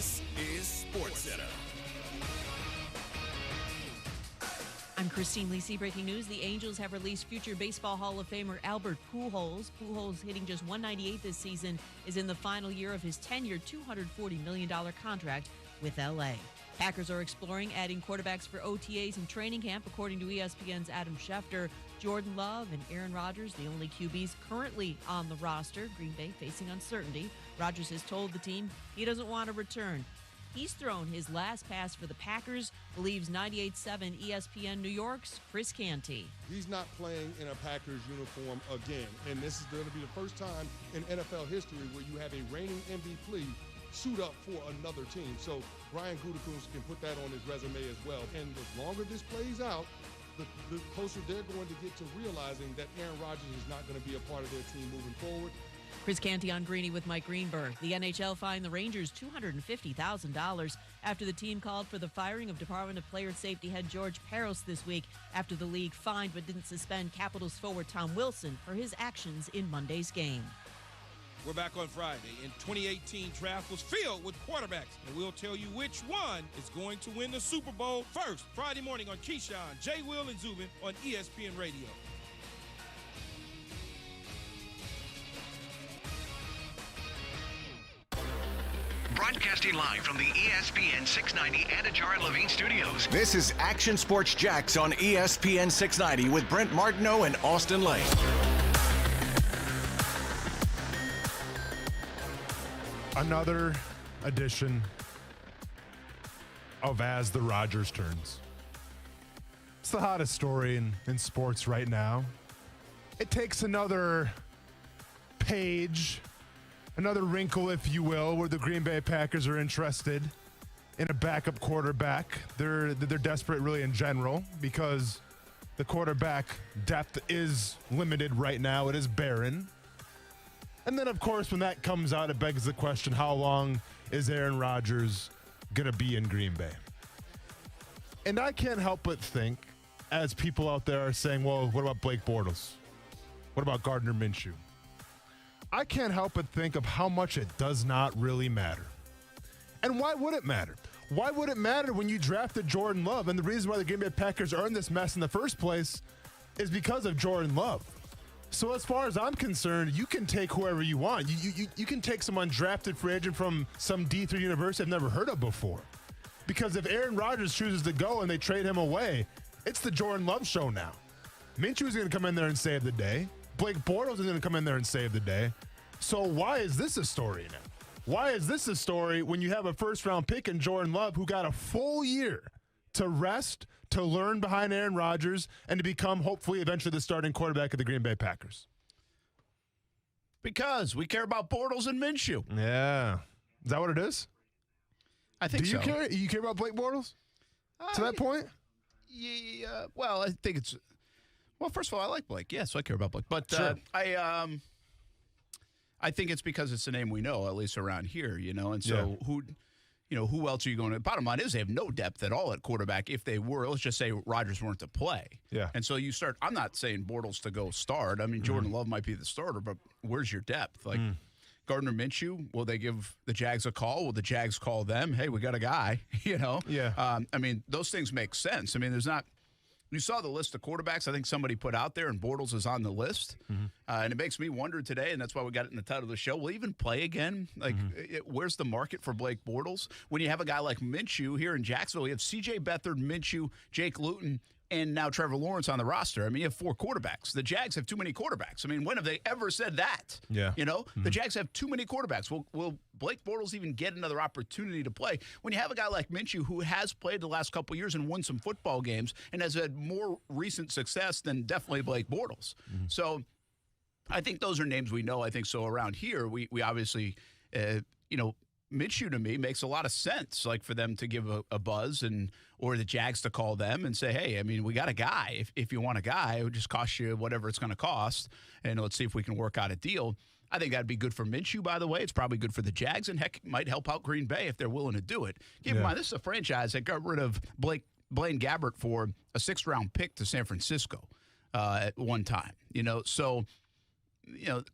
This is SportsCenter. I'm Christine Lisi. Breaking news. The Angels have released future Baseball Hall of Famer Albert Pujols. Pujols, hitting just .198 this season, is in the final year of his 10-year, $240 million contract with L.A. Packers are exploring adding quarterbacks for OTAs and training camp, according to ESPN's Adam Schefter. Jordan Love and Aaron Rodgers, the only QBs currently on the roster. Green Bay facing uncertainty. Rodgers has told the team he doesn't want to return. He's thrown his last pass for the Packers, believes 98.7 ESPN New York's Chris Canty. He's not playing in a Packers uniform again, and this is going to be the first time in NFL history where you have a reigning MVP suit up for another team. So Brian Gutekunst can put that on his resume as well. And the longer this plays out, the closer they're going to get to realizing that Aaron Rodgers is not going to be a part of their team moving forward. Chris Canty on Greeny with Mike Greenberg. The NHL fined the Rangers $250,000 after the team called for the firing of Department of Player Safety head George Parros this week after the league fined but didn't suspend Capitals forward Tom Wilson for his actions in Monday's game. We're back on Friday, and 2018 draft was filled with quarterbacks, and we'll tell you which one is going to win the Super Bowl first. Friday morning on Keyshawn, Jay, Will, and Zubin on ESPN Radio. Broadcasting live from the ESPN 690 Anajar Levine Studios. This is Action Sports Jacks on ESPN 690 with Brent Martineau and Austin Lane. Another edition of As the Rodgers Turns. It's the hottest story in sports right now. It takes another page, another wrinkle, if you will, where the Green Bay Packers are interested in a backup quarterback. They're desperate really in general because the quarterback depth is limited right now. It is barren. And then, of course, when that comes out, it begs the question, how long is Aaron Rodgers going to be in Green Bay? And I can't help but think, as people out there are saying, well, what about Blake Bortles? What about Gardner Minshew? I can't help but think of how much it does not really matter. And why would it matter? Why would it matter when you drafted Jordan Love? And the reason why the Green Bay Packers are in this mess in the first place is because of Jordan Love. So as far as I'm concerned, you can take whoever you want. You can take some undrafted free agent from some D3 university I've never heard of before. Because if Aaron Rodgers chooses to go and they trade him away, it's the Jordan Love show now. Minshew is going to come in there and save the day. Blake Bortles is going to come in there and save the day. So why is this a story now? Why is this a story when you have a first-round pick in Jordan Love who got a full year to rest, to learn behind Aaron Rodgers, and to become, hopefully, eventually the starting quarterback of the Green Bay Packers? Because we care about Bortles and Minshew. Yeah. Is that what it is? I think so. Do you care about Blake Bortles? To that point? Yeah. Well, I think it's... Well, first of all, I like Blake. Yes, I care about Blake. But sure. I think it's because it's a name we know, at least around here, you know. And so who else are you going to? Bottom line is they have no depth at all at quarterback. If they were, let's just say Rodgers weren't to play. Yeah. And so you start. I'm not saying Bortles to go start. I mean, Jordan Love might be the starter, but where's your depth? Like Gardner Minshew, will they give the Jags a call? Will the Jags call them? Hey, we got a guy. You know. Yeah. I mean, those things make sense. I mean, there's not. You saw the list of quarterbacks I think somebody put out there, and Bortles is on the list. And it makes me wonder today, and that's why we got it in the title of the show, will he even play again? Like, where's the market for Blake Bortles? When you have a guy like Minshew here in Jacksonville, you have C.J. Beathard, Minshew, Jake Luton, and now Trevor Lawrence on the roster. I mean, you have 4 quarterbacks. The Jags have too many quarterbacks. I mean, when have they ever said that? Yeah. You know, the Jags have too many quarterbacks. Will Blake Bortles even get another opportunity to play? When you have a guy like Minshew who has played the last couple of years and won some football games and has had more recent success than definitely Blake Bortles. So I think those are names we know. I think so around here, we obviously, Minshew to me makes a lot of sense, like for them to give a buzz or the Jags to call them and say, hey, I mean, we got a guy. If you want a guy, it would just cost you whatever it's going to cost, and let's see if we can work out a deal. I think that'd be good for Minshew, by the way. It's probably good for the Jags, and heck, it might help out Green Bay if they're willing to do it. Keep in mind, this is a franchise that got rid of Blaine Gabbert for a 6th-round pick to San Francisco at one time. You know, so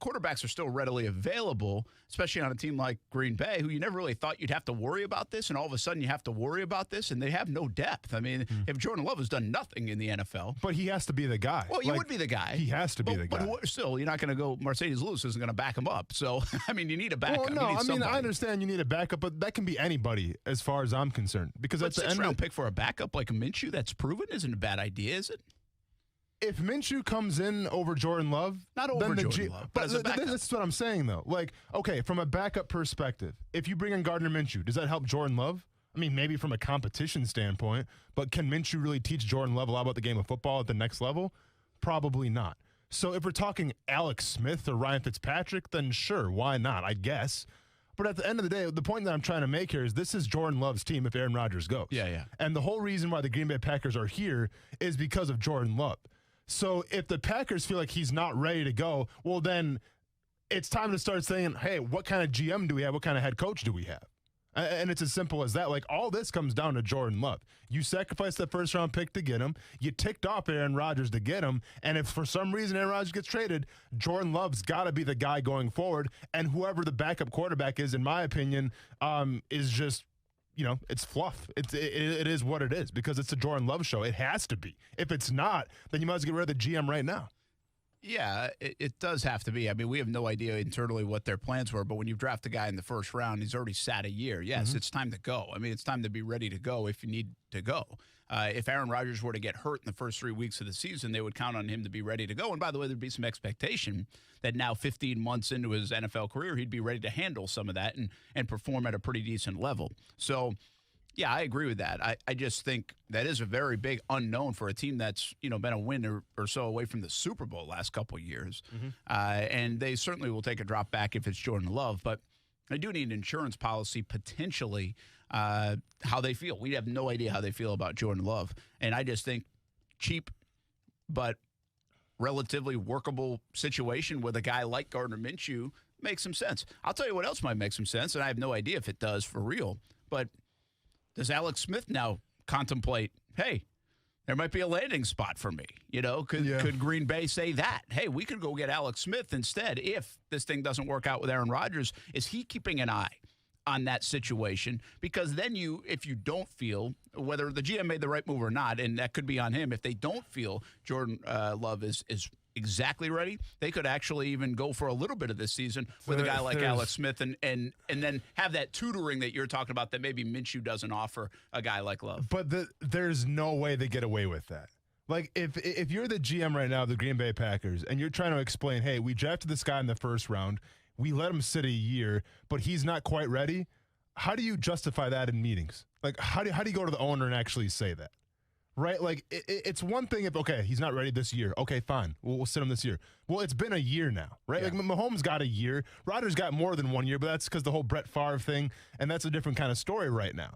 quarterbacks are still readily available, especially on a team like Green Bay, who you never really thought you'd have to worry about this, and all of a sudden you have to worry about this, and they have no depth. I mean, if Jordan Love has done nothing in the NFL. But he has to be the guy. Well, he would be the guy. He has to be the guy. But still, you're not going to go, Mercedes Lewis isn't going to back him up. So, I mean, you need a backup. Well, no, I understand you need a backup, but that can be anybody as far as I'm concerned. Because at the end round pick for a backup like a Minshew that's proven isn't a bad idea, is it? If Minshew comes in over Jordan Love, not over Jordan Love, but as a backup. This is what I'm saying, though. Like, okay, from a backup perspective, if you bring in Gardner Minshew, does that help Jordan Love? I mean, maybe from a competition standpoint, but can Minshew really teach Jordan Love a lot about the game of football at the next level? Probably not. So if we're talking Alex Smith or Ryan Fitzpatrick, then sure, why not? I guess. But at the end of the day, the point that I'm trying to make here is this is Jordan Love's team if Aaron Rodgers goes. Yeah. And the whole reason why the Green Bay Packers are here is because of Jordan Love. So if the Packers feel like he's not ready to go, well, then it's time to start saying, hey, what kind of GM do we have? What kind of head coach do we have? And it's as simple as that. Like, all this comes down to Jordan Love. You sacrificed that first-round pick to get him. You ticked off Aaron Rodgers to get him. And if for some reason Aaron Rodgers gets traded, Jordan Love's got to be the guy going forward. And whoever the backup quarterback is, in my opinion, is just, it's fluff. It is what it is because it's a Jordan Love show. It has to be. If it's not, then you might as well get rid of the GM right now. Yeah, it does have to be. I mean, we have no idea internally what their plans were, but when you draft a guy in the first round, he's already sat a year. Yes, It's time to go. I mean, it's time to be ready to go if you need to go. If Aaron Rodgers were to get hurt in the first 3 weeks of the season, they would count on him to be ready to go. And by the way, there'd be some expectation that now 15 months into his NFL career, he'd be ready to handle some of that and perform at a pretty decent level. So, yeah, I agree with that. I just think that is a very big unknown for a team that's, been a win or so away from the Super Bowl last couple of years. And they certainly will take a drop back if it's Jordan Love. But I do need an insurance policy potentially how they feel. We have no idea how they feel about Jordan Love. And I just think cheap but relatively workable situation with a guy like Gardner Minshew makes some sense. I'll tell you what else might make some sense, and I have no idea if it does for real. But does Alex Smith now contemplate, hey, there might be a landing spot for me? Could Green Bay say that? Hey, we could go get Alex Smith instead if this thing doesn't work out with Aaron Rodgers. Is he keeping an eye on that situation? Because then if you don't feel, whether the GM made the right move or not, and that could be on him, if they don't feel Jordan Love is exactly ready, they could actually even go for a little bit of this season with a guy like Alex Smith and then have that tutoring that you're talking about that maybe Minshew doesn't offer a guy like Love. But there's no way they get away with that. Like, if you're the GM right now of the Green Bay Packers and you're trying to explain, hey, we drafted this guy in the first round, we let him sit a year, but he's not quite ready, how do you justify that in meetings? Like, how do you go to the owner and actually say that? Right? Like, it's one thing if, okay, he's not ready this year. Okay, fine. We'll sit him this year. Well, it's been a year now, right? Yeah. Like, Mahomes got a year. Rodgers got more than 1 year, but that's because the whole Brett Favre thing, and that's a different kind of story right now.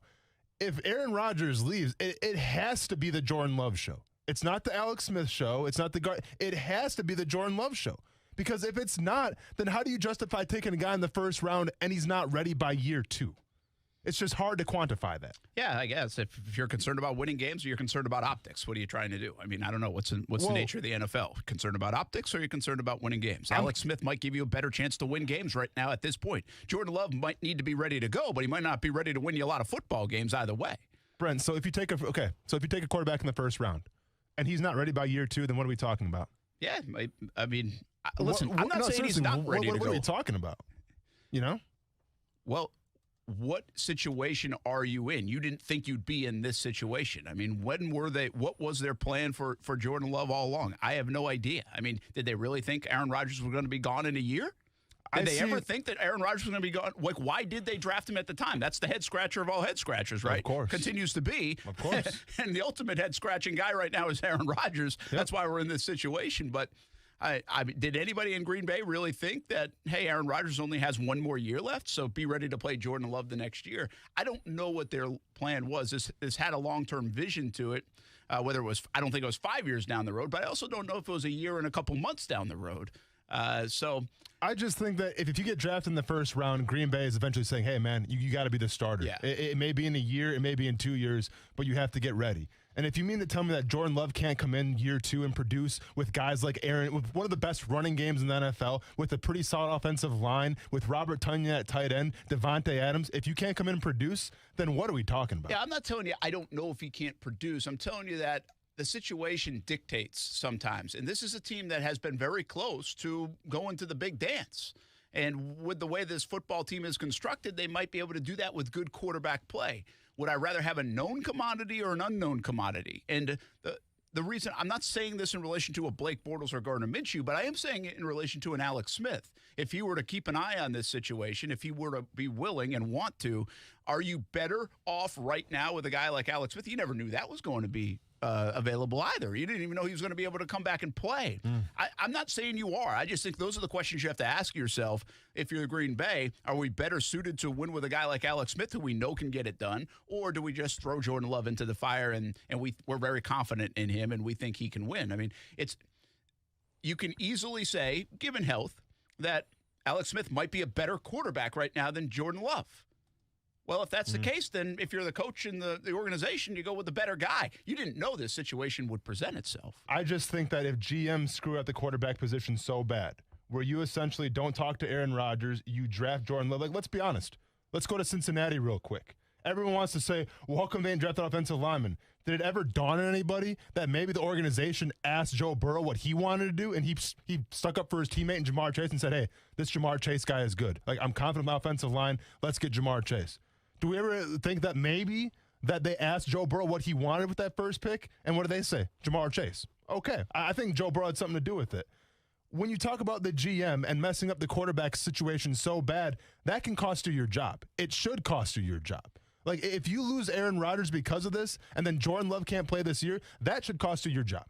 If Aaron Rodgers leaves, it has to be the Jordan Love show. It's not the Alex Smith show. It's not it has to be the Jordan Love show. Because if it's not, then how do you justify taking a guy in the first round and he's not ready by year 2? It's just hard to quantify that. Yeah, I guess. If you're concerned about winning games or you're concerned about optics, what are you trying to do? I mean, I don't know. What's the nature of the NFL? Concerned about optics or are you concerned about winning games? Alex Smith might give you a better chance to win games right now at this point. Jordan Love might need to be ready to go, but he might not be ready to win you a lot of football games either way. Brent, so if you take a quarterback in the first round and he's not ready by year 2, then what are we talking about? Yeah, I mean, listen, I'm not saying he's not ready to go. What are we talking about? Well, what situation are you in? You didn't think you'd be in this situation. I mean, what was their plan for Jordan Love all along? I have no idea. I mean, did they really think Aaron Rodgers was going to be gone in a year? Did they ever think that Aaron Rodgers was going to be gone? Like, why did they draft him at the time? That's the head scratcher of all head scratchers, right? Of course. Continues to be. Of course. And the ultimate head scratching guy right now is Aaron Rodgers. Yep. That's why we're in this situation. But did anybody in Green Bay really think that, hey, Aaron Rodgers only has 1 more year left, so be ready to play Jordan Love the next year? I don't know what their plan was. This had a long-term vision to it, I don't think it was 5 years down the road, but I also don't know if it was a year and a couple months down the road. So I just think that if you get drafted in the first round, Green Bay is eventually saying, hey, man, you got to be the starter. Yeah. It may be in a year, it may be in 2 years, but you have to get ready. And if you mean to tell me that Jordan Love can't come in year 2 and produce with guys like Aaron, with one of the best running games in the NFL, with a pretty solid offensive line, with Robert Tonyan at tight end, Devontae Adams, if you can't come in and produce, then what are we talking about? Yeah, I'm not telling you I don't know if he can't produce. I'm telling you that the situation dictates sometimes. And this is a team that has been very close to going to the big dance. And with the way this football team is constructed, they might be able to do that with good quarterback play. Would I rather have a known commodity or an unknown commodity? And the reason I'm not saying this in relation to a Blake Bortles or Gardner Minshew, but I am saying it in relation to an Alex Smith. If he were to keep an eye on this situation, if he were to be willing and want to, are you better off right now with a guy like Alex Smith? You never knew that was going to be available either. You didn't even know he was going to be able to come back and play. I'm not saying you are. I just think those are the questions you have to ask yourself if you're the Green Bay. Are we better suited to win with a guy like Alex Smith who we know can get it done, or do we just throw Jordan Love into the fire and we're very confident in him and we think he can win? I mean, you can easily say, given health, that Alex Smith might be a better quarterback right now than Jordan Love. Well, if that's the case, then if you're the coach in the organization, you go with the better guy. You didn't know this situation would present itself. I just think that if GMs screw up the quarterback position so bad, where you essentially don't talk to Aaron Rodgers, you draft Jordan Love. Like, let's be honest. Let's go to Cincinnati real quick. Everyone wants to say, well, how come they didn't draft an offensive lineman? Did it ever dawn on anybody that maybe the organization asked Joe Burrow what he wanted to do, and he stuck up for his teammate in Jamar Chase and said, hey, this Jamar Chase guy is good. Like, I'm confident in my offensive line. Let's get Jamar Chase. Do we ever think that maybe that they asked Joe Burrow what he wanted with that first pick? And what did they say? Jamar Chase. Okay. I think Joe Burrow had something to do with it. When you talk about the GM and messing up the quarterback situation so bad, that can cost you your job. It should cost you your job. Like, if you lose Aaron Rodgers because of this, and then Jordan Love can't play this year, that should cost you your job.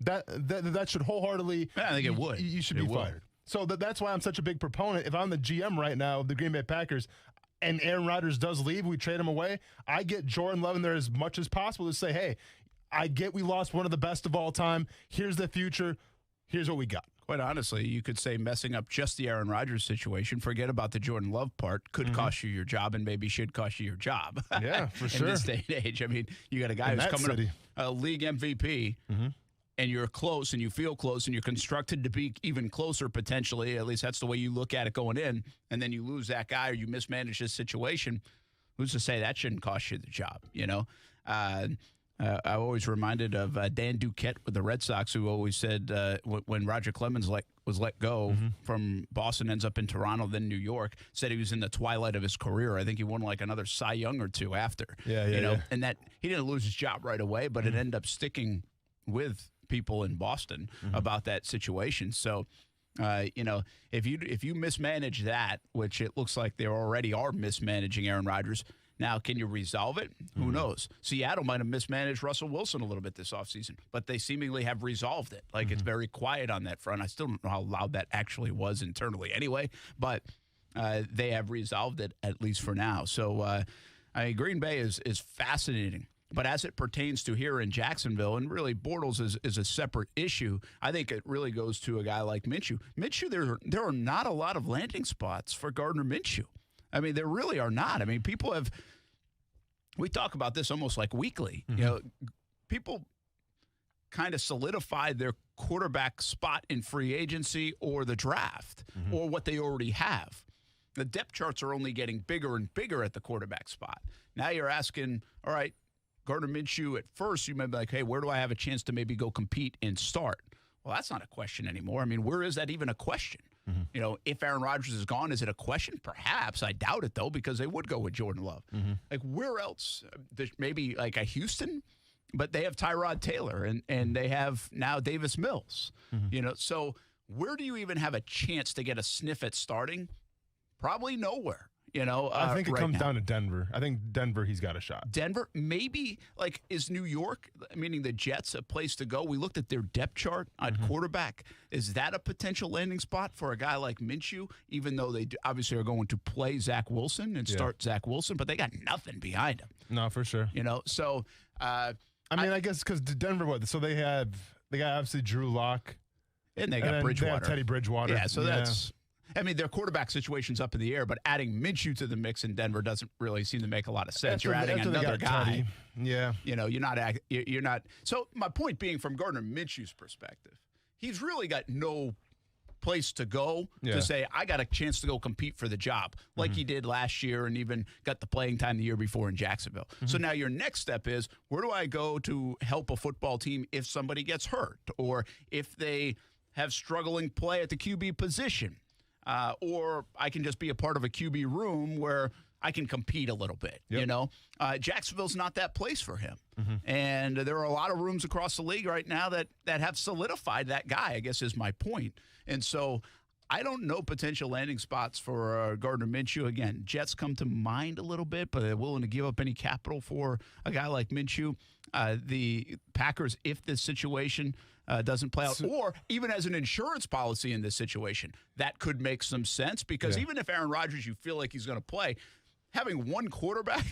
That should wholeheartedly. I think it would. You should be fired. So that's why I'm such a big proponent. If I'm the GM right now of the Green Bay Packers, and Aaron Rodgers does leave, we trade him away, I get Jordan Love in there as much as possible to say, hey, I get we lost one of the best of all time. Here's the future. Here's what we got. Quite honestly, you could say messing up just the Aaron Rodgers situation, forget about the Jordan Love part, could cost you your job and maybe should cost you your job. Yeah, for sure. In this day and age. I mean, you got a guy who's coming up, a league MVP, and you're close and you feel close and you're constructed to be even closer potentially. At least that's the way you look at it going in. And then you lose that guy or you mismanage this situation. Who's to say that shouldn't cost you the job, you know? I'm always reminded of Dan Duquette with the Red Sox, who always said when Roger Clemens was let go from Boston, ends up in Toronto, then New York, said he was in the twilight of his career. I think he won like another Cy Young or two after. Yeah. And that he didn't lose his job right away, but it ended up sticking with people in Boston about that situation. So, if you mismanage that, which it looks like they already are mismanaging Aaron Rodgers, now can you resolve it? Who knows? Seattle might have mismanaged Russell Wilson a little bit this offseason, but they seemingly have resolved it. Like, it's very quiet on that front. I still don't know how loud that actually was internally anyway, but they have resolved it, at least for now. So, Green Bay is fascinating. But as it pertains to here in Jacksonville, and really Bortles is a separate issue, I think it really goes to a guy like Minshew. There are not a lot of landing spots for Gardner Minshew. I mean, there really are not. I mean, we talk about this almost like weekly. You know, people kind of solidified their quarterback spot in free agency or the draft or what they already have. The depth charts are only getting bigger and bigger at the quarterback spot. Now you're asking, all right, Gardner Minshew, at first, you may be like, hey, where do I have a chance to maybe go compete and start? Well, that's not a question anymore. I mean, where is that even a question? You know, if Aaron Rodgers is gone, is it a question? Perhaps. I doubt it, though, because they would go with Jordan Love. Like, where else? Maybe like a Houston, but they have Tyrod Taylor, and they have now Davis Mills. You know, so where do you even have a chance to get a sniff at starting? Probably nowhere. You know, I think it comes down to Denver. I think Denver, he's got a shot. Denver, maybe, like, is New York, meaning the Jets, a place to go? We looked at their depth chart on quarterback. Is that a potential landing spot for a guy like Minshew, even though they obviously are going to play Zach Wilson and start Zach Wilson, but they got nothing behind him. No, for sure. You know, so. I guess because Denver, so they got obviously Drew Lock. And they got Bridgewater. They have Teddy Bridgewater. Yeah, so that's. I mean, their quarterback situation's up in the air, but adding Minshew to the mix in Denver doesn't really seem to make a lot of sense. You're adding another guy. Yeah. You know, you're not. So my point being, from Gardner Minshew's perspective, he's really got no place to go to say, I got a chance to go compete for the job like he did last year and even got the playing time the year before in Jacksonville. So now your next step is, where do I go to help a football team if somebody gets hurt or if they have struggling play at the QB position? Or I can just be a part of a QB room where I can compete a little bit, you know? Jacksonville's not that place for him. And there are a lot of rooms across the league right now that have solidified that guy, I guess is my point. And so I don't know potential landing spots for Gardner Minshew. Again, Jets come to mind a little bit, but they're willing to give up any capital for a guy like Minshew. The Packers, if this situation doesn't play out, or even as an insurance policy in this situation, that could make some sense because even if Aaron Rodgers, you feel like he's going to play, having one quarterback,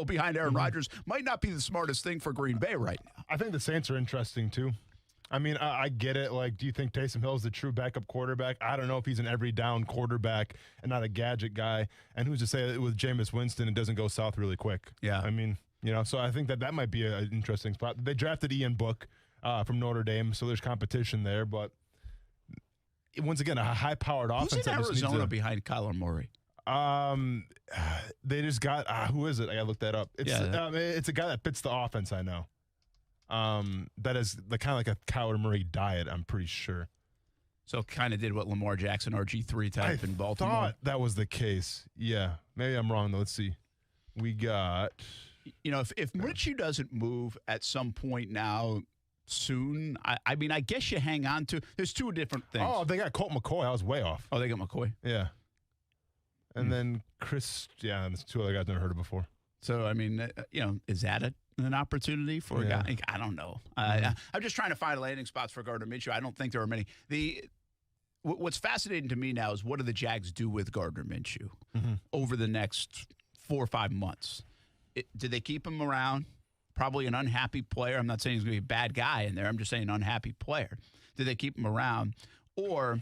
behind Aaron Rodgers might not be the smartest thing for Green Bay right now. I think the Saints are interesting too. I mean, I get it. Like, do you think Taysom Hill is the true backup quarterback? I don't know if he's an every down quarterback and not a gadget guy. And who's to say that with Jameis Winston, it doesn't go south really quick? Yeah. I mean, so I think that might be an interesting spot. They drafted Ian Book from Notre Dame, so there's competition there. But once again, a high-powered offense. Who's in Arizona behind Kyler Murray? They just got who is it? I gotta look that up. It's a guy that fits the offense. I know. That is the kind of like a Kyler Murray diet. I'm pretty sure. So kind of did what Lamar Jackson RG3 type in Baltimore. I thought that was the case. Yeah, maybe I'm wrong though. Let's see. We got. If Minshew doesn't move at some point now soon, I mean, I guess you hang on to. There's two different things. Oh, they got Colt McCoy. I was way off. Oh, they got McCoy. Yeah. And then Chris, and there's two other guys I've never heard of before. So, I mean, is that an opportunity for a guy? I don't know. I'm just trying to find landing spots for Gardner Minshew. I don't think there are many. What's fascinating to me now is what do the Jags do with Gardner Minshew over the next 4 or 5 months? Do they keep him around? Probably an unhappy player. I'm not saying he's going to be a bad guy in there. I'm just saying an unhappy player. Do they keep him around? Or...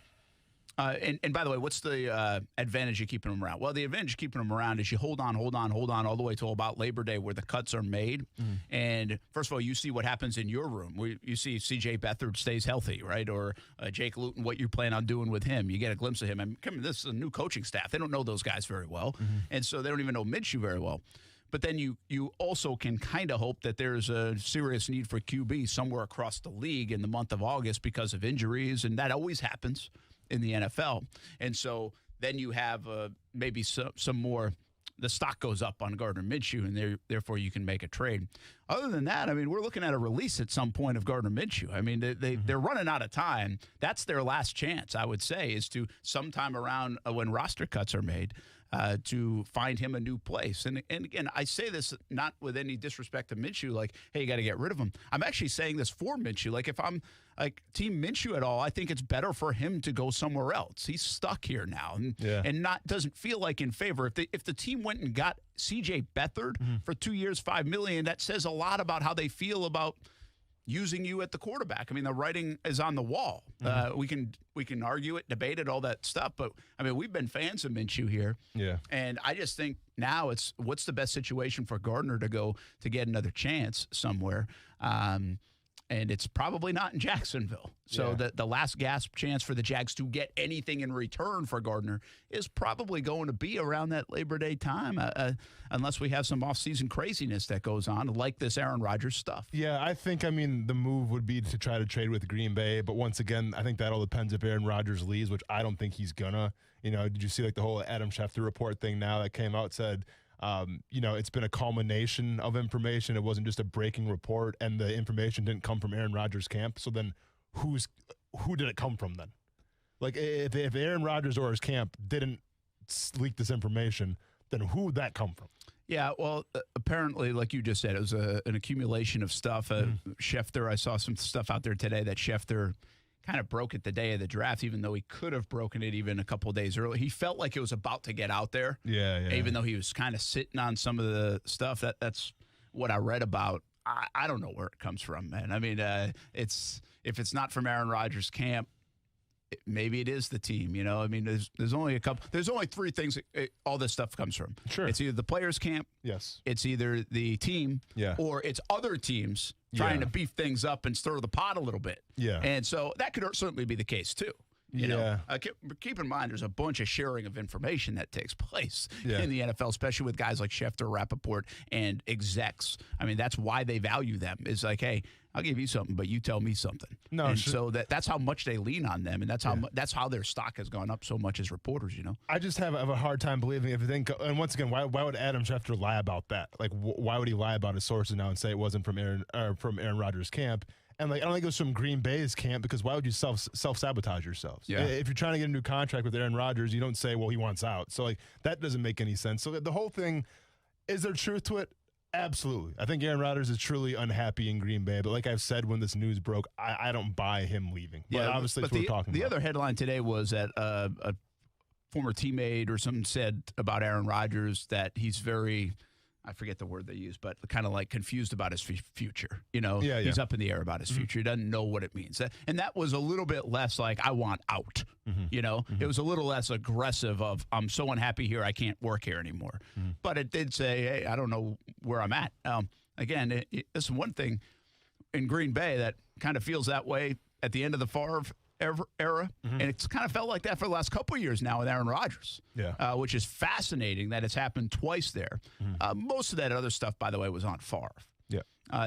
And by the way, what's the advantage of keeping them around? Well, the advantage of keeping them around is you hold on all the way till about Labor Day where the cuts are made. And first of all, you see what happens in your room. You see C.J. Beathard stays healthy, right? Or Jake Luton, what you plan on doing with him. You get a glimpse of him. And this is a new coaching staff. They don't know those guys very well. And so they don't even know Minshew very well. But then you also can kind of hope that there's a serious need for QB somewhere across the league in the month of August because of injuries, and that always happens in the NFL. And so then you have maybe some more, the stock goes up on Gardner Minshew, and therefore you can make a trade. Other than that, I mean, we're looking at a release at some point of Gardner Minshew. I mean, they're running out of time. That's their last chance, I would say, is to sometime around when roster cuts are made, to find him a new place. And again, I say this not with any disrespect to Minshew, like, hey, you got to get rid of him. I'm actually saying this for Minshew. Like, if I'm like Team Minshew at all, I think it's better for him to go somewhere else. He's stuck here now and doesn't feel like in favor. If the team went and got C.J. Beathard for 2 years, $5 million, that says a lot about how they feel about using you at the quarterback. I mean, the writing is on the wall. We can argue it, debate it, all that stuff. But, I mean, we've been fans of Minshew here. Yeah. And I just think now it's what's the best situation for Gardner to go to get another chance somewhere. And it's probably not in Jacksonville. So the last gasp chance for the Jags to get anything in return for Gardner is probably going to be around that Labor Day time, unless we have some offseason craziness that goes on, like this Aaron Rodgers stuff. Yeah, I think, the move would be to try to trade with Green Bay. But once again, I think that all depends if Aaron Rodgers leaves, which I don't think he's going to. Did you see like the whole Adam Schefter report thing now that came out, said, it's been a culmination of information. It wasn't just a breaking report, and the information didn't come from Aaron Rodgers' camp. So then who did it come from then? Like, if Aaron Rodgers or his camp didn't leak this information, then who would that come from? Yeah, well, apparently, like you just said, it was an accumulation of stuff. Schefter, I saw some stuff out there today that Schefter kind of broke it the day of the draft, even though he could have broken it even a couple of days early. He felt like it was about to get out there. Yeah. Even though he was kind of sitting on some of the stuff. That's what I read about. I don't know where it comes from, man. I mean, if it's not from Aaron Rodgers' camp, maybe it is the team. I mean, there's only a couple. There's only three things all this stuff comes from. Sure. It's either the players' camp. Yes. It's either the team. Yeah. Or it's other teams trying to beef things up and stir the pot a little bit. Yeah. And so that could certainly be the case too. You know, keep in mind, there's a bunch of sharing of information that takes place in the NFL, especially with guys like Schefter, Rappaport, and execs. I mean, that's why they value them. Is like, hey, I'll give you something, but you tell me something. So that's how much they lean on them, and that's how their stock has gone up so much as reporters. I just have a hard time believing if it didn't go. And once again, why would Adam Schefter lie about that? Like, why would he lie about his sources now and say it wasn't from Aaron Rodgers' camp? And I don't think it was from Green Bay's camp, because why would you self-sabotage yourselves? Yeah. If you're trying to get a new contract with Aaron Rodgers, you don't say, well, he wants out. So that doesn't make any sense. So the whole thing, is there truth to it? Absolutely. I think Aaron Rodgers is truly unhappy in Green Bay. But like I've said, when this news broke, I don't buy him leaving. But obviously that's what we're talking about. The other headline today was that a former teammate or something said about Aaron Rodgers that he's very, I forget the word they use, but kind of like confused about his future. He's up in the air about his future. He doesn't know what it means. And that was a little bit less like, I want out. It was a little less aggressive of, I'm so unhappy here, I can't work here anymore. But it did say, hey, I don't know where I'm at. Again, it's one thing in Green Bay that kind of feels that way at the end of the Favre era, and it's kind of felt like that for the last couple of years now with Aaron Rodgers, which is fascinating that it's happened twice there. Most of that other stuff, by the way, was on Favre.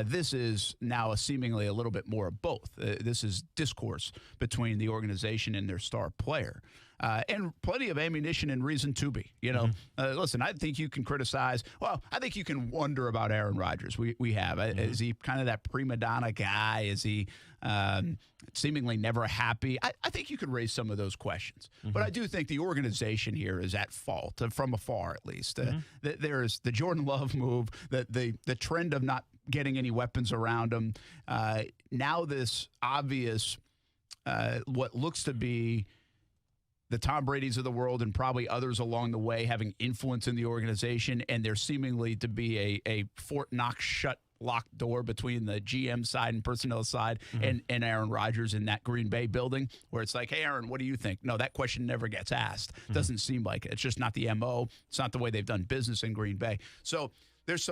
This is now seemingly a little bit more of both. This is discourse between the organization and their star player. And plenty of ammunition and reason to be. Listen, I think you can criticize. Well, I think you can wonder about Aaron Rodgers. We have. Is he kind of that prima donna guy? Is he seemingly never happy? I think you could raise some of those questions. But I do think the organization here is at fault, from afar at least. There's the Jordan Love move, the trend of not getting any weapons around him. Now this obvious, what looks to be the Tom Brady's of the world and probably others along the way having influence in the organization, and there seemingly to be a Fort Knox shut locked door between the GM side and personnel side and Aaron Rodgers in that Green Bay building, where it's like, hey, Aaron, what do you think? No, that question never gets asked. Doesn't seem like it. It's just not the MO. It's not the way they've done business in Green Bay. So there's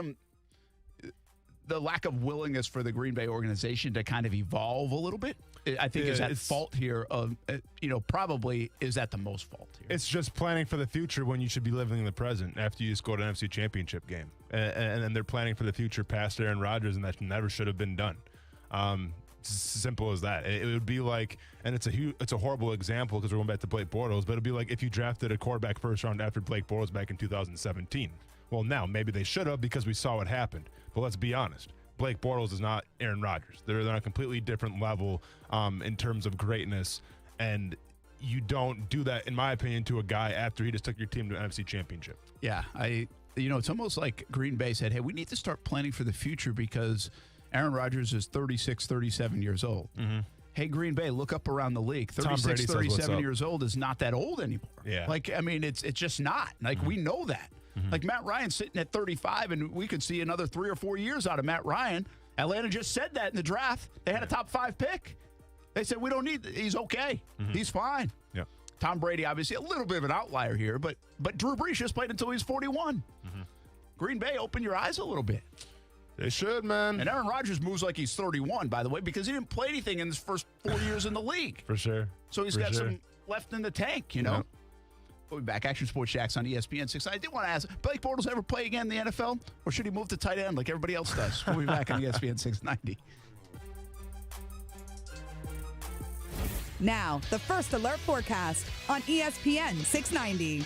the lack of willingness for the Green Bay organization to kind of evolve a little bit, I think is at fault here. Probably is at the most fault here. It's just planning for the future when you should be living in the present after you just go to an NFC Championship game. And then they're planning for the future past Aaron Rodgers, and that never should have been done. Simple as that. It would be like, and it's a horrible example because we're going back to Blake Bortles, but it'd be like if you drafted a quarterback first round after Blake Bortles back in 2017. Well, now maybe they should have because we saw what happened. But let's be honest. Blake Bortles is not Aaron Rodgers. They're on a completely different level in terms of greatness, and you don't do that, in my opinion, to a guy after he just took your team to an NFC Championship. Yeah, it's almost like Green Bay said, hey, we need to start planning for the future because Aaron Rodgers is 36, 37 years old. Hey, Green Bay, look up around the league. 36, 37 years old is not that old anymore. Yeah. It's just not. We know that. Like Matt Ryan sitting at 35, and we could see another 3 or 4 years out of Matt Ryan. Atlanta just said that in the draft. They had a top 5 pick. They said, we don't need, he's okay. He's fine. Yeah. Tom Brady, obviously, a little bit of an outlier here, but Drew Brees just played until he was 41. Green Bay, open your eyes a little bit. They should, man. And Aaron Rodgers moves like he's 31, by the way, because he didn't play anything in his first 4 years in the league. For sure. So he's got some left in the tank, Yeah. We'll be back. Action Sports Jacks on ESPN 6. I did want to ask, Blake Bortles ever play again in the NFL? Or should he move to tight end like everybody else does? We'll be back on ESPN 690. Now, the First Alert Forecast on ESPN 690.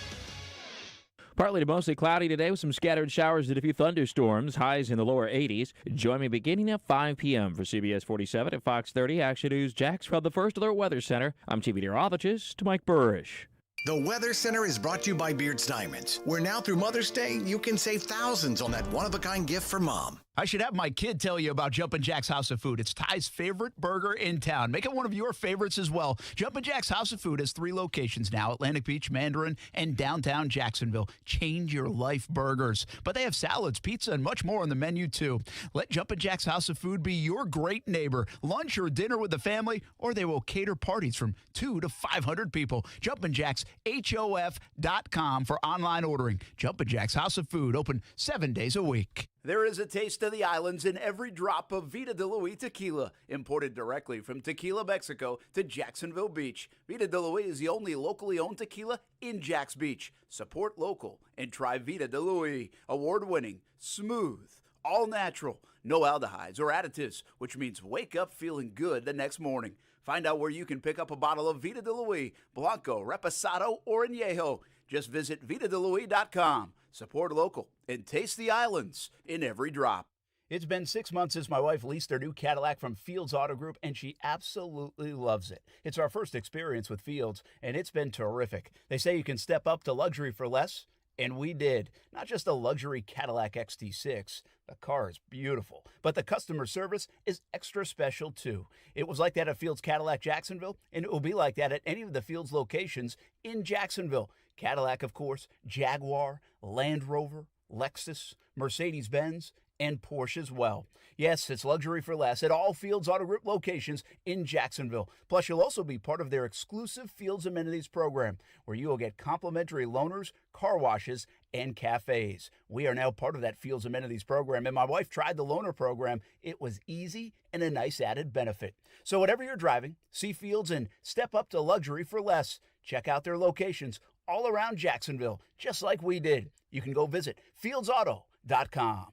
Partly to mostly cloudy today with some scattered showers and a few thunderstorms, highs in the lower 80s. Join me beginning at 5 p.m. for CBS 47 at Fox 30. Action News Jacks from the First Alert Weather Center. I'm TV meteorologist Mike Burrish. The Weather Center is brought to you by Beards Diamonds, where now through Mother's Day, you can save thousands on that one-of-a-kind gift for mom. I should have my kid tell you about Jumpin' Jack's House of Food. It's Ty's favorite burger in town. Make it one of your favorites as well. Jumpin' Jack's House of Food has 3 locations now, Atlantic Beach, Mandarin, and downtown Jacksonville. Change your life burgers. But they have salads, pizza, and much more on the menu, too. Let Jumpin' Jack's House of Food be your great neighbor. Lunch or dinner with the family, or they will cater parties from 200 to 500 people. Jumpin' Jack's, HOF.com for online ordering. Jumpin' Jack's House of Food, open 7 days a week. There is a taste of the islands in every drop of Vida de Luis tequila, imported directly from Tequila, Mexico to Jacksonville Beach. Vida de Luis is the only locally owned tequila in Jax Beach. Support local and try Vida de Luis. Award-winning, smooth, all natural, no aldehydes or additives, which means wake up feeling good the next morning. Find out where you can pick up a bottle of Vida de Luis, Blanco, Reposado, or Añejo. Just visit VitaDeLuis.com. Support local and taste the islands in every drop. It's been 6 months since my wife leased her new Cadillac from Fields Auto Group, and she absolutely loves it. It's our first experience with Fields, and it's been terrific. They say you can step up to luxury for less, and we did. Not just a luxury Cadillac XT6. The car is beautiful, but the customer service is extra special, too. It was like that at Fields Cadillac Jacksonville, and it will be like that at any of the Fields locations in Jacksonville. Cadillac, of course, Jaguar, Land Rover, Lexus, Mercedes-Benz, and Porsche as well. Yes, it's luxury for less at all Fields Auto Group locations in Jacksonville. Plus, you'll also be part of their exclusive Fields Amenities program, where you will get complimentary loaners, car washes, and cafes. We are now part of that Fields Amenities program, and my wife tried the loaner program. It was easy and a nice added benefit. So whatever you're driving, see Fields and step up to luxury for less. Check out their locations all around Jacksonville, just like we did. You can go visit fieldsauto.com.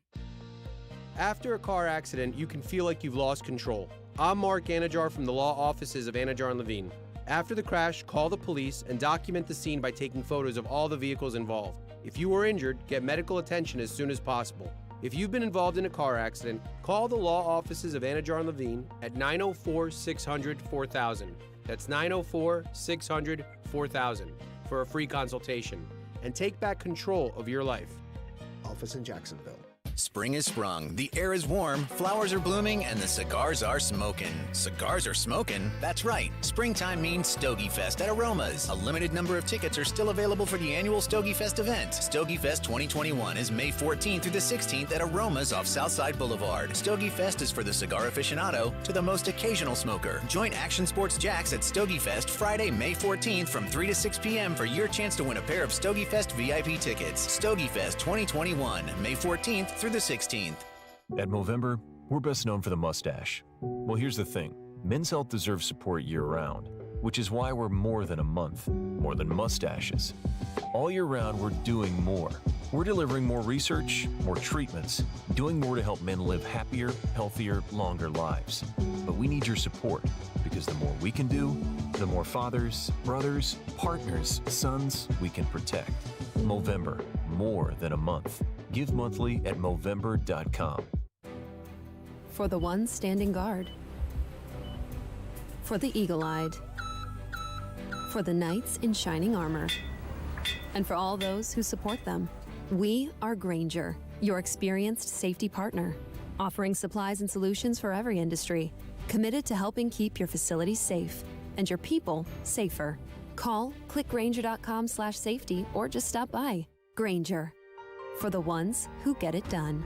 After a car accident, you can feel like you've lost control. I'm Mark Anajar from the law offices of Anajar and Levine. After the crash, call the police and document the scene by taking photos of all the vehicles involved. If you were injured, get medical attention as soon as possible. If you've been involved in a car accident, call the law offices of Anajar and Levine at 904-600-4000. That's 904-600-4000 for a free consultation. And take back control of your life. Office in Jacksonville. Spring is sprung, the air is warm, flowers are blooming, and the cigars are smoking. Cigars are smoking? That's right. Springtime means Stogie Fest at Aromas. A limited number of tickets are still available for the annual Stogie Fest event. Stogie Fest 2021 is May 14th through the 16th at Aromas off Southside Boulevard. Stogie Fest is for the cigar aficionado to the most occasional smoker. Join Action Sports Jax at Stogie Fest Friday, May 14th from 3 to 6 p.m. for your chance to win a pair of Stogie Fest VIP tickets. Stogie Fest 2021, May 14th through the 16th. At Movember, we're best known for the mustache. Well, here's the thing. Men's health deserves support year-round, which is why we're more than a month, more than mustaches. All year round, we're doing more. We're delivering more research, more treatments, doing more to help men live happier, healthier, longer lives. But we need your support, because the more we can do, the more fathers, brothers, partners, sons we can protect. Movember, more than a month. Give monthly at Movember.com. For the ones standing guard. For the eagle-eyed. For the knights in shining armor. And for all those who support them. We are Grainger, your experienced safety partner, offering supplies and solutions for every industry, committed to helping keep your facilities safe and your people safer. Call, click Grainger.com/safety, or just stop by. Grainger, for the ones who get it done.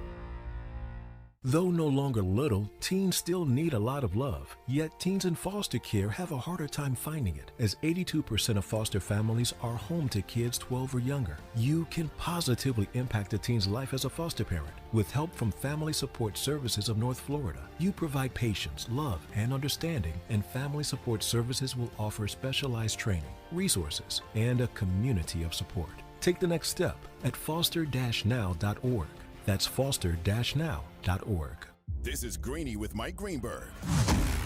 Though no longer little, teens still need a lot of love. Yet teens in foster care have a harder time finding it, as 82% of foster families are home to kids 12 or younger. You can positively impact a teen's life as a foster parent. With help from Family Support Services of North Florida, you provide patience, love, and understanding, and Family Support Services will offer specialized training, resources, and a community of support. Take the next step at foster-now.org. That's foster-now.org. This is Greeny with Mike Greenberg.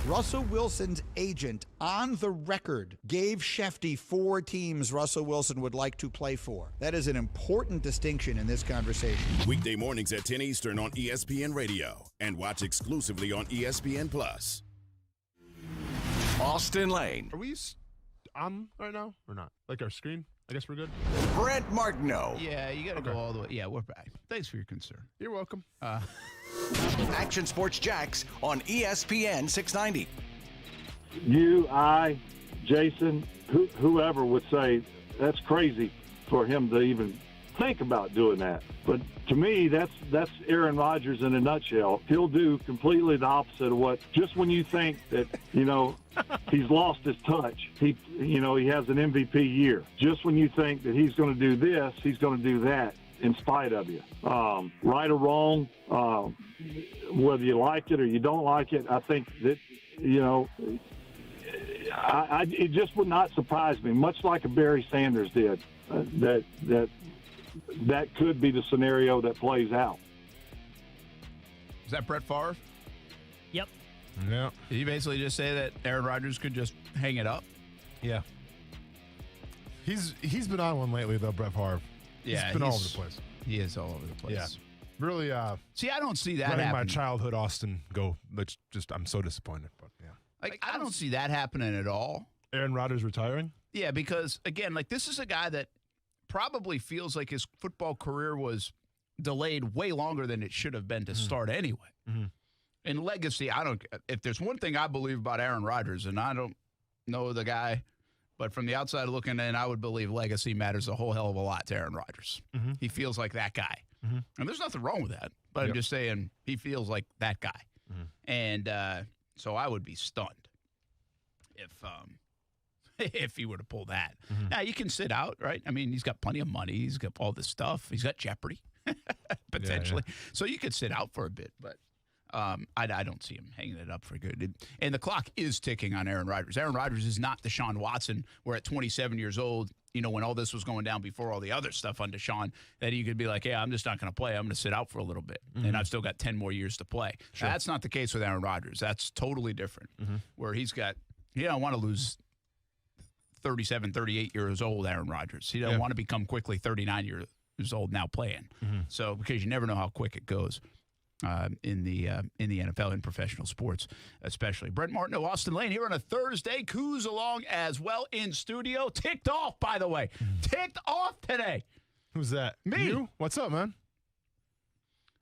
Russell Wilson's agent, on the record, gave Shefty 4 teams Russell Wilson would like to play for. That is an important distinction in this conversation. Weekday mornings at 10 Eastern on ESPN Radio, and watch exclusively on ESPN+. Austin Lane. on right now or not? Like our screen? I guess we're good. Brent Martineau. Yeah, you got to go all the way. Yeah, we're back. Thanks for your concern. You're welcome. Action Sports Jax on ESPN 690. You, I, Jason, whoever would say that's crazy for him to even think about doing that. But to me, that's Aaron Rodgers in a nutshell. He'll do completely the opposite of what, just when you think that, he's lost his touch, he has an MVP year. Just when you think that he's going to do this, he's going to do that in spite of you. Right or wrong, whether you like it or you don't like it, I think that, it just would not surprise me, much like a Barry Sanders did, that could be the scenario that plays out. Is that Brett Favre? Yep. Yeah. Did you basically just say that Aaron Rodgers could just hang it up? Yeah. He's been on one lately, though, Brett Favre. Yeah, he's been all over the place. He is all over the place. Yeah. Really, see, I don't see that letting happening. my childhood Austin go. But just, I'm so disappointed. But yeah. I don't see that happening at all. Aaron Rodgers retiring? Yeah, because, again, this is a guy that probably feels like his football career was delayed way longer than it should have been to start anyway. Mm-hmm. In legacy, if there's one thing I believe about Aaron Rodgers, and I don't know the guy, but from the outside looking in, I would believe legacy matters a whole hell of a lot to Aaron Rodgers. Mm-hmm. He feels like that guy. Mm-hmm. And there's nothing wrong with that, but I'm just saying he feels like that guy. Mm-hmm. And so I would be stunned if he were to pull that. Mm-hmm. Now, you can sit out, right? I mean, he's got plenty of money. He's got all this stuff. He's got Jeopardy, potentially. Yeah. So you could sit out for a bit, but I don't see him hanging it up for good. And the clock is ticking on Aaron Rodgers. Aaron Rodgers is not Deshaun Watson, where at 27 years old, when all this was going down before all the other stuff on Deshaun, that he could be like, yeah, I'm just not going to play. I'm going to sit out for a little bit, and I've still got 10 more years to play. Sure. That's not the case with Aaron Rodgers. That's totally different, where he's got, he don't want to lose 37, 38 years old, Aaron Rodgers. He doesn't want to become quickly 39 years old now playing. So, because you never know how quick it goes in the NFL and professional sports, especially. Brent Martineau, Austin Lane here on a Thursday. Coos along as well in studio. Ticked off, by the way. Ticked off today. Who's that? Me. You? What's up, man?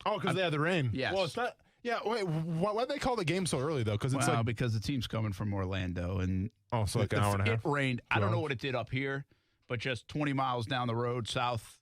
Oh, because they had the rain. Yes. Well, it's not. Yeah, wait, why'd they call the game so early, though? Because it's because the team's coming from Orlando. And so like an hour and a half? It rained. I don't know what it did up here, but just 20 miles down the road south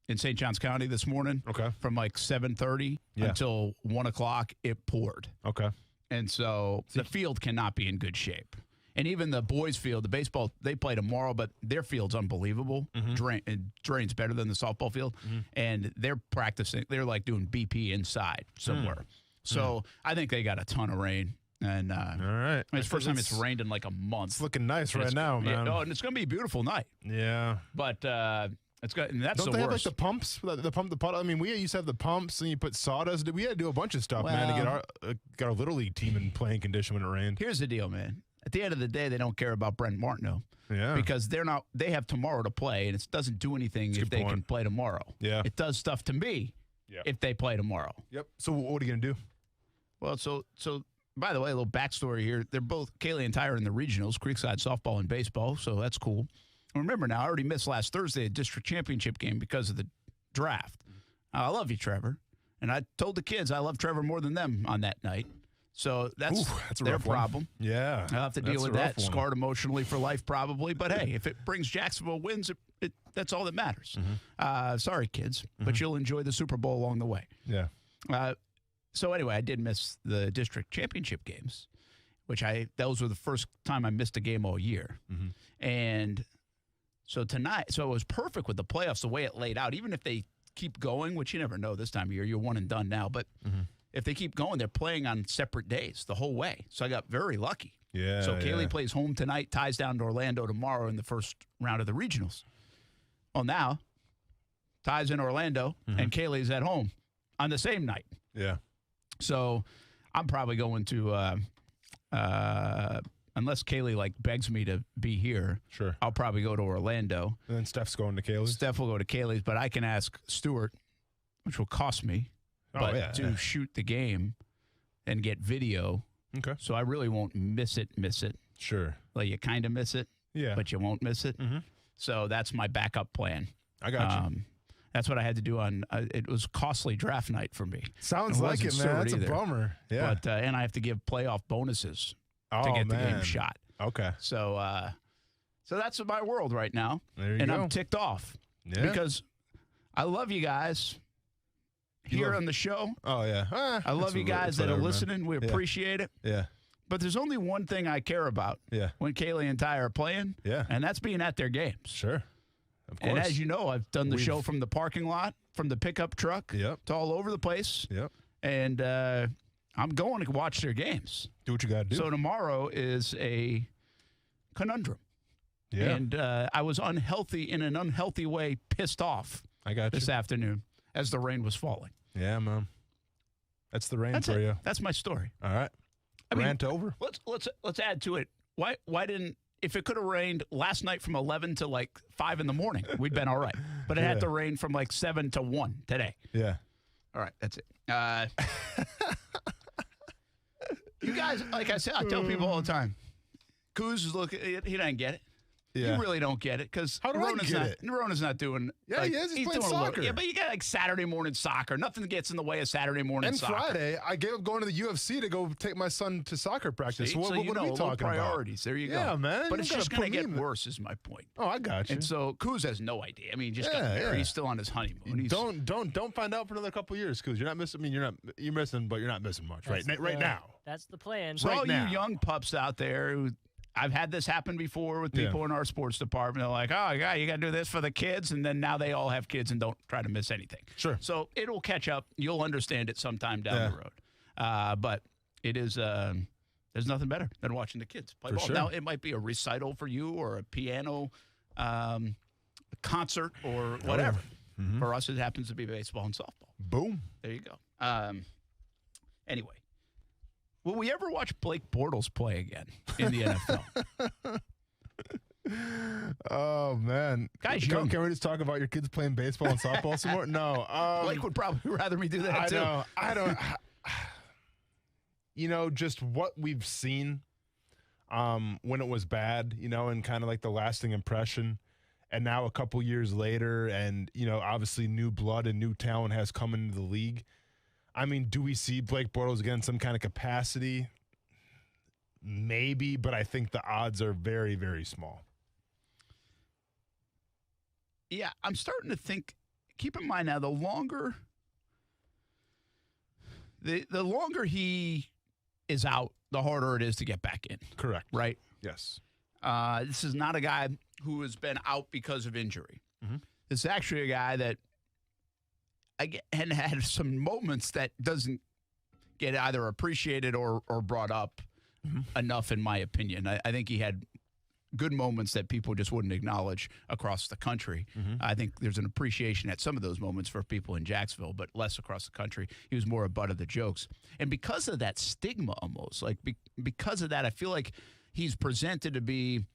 in St. Johns County this morning. Okay. From like 7:30 until 1 o'clock, it poured. Okay. And so the field cannot be in good shape. And even the boys' field, the baseball, they play tomorrow, but their field's unbelievable. It drains better than the softball field. And they're practicing. They're like doing BP inside somewhere. So I think they got a ton of rain. And all right. It's the first time it's rained in like a month. It's looking nice right now, man. And it's going to be a beautiful night. Yeah. But it's got, and that's Don't the they worst. have like the pumps? The puddle? I mean, we used to have the pumps, and you put sawdust. We had to do a bunch of stuff, man, to get our little league team in playing condition when it rained. Here's the deal, man. At the end of the day, they don't care about Brent Martineau. Yeah. Because they have tomorrow to play, and it doesn't do anything if they can play tomorrow. Yeah. It does stuff to me if they play tomorrow. Yep. So what are you going to do? Well, so by the way, a little backstory here. They're both, Kaylee and Ty are in the regionals, Creekside softball and baseball, so that's cool. Remember now, I already missed last Thursday a district championship game because of the draft. I love you, Trevor. And I told the kids I love Trevor more than them on that night. So that's their problem. Yeah. I'll have to deal with that. Scarred emotionally for life probably. But, hey, if it brings Jacksonville wins, that's all that matters. Sorry, kids, but you'll enjoy the Super Bowl along the way. Yeah. So, anyway, I did miss the district championship games, those were the first time I missed a game all year. And so tonight, so it was perfect with the playoffs, the way it laid out. Even if they keep going, which you never know this time of year, you're one and done now. But if they keep going, they're playing on separate days the whole way. So I got very lucky. Yeah. So Kaylee plays home tonight, ties down to Orlando tomorrow in the first round of the regionals. Well, now, Ty's in Orlando and Kaylee's at home on the same night. Yeah. So I'm probably going to, unless Kaylee begs me to be here, sure, I'll probably go to Orlando. And then Steph's going to Kaylee's? Steph will go to Kaylee's, but I can ask Stuart, which will cost me, to shoot the game and get video. Okay. So I really won't miss it. Sure. Like you kind of miss it. but you won't miss it. So that's my backup plan. I got you. That's what I had to do on. It was costly draft night for me. Sounds like it, man. That's a bummer. Yeah. But and I have to give playoff bonuses to get the game shot. Okay. So that's my world right now, and I'm ticked off because I love you guys here on the show. Oh yeah, I love you guys that are listening. Man. We appreciate it. Yeah. But there's only one thing I care about. Yeah. When Kaylee and Ty are playing. Yeah. And that's being at their games. Sure. Of course. And as you know, I've done the show from the parking lot, from the pickup truck, to all over the place. Yep. And I'm going to watch their games. Do what you got to do. So tomorrow is a conundrum. Yeah. And I was in an unhealthy way, pissed off. I got this afternoon as the rain was falling. Yeah, man. That's the rain for you. That's my story. All right. Rant over. Let's add to it. Why didn't? If it could have rained last night from 11 to like 5 in the morning, we'd been all right. But it had to rain from like 7 to 1 today. Yeah. All right, that's it. You guys, like I said, I tell people all the time, Kuz is looking. He doesn't get it. Yeah. You really don't get it because Rona's not doing. Yeah, he is. He's playing soccer. Yeah, but you got like Saturday morning soccer. Nothing gets in the way of Saturday morning and soccer. And Friday, I gave up going to the UFC to go take my son to soccer practice. See? What are we talking priorities. About? There you go. Yeah, man. But it's just going to get worse, is my point. Oh, I got you. And so Kuz has no idea. I mean, he just got married. He's still on his honeymoon. Don't find out for another couple of years, Kuz. You're not missing. I mean, you're missing, but you're not missing much right now. That's the plan. So all you young pups out there who. I've had this happen before with people in our sports department. They're like, oh, yeah, you got to do this for the kids. And then now they all have kids and don't try to miss anything. Sure. So it'll catch up. You'll understand it sometime down the road. But it is there's nothing better than watching the kids play ball. Sure. Now, it might be a recital for you or a piano concert or whatever. Mm-hmm. For us, it happens to be baseball and softball. Boom. There you go. Anyway. Will we ever watch Blake Bortles play again in the NFL? Oh, man. Guys, can we just talk about your kids playing baseball and softball some more? No. Blake would probably rather me do that, too. I don't. Just what we've seen when it was bad, and kind of like the lasting impression. And now a couple years later and, obviously new blood and new talent has come into the league. I mean, do we see Blake Bortles again in some kind of capacity? Maybe, but I think the odds are very, very small. Yeah, I'm starting to think, keep in mind now, the longer he is out, the harder it is to get back in. Correct. Right? Yes. This is not a guy who has been out because of injury. Mm-hmm. This is actually a guy that and had some moments that doesn't get either appreciated or brought up enough, in my opinion. I think he had good moments that people just wouldn't acknowledge across the country. Mm-hmm. I think there's an appreciation at some of those moments for people in Jacksonville, but less across the country. He was more a butt of the jokes. And because of that stigma almost, because of that, I feel like he's presented to be,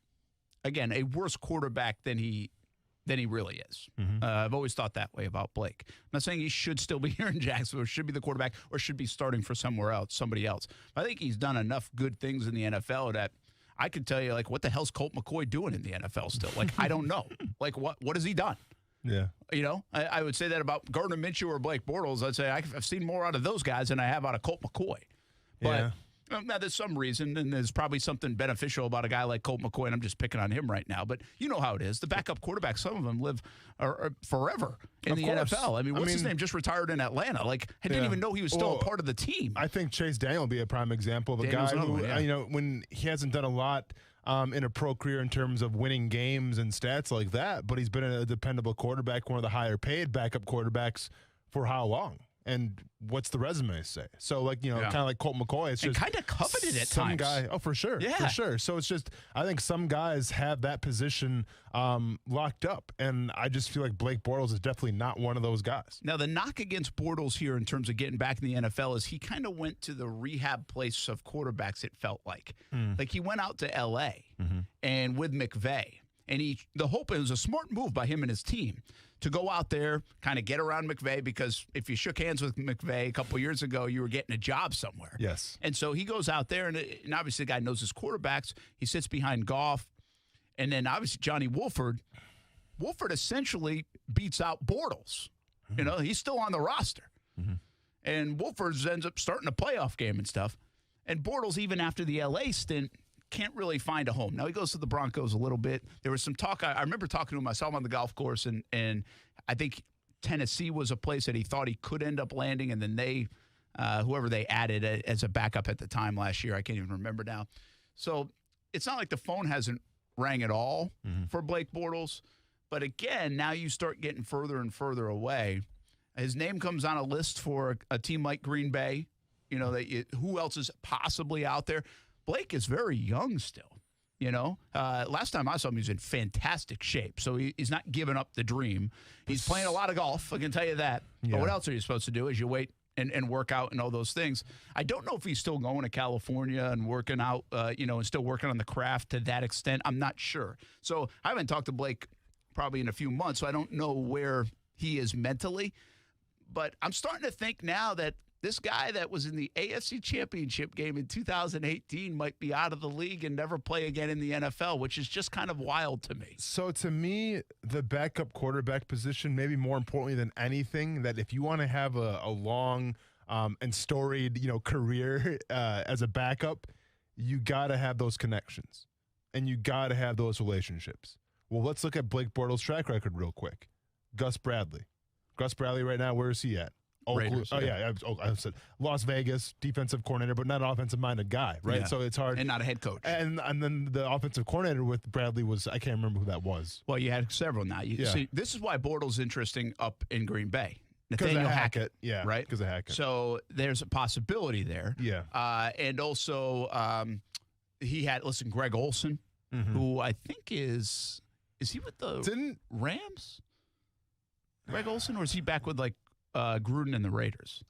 again, a worse quarterback than he really is. Mm-hmm. I've always thought that way about Blake. I'm not saying he should still be here in Jacksonville or should be the quarterback or should be starting for somebody else. But I think he's done enough good things in the NFL that I could tell you, what the hell's Colt McCoy doing in the NFL still? I don't know. What has he done? Yeah. I would say that about Gardner Minshew or Blake Bortles. I'd say I've seen more out of those guys than I have out of Colt McCoy. But now, there's some reason, and there's probably something beneficial about a guy like Colt McCoy, and I'm just picking on him right now. But you know how it is. The backup quarterbacks, some of them live forever in the NFL. I mean, what's his name? Just retired in Atlanta. I didn't even know he was still a part of the team. I think Chase Daniel would be a prime example of a guy who, when he hasn't done a lot in a pro career in terms of winning games and stats like that, but he's been a dependable quarterback, one of the higher paid backup quarterbacks for how long? And what's the resume say? So, kind of like Colt McCoy, it's just kind of coveted at some times. guy. Oh, for sure, for sure. So it's just, I think some guys have that position locked up, and I just feel like Blake Bortles is definitely not one of those guys. Now, the knock against Bortles here in terms of getting back in the NFL is he kind of went to the rehab place of quarterbacks. It felt like he went out to L.A. And with McVay, and the hope, it was a smart move by him and his team to go out there, kind of get around McVay, because if you shook hands with McVay a couple years ago, you were getting a job somewhere. Yes. And so he goes out there, and obviously the guy knows his quarterbacks. He sits behind Goff, And then obviously Johnny Wolford essentially beats out Bortles. You know, he's still on the roster. And Wolford ends up starting a playoff game and stuff. And Bortles, even after the L.A. stint, can't really find a home. Now, he goes to the Broncos a little bit. There was some talk. I remember talking to him. I saw him on the golf course, and I think Tennessee was a place that he thought he could end up landing, and then they, whoever they added as a backup at the time last year, I can't even remember now. So it's not like the phone hasn't rang at all for Blake Bortles. But again, now you start getting further and further away. His name comes on a list for a team like Green Bay. You know, who else is possibly out there? Blake is very young still. You know, last time I saw him, he was in fantastic shape. So he's not giving up the dream. He's playing a lot of golf, I can tell you that. Yeah. But what else are you supposed to do as you wait and work out and all those things? I don't know if he's still going to California and working out, and still working on the craft to that extent. I'm not sure. So I haven't talked to Blake probably in a few months, so I don't know where he is mentally. But I'm starting to think now that this guy that was in the AFC Championship game in 2018 might be out of the league and never play again in the NFL, which is just kind of wild to me. So to me, the backup quarterback position, maybe more importantly than anything, that if you want to have a long and storied, career as a backup, you got to have those connections and you got to have those relationships. Well, let's look at Blake Bortles' track record real quick. Gus Bradley. Gus Bradley right now, where is he at? Raiders, I said Las Vegas defensive coordinator, but not an offensive-minded guy, right? Yeah. So it's hard. And not a head coach. And then the offensive coordinator with Bradley was, I can't remember who that was. Well, you had several now. See, this is why Bortles is interesting up in Green Bay. Because of Hackett. Yeah, right? Because of Hackett. So there's a possibility there. Yeah. And also he had, Greg Olsen, who I think is he with the Rams? Greg Olsen, or is he back with Gruden and the Raiders?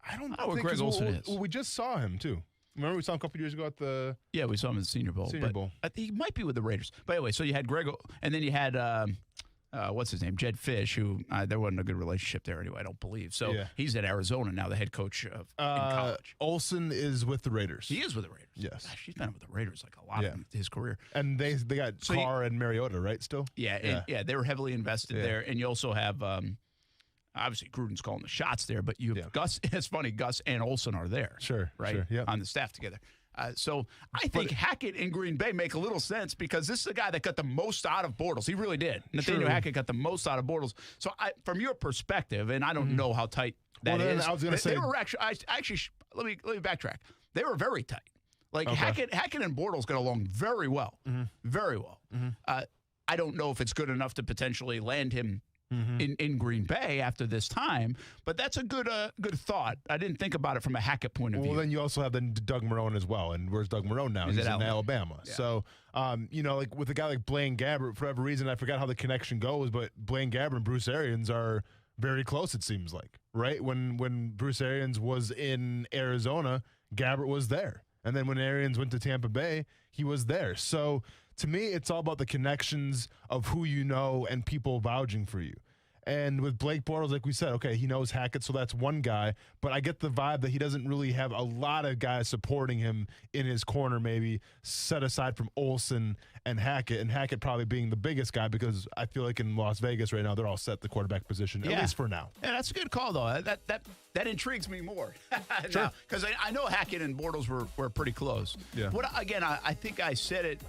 I don't know where Greg Olsen is. Well, we just saw him too. Remember we saw him a couple years ago at the... Yeah, we saw him in the Senior Bowl. I think he might be with the Raiders. But anyway, so you had Greg, and then you had, what's his name? Jed Fish, who there wasn't a good relationship there anyway, I don't believe. So he's at Arizona now, the head coach of in college. Olsen is with the Raiders. He is with the Raiders. Yes. Gosh, he's been with the Raiders a lot of his career. And they got Carr and Mariota, right, still? Yeah, they were heavily invested there. And you also have... obviously, Gruden's calling the shots there, but you have Gus. It's funny, Gus and Olsen are there. Sure, right? Sure, yeah. On the staff together. So I think Hackett and Green Bay make a little sense because this is a guy that got the most out of Bortles. He really did. Nathaniel Hackett got the most out of Bortles. So from your perspective, and I don't know how tight that is. I was going to say, they were actually. Let me backtrack. They were very tight. Hackett and Bortles got along very well, very well. I don't know if it's good enough to potentially land him in Green Bay after this time, but that's a good thought. I didn't think about it from a Hackett point of view. Well, then you also have Doug Marrone as well, and where's Doug Marrone now? He's in Alabama. Yeah. So, with a guy like Blaine Gabbert, for whatever reason, I forgot how the connection goes, but Blaine Gabbert and Bruce Arians are very close, it seems like, right? When Bruce Arians was in Arizona, Gabbert was there. And then when Arians went to Tampa Bay, he was there. So, to me, it's all about the connections of who you know and people vouching for you. And with Blake Bortles, like we said, okay, he knows Hackett, so that's one guy. But I get the vibe that he doesn't really have a lot of guys supporting him in his corner, maybe set aside from Olsen and Hackett probably being the biggest guy because I feel like in Las Vegas right now, they're all set at the quarterback position, at least for now. Yeah, that's a good call, though. That intrigues me more. Sure. Because I know Hackett and Bortles were pretty close. Yeah. I think I said it.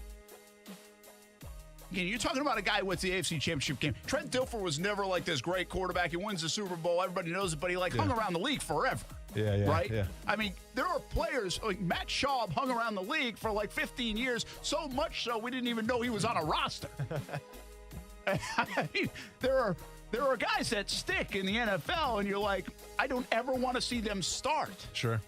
Again, you're talking about a guy who wins the AFC Championship game. Trent Dilfer was never like this great quarterback. He wins the Super Bowl. Everybody knows it, but he hung around the league forever. Yeah. Right? Yeah. I mean, there are players like Matt Schaub hung around the league for 15 years, so much so we didn't even know he was on a roster. I mean, there are guys that stick in the NFL, and you're like, I don't ever want to see them start. Sure.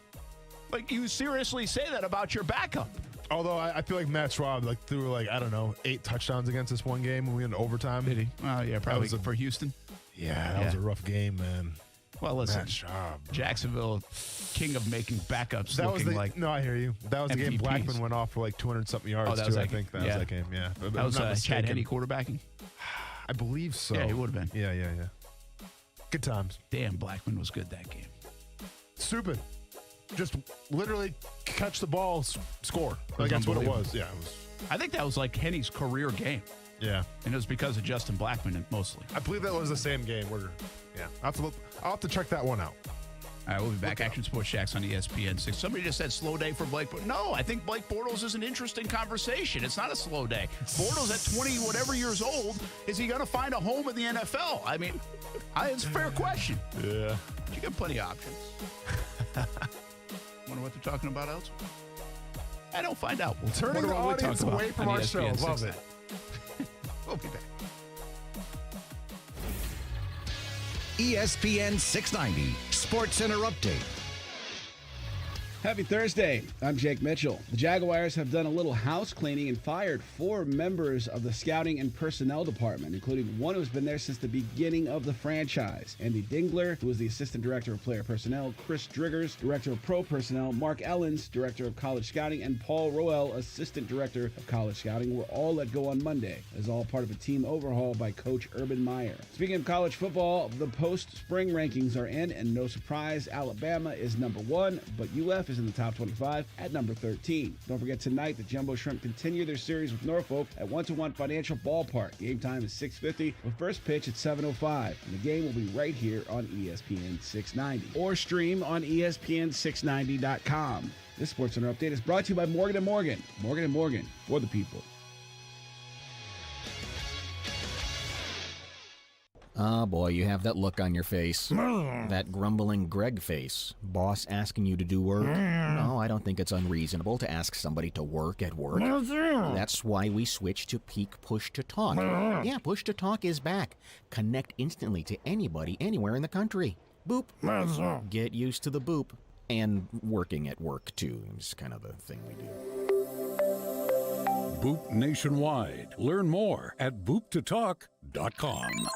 You seriously say that about your backup. Although I feel like Matt Schwab threw 8 touchdowns against this one game when we went into overtime. Did he? Oh yeah, probably for Houston. Yeah, that was a rough game, man. Well, listen, Matt Schwab, Jacksonville, king of making backups. That was no, I hear you. That was the game Blackman went off for 200-something yards too. I think that was that game. Yeah, that was Chad Henne quarterbacking. I believe so. Yeah, he would have been. Yeah. Good times. Damn, Blackman was good that game. Stupid. Just literally catch the ball, score. That's what it was. Yeah, it was I think that was like Henny's career game. Yeah. And it was because of Justin Blackmon mostly. I believe that was the same game. I'll have to check that one out. All right, we'll be back. Action Sports Shacks on ESPN 6. Somebody just said slow day for Blake. No, I think Blake Bortles is an interesting conversation. It's not a slow day. Bortles at 20-whatever years old, is he going to find a home in the NFL? I mean, it's a fair question. Yeah. You got plenty of options. Wonder what they're talking about elsewhere? I don't find out. We'll turning the audience away from our show. Love it. We'll be back. ESPN 690 SportsCenter Update. Happy Thursday. I'm Jake Mitchell. The Jaguars have done a little house cleaning and fired 4 members of the scouting and personnel department, including one who's been there since the beginning of the franchise. Andy Dingler, who is the assistant director of player personnel, Chris Driggers, director of pro personnel, Mark Ellens, director of college scouting, and Paul Roel, assistant director of college scouting, were all let go on Monday, as all part of a team overhaul by coach Urban Meyer. Speaking of college football, the post-spring rankings are in, and no surprise, Alabama is number 1, but UF is in the top 25 at number 13. Don't forget tonight, the Jumbo Shrimp continue their series with Norfolk at 1-1 Financial Ballpark. Game time is 6:50 with first pitch at 7:05. And the game will be right here on ESPN 690 or stream on ESPN690.com. This SportsCenter update is brought to you by Morgan & Morgan. Morgan & Morgan, for the people. Ah, boy, you have that look on your face. That grumbling Greg face. Boss asking you to do work? No, I don't think it's unreasonable to ask somebody to work at work. That's why we switched to Peak Push to Talk. Yeah, Push to Talk is back. Connect instantly to anybody, anywhere in the country. Boop. Get used to the boop. And working at work, too. It's kind of the thing we do. Boop nationwide. Learn more at booptotalk.com.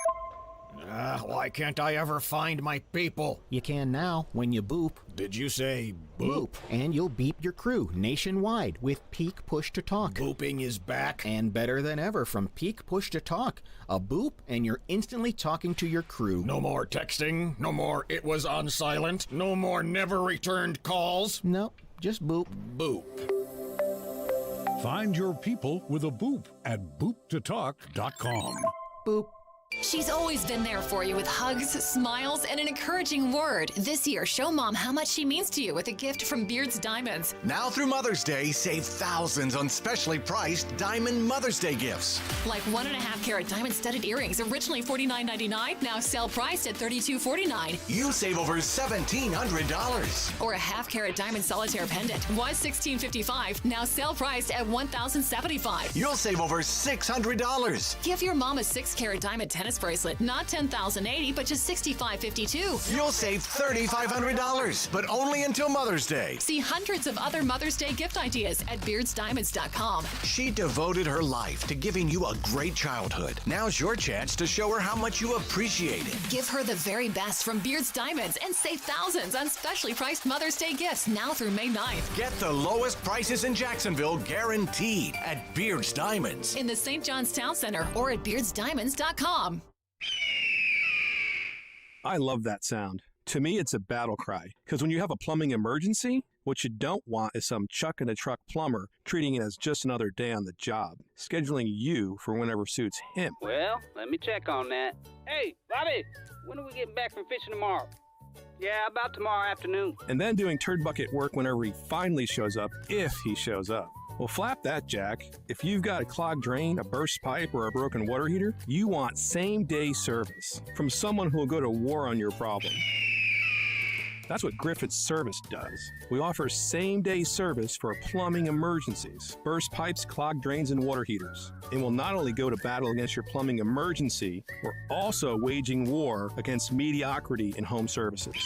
Why can't I ever find my people? You can now when you boop. Did you say boop? And you'll beep your crew nationwide with Peak Push to Talk. Booping is back. And better than ever from Peak Push to Talk. A boop and you're instantly talking to your crew. No more texting. No more it was on silent. No more never returned calls. Nope, just boop. Boop. Find your people with a boop at booptotalk.com. Boop. She's always been there for you with hugs, smiles, and an encouraging word. This year, show Mom how much she means to you with a gift from Beard's Diamonds. Now through Mother's Day, save thousands on specially priced Diamond Mother's Day gifts. Like 1.5-carat diamond studded earrings, originally $49.99, now sale priced at $32.49. You save over $1,700. Or a 1/2-carat diamond solitaire pendant, was $1,655, now sale priced at $1,075. You'll save over $600. Give your mom a 6-carat diamond tennis bracelet, not $10,080, but just $65.52. You'll save $3,500, but only until Mother's Day. See hundreds of other Mother's Day gift ideas at beardsdiamonds.com. She devoted her life to giving you a great childhood. Now's your chance to show her how much you appreciate it. Give her the very best from Beard's Diamonds and save thousands on specially priced Mother's Day gifts now through May 9th. Get the lowest prices in Jacksonville guaranteed at Beard's Diamonds. In the St. John's Town Center or at beardsdiamonds.com. I love that sound. To me, it's a battle cry. Because when you have a plumbing emergency, what you don't want is some chuck-in-the-truck plumber treating it as just another day on the job, scheduling you for whenever suits him. Well, let me check on that. Hey, Bobby, when are we getting back from fishing tomorrow? Yeah, about tomorrow afternoon. And then doing turd bucket work whenever he finally shows up, if he shows up. Well, flap that, Jack. If you've got a clogged drain, a burst pipe, or a broken water heater, you want same-day service from someone who will go to war on your problem. That's what Griffith's Service does. We offer same-day service for plumbing emergencies, burst pipes, clogged drains, and water heaters. And we'll not only go to battle against your plumbing emergency, we're also waging war against mediocrity in home services.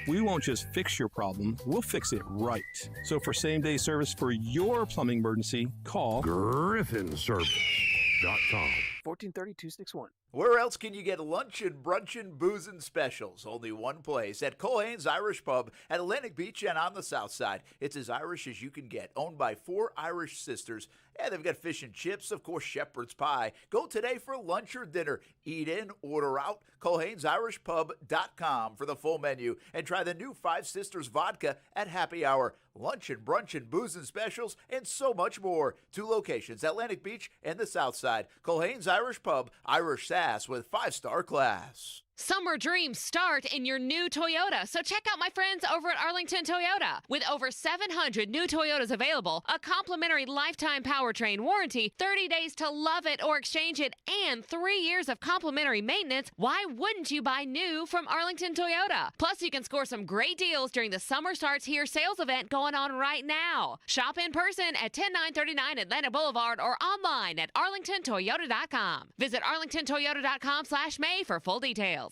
We won't just fix your problem, we'll fix it right. So for same-day service for your plumbing emergency, call GriffinService.com. 1430-261. Where else can you get luncheon, brunchin', boozin' specials? Only one place, at Culhane's Irish Pub at Atlantic Beach and on the south side. It's as Irish as you can get, owned by 4 Irish sisters. And they've got fish and chips, of course, shepherd's pie. Go today for lunch or dinner. Eat in, order out. Culhane'sIrishPub.com for the full menu. And try the new 5 Sisters vodka at happy hour. Luncheon, brunchin', boozin' specials, and so much more. 2 locations, Atlantic Beach and the south side. Culhane's Irish Pub, Irish Sass with 5-star class. Summer dreams start in your new Toyota, so check out my friends over at Arlington Toyota. With over 700 new Toyotas available, a complimentary lifetime powertrain warranty, 30 days to love it or exchange it, and 3 years of complimentary maintenance, why wouldn't you buy new from Arlington Toyota? Plus, you can score some great deals during the Summer Starts Here sales event going on right now. Shop in person at 10939 Atlanta Boulevard or online at arlingtontoyota.com. Visit arlingtontoyota.com/May for full details.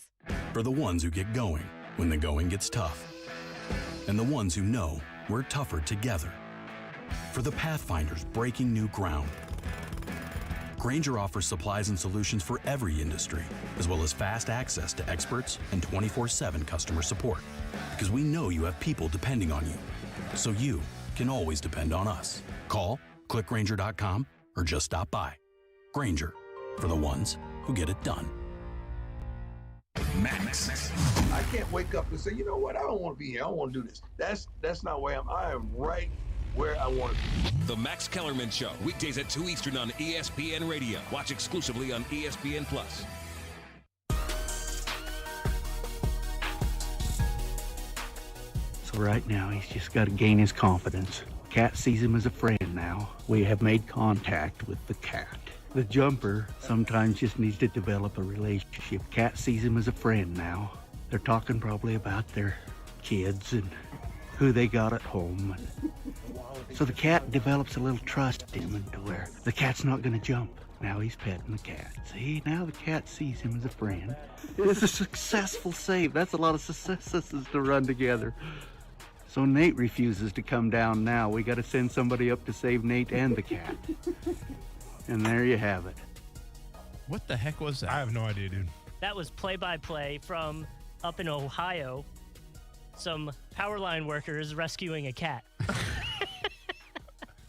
For the ones who get going when the going gets tough. And the ones who know we're tougher together. For the Pathfinders breaking new ground. Grainger offers supplies and solutions for every industry, as well as fast access to experts and 24/7 customer support. Because we know you have people depending on you. So you can always depend on us. Call, click Grainger.com, or just stop by. Grainger, for the ones who get it done. Max. I can't wake up and say, you know what, I don't want to be here. I don't want to do this. That's not where I am right where I want to be. The Max Kellerman Show, weekdays at 2 Eastern on ESPN Radio. Watch exclusively on ESPN+. So right now, he's just got to gain his confidence. Cat sees him as a friend now. We have made contact with the cat. The jumper sometimes just needs to develop a relationship. Cat sees him as a friend now. They're talking probably about their kids and who they got at home. So the cat develops a little trust in him to where the cat's not going to jump. Now he's petting the cat. See, now the cat sees him as a friend. It's a successful save. That's a lot of successes to run together. So Nate refuses to come down now. We got to send somebody up to save Nate and the cat. And there you have it. What the heck was that? I have no idea, dude. That was play-by-play from up in Ohio. Some power line workers rescuing a cat.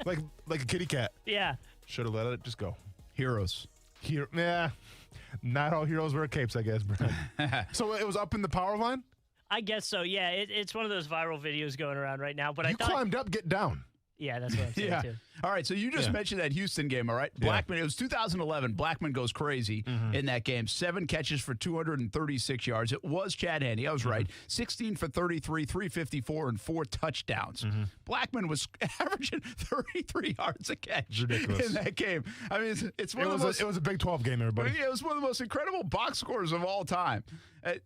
like a kitty cat. Yeah. Should have let it just go. Heroes. Yeah. Not all heroes wear capes, I guess, Brad. So it was up in the power line? I guess so, yeah. It's one of those viral videos going around right now. But I thought climbed up, get down. Yeah, that's what I'm saying, too. All right, so you just mentioned that Houston game, all right? Blackman, it was 2011. Blackman goes crazy in that game. 7 catches for 236 yards. It was Chad Henne. I was right. 16 for 33, 354, and 4 touchdowns. Blackman was averaging 33 yards a catch in that game. I mean, it's one of those. It was a Big 12 game, everybody. It was one of the most incredible box scores of all time.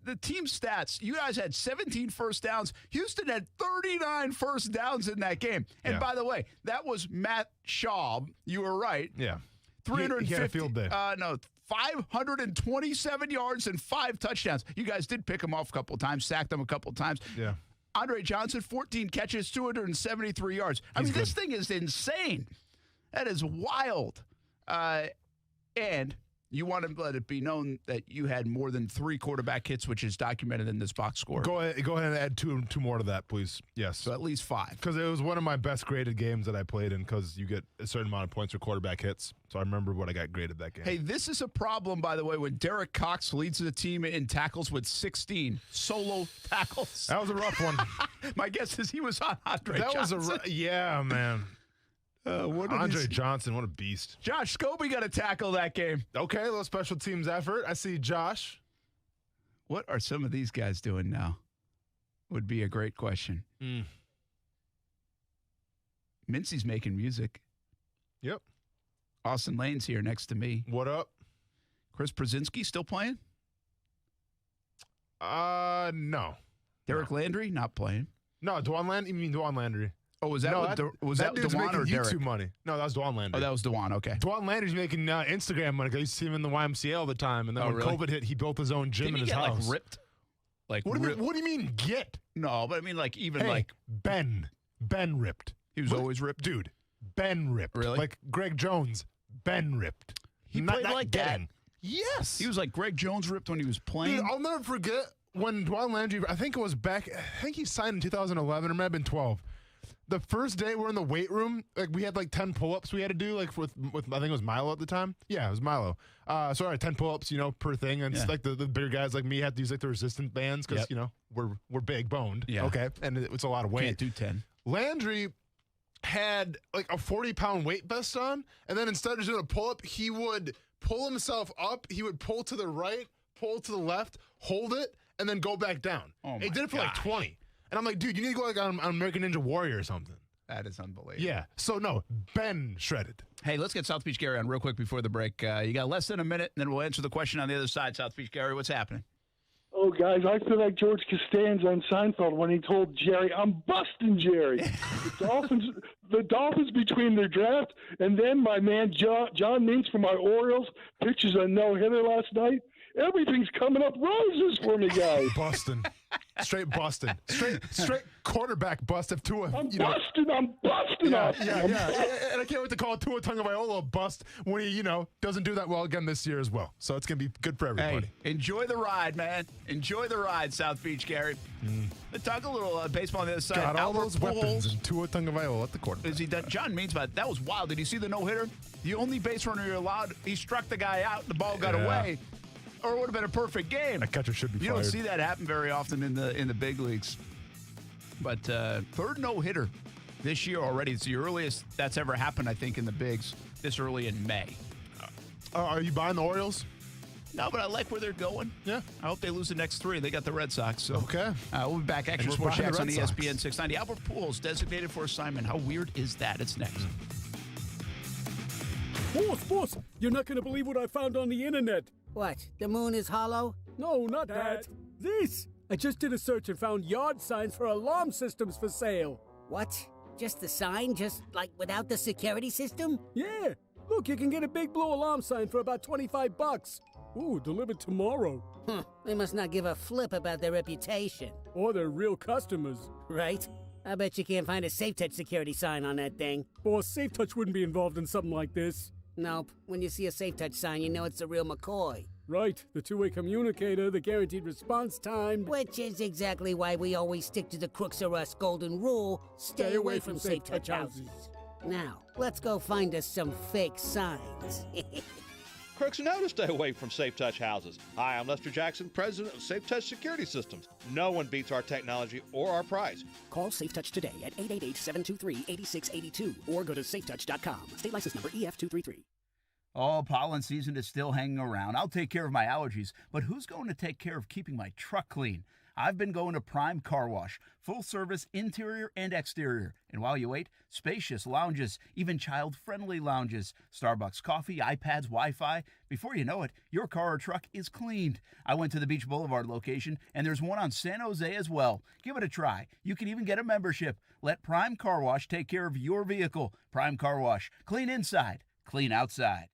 The team stats, you guys had 17 first downs. Houston had 39 first downs in that game. And by the way, that was Matt Schaub. You were right. Yeah. 350. He had a field day. 527 yards and 5 touchdowns. You guys did pick him off a couple of times, sacked him a couple of times. Yeah. Andre Johnson, 14 catches, 273 yards. I mean, this thing is insane. That is wild. And you want to let it be known that you had more than 3 quarterback hits, which is documented in this box score. Go ahead and add two more to that, please. Yes. So at least 5. Because it was one of my best graded games that I played in because you get a certain amount of points for quarterback hits. So I remember what I got graded that game. Hey, this is a problem, by the way, when Derek Cox leads the team in tackles with 16 solo tackles. That was a rough one. My guess is he was on Andre Johnson. Yeah, man. Andre Johnson, what a beast. Josh Scobie got to tackle that game. Okay, a little special teams effort. I see Josh. What are some of these guys doing now? Would be a great question. Mincy's making music. Yep. Austin Lane's here next to me. What up? Chris Brzezinski still playing? No. Derek Landry not playing? No, Dwan Landry. You mean Dwan Landry? Oh, was that that dude's Dewan making or YouTube Derek? money? No, that was Dwan Landry. Oh, that was Dewan. Okay. Dwan Landry's making Instagram money. I used to see him in the YMCA all the time, and then when really? COVID hit, he built his own gym Didn't in his he get, house. Like ripped? Like what do you mean get? No, but I mean like even hey, like Ben ripped. He was always ripped, dude. Ben ripped. Really? Like Greg Jones. Ben ripped. He not, played not like getting. that. Yes. He was like Greg Jones ripped when he was playing. Dude, I'll never forget when Dwayne Landry, I think he signed in 2011 or it might have been 12. The first day we're in the weight room, like we had like 10 pull-ups we had to do, like with I think it was Milo at the time. Yeah, it was Milo. So 10 pull-ups, per thing. And it's like the bigger guys like me had to use like the resistant bands because, we're big boned. Yeah. Okay. And it's a lot of weight. Can't do 10. Landry had like a 40-pound weight vest on, and then instead of just doing a pull-up, he would pull himself up, he would pull to the right, pull to the left, hold it, and then go back down. Oh he did it for like 20. And I'm like, dude, you need to go like on American Ninja Warrior or something. That is unbelievable. Yeah. So, no, Ben shredded. Hey, let's get South Beach Gary on real quick before the break. You got less than a minute, and then we'll answer the question on the other side. South Beach Gary, what's happening? Oh, guys, I feel like George Costanza on Seinfeld when he told Jerry, I'm busting Jerry. the Dolphins between their draft, and then my man John Means from my Orioles pitches a no-hitter last night. Everything's coming up roses for me, guys. Busting. Straight busting. Straight quarterback bust if Tua. I'm busting. Yeah. And I can't wait to call Tua Tagovailoa a bust when he, doesn't do that well again this year as well. So it's going to be good for everybody. Hey, enjoy the ride, man. Enjoy the ride, South Beach, Gary. Let's talk a little baseball on the other side. Got all those Pujols. weapons and Tua Tagovailoa at the quarterback. Is he done? John Means, but that was wild. Did you see the no-hitter? The only base runner you're allowed, he struck the guy out, the ball got away. Or it would have been a perfect game. That catcher should be fired. You don't see that happen very often in the big leagues. But third no-hitter this year already. It's the earliest that's ever happened, I think, in the bigs this early in May. Are you buying the Orioles? No, but I like where they're going. Yeah. I hope they lose the next 3. They got the Red Sox. So. Okay. We'll be back. Action Sports Jacks on ESPN 690. Albert Pujols designated for assignment. How weird is that? It's next. Boss, you're not going to believe what I found on the internet. What, the moon is hollow? No, not that. This! I just did a search and found yard signs for alarm systems for sale. What? Just the sign? Just, like, without the security system? Yeah. Look, you can get a big blue alarm sign for about $25. Ooh, delivered tomorrow. They must not give a flip about their reputation. Or their real customers. Right. I bet you can't find a SafeTouch security sign on that thing. Boss, SafeTouch wouldn't be involved in something like this. Nope. When you see a SafeTouch sign, you know it's the real McCoy. Right. The two-way communicator, the guaranteed response time. Which is exactly why we always stick to the Crooks Are Us golden rule. Stay away from SafeTouch houses. Now, let's go find us some fake signs. Crooks know to stay away from SafeTouch houses. Hi, I'm Lester Jackson, president of SafeTouch Security Systems. No one beats our technology or our price. Call SafeTouch today at 888-723-8682 or go to safetouch.com. State license number EF233. Oh, pollen season is still hanging around. I'll take care of my allergies, but who's going to take care of keeping my truck clean? I've been going to Prime Car Wash, full service interior and exterior. And while you wait, spacious lounges, even child-friendly lounges, Starbucks coffee, iPads, Wi-Fi. Before you know it, your car or truck is cleaned. I went to the Beach Boulevard location, and there's one on San Jose as well. Give it a try. You can even get a membership. Let Prime Car Wash take care of your vehicle. Prime Car Wash. Clean inside, clean outside.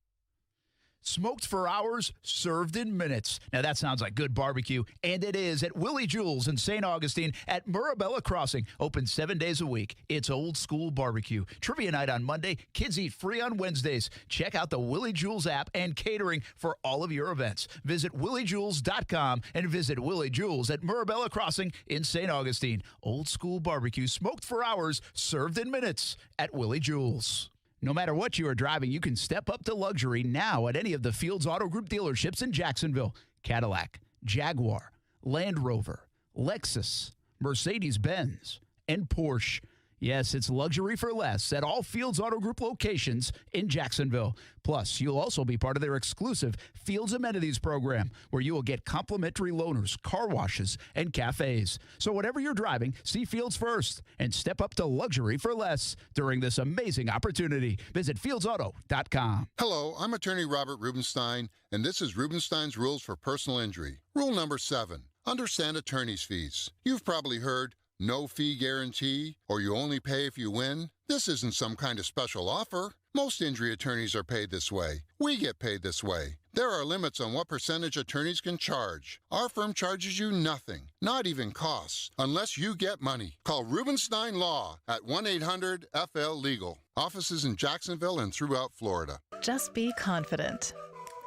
Smoked for hours, served in minutes. Now that sounds like good barbecue, and it is at Willie Jules in St. Augustine at Murabella Crossing. Open 7 days a week. It's old school barbecue. Trivia night on Monday. Kids eat free on Wednesdays. Check out the Willie Jules app and catering for all of your events. Visit williejules.com and visit Willie Jules at Murabella Crossing in St. Augustine. Old school barbecue, smoked for hours, served in minutes at Willie Jules. No matter what you are driving, you can step up to luxury now at any of the Fields Auto Group dealerships in Jacksonville. Cadillac, Jaguar, Land Rover, Lexus, Mercedes-Benz, and Porsche. Yes, it's luxury for less at all Fields Auto Group locations in Jacksonville. Plus, you'll also be part of their exclusive Fields Amenities program, where you will get complimentary loaners, car washes, and cafes. So whatever you're driving, see Fields first and step up to luxury for less during this amazing opportunity. Visit fieldsauto.com. Hello, I'm attorney Robert Rubenstein, and this is Rubenstein's Rules for Personal Injury. Rule number 7, understand attorney's fees. You've probably heard no fee guarantee, or you only pay if you win. This isn't some kind of special offer. Most injury attorneys are paid this way. We get paid this way. There are limits on what percentage attorneys can charge. Our firm charges you nothing, not even costs, unless you get money. Call Rubenstein Law at 1-800-FL-LEGAL. Offices in Jacksonville and throughout Florida. Just be confident.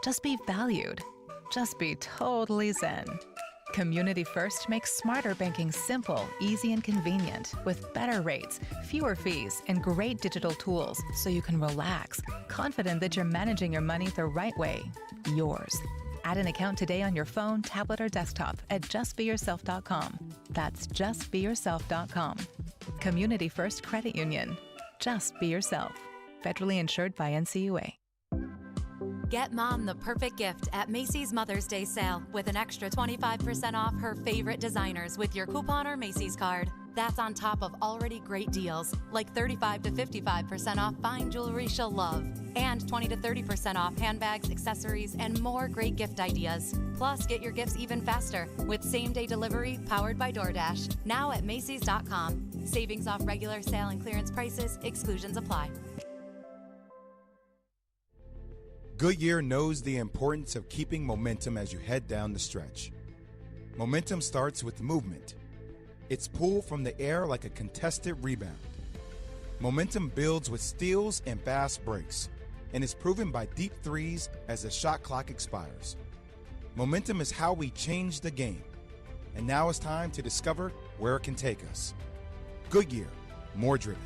Just be valued. Just be totally zen. Community First makes smarter banking simple, easy, and convenient with better rates, fewer fees, and great digital tools so you can relax, confident that you're managing your money the right way, yours. Add an account today on your phone, tablet, or desktop at justbeyourself.com. That's justbeyourself.com. Community First Credit Union. Just be yourself. Federally insured by NCUA. Get mom the perfect gift at Macy's Mother's Day sale with an extra 25% off her favorite designers with your coupon or Macy's card. That's on top of already great deals like 35 to 55% off fine jewelry she'll love and 20 to 30% off handbags, accessories, and more great gift ideas. Plus, get your gifts even faster with same-day delivery powered by DoorDash. Now at Macy's.com. Savings off regular sale and clearance prices. Exclusions apply. Goodyear knows the importance of keeping momentum as you head down the stretch. Momentum starts with movement. It's pulled from the air like a contested rebound. Momentum builds with steals and fast breaks, and is proven by deep threes as the shot clock expires. Momentum is how we change the game, and now it's time to discover where it can take us. Goodyear, more driven.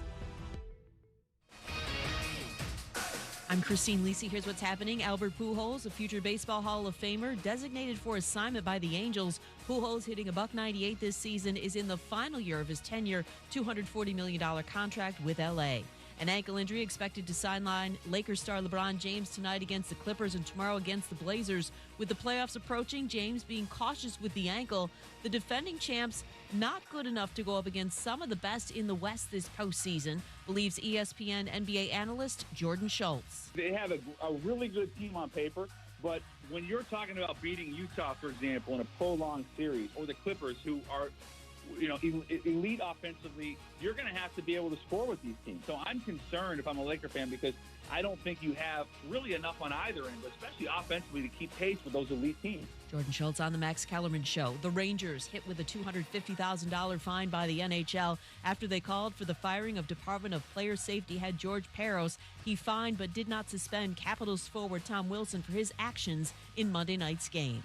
I'm Christine Lisi. Here's what's happening. Albert Pujols, a future Baseball Hall of Famer, designated for assignment by the Angels. Pujols, hitting $198 this season, is in the final year of his 10-year, $240 million contract with L.A. An ankle injury expected to sideline Lakers star LeBron James tonight against the Clippers and tomorrow against the Blazers. With the playoffs approaching, James being cautious with the ankle. The defending champs not good enough to go up against some of the best in the West this postseason, believes ESPN NBA analyst Jordan Schultz. They have a really good team on paper, but when you're talking about beating Utah, for example, in a prolonged series, or the Clippers, who are elite offensively, you're going to have to be able to score with these teams. So I'm concerned if I'm a Laker fan because I don't think you have really enough on either end, especially offensively, to keep pace with those elite teams. Jordan Schultz on the Max Kellerman Show. The Rangers hit with a $250,000 fine by the NHL after they called for the firing of Department of Player Safety head George Peros. He fined but did not suspend Capitals forward Tom Wilson for his actions in Monday night's game.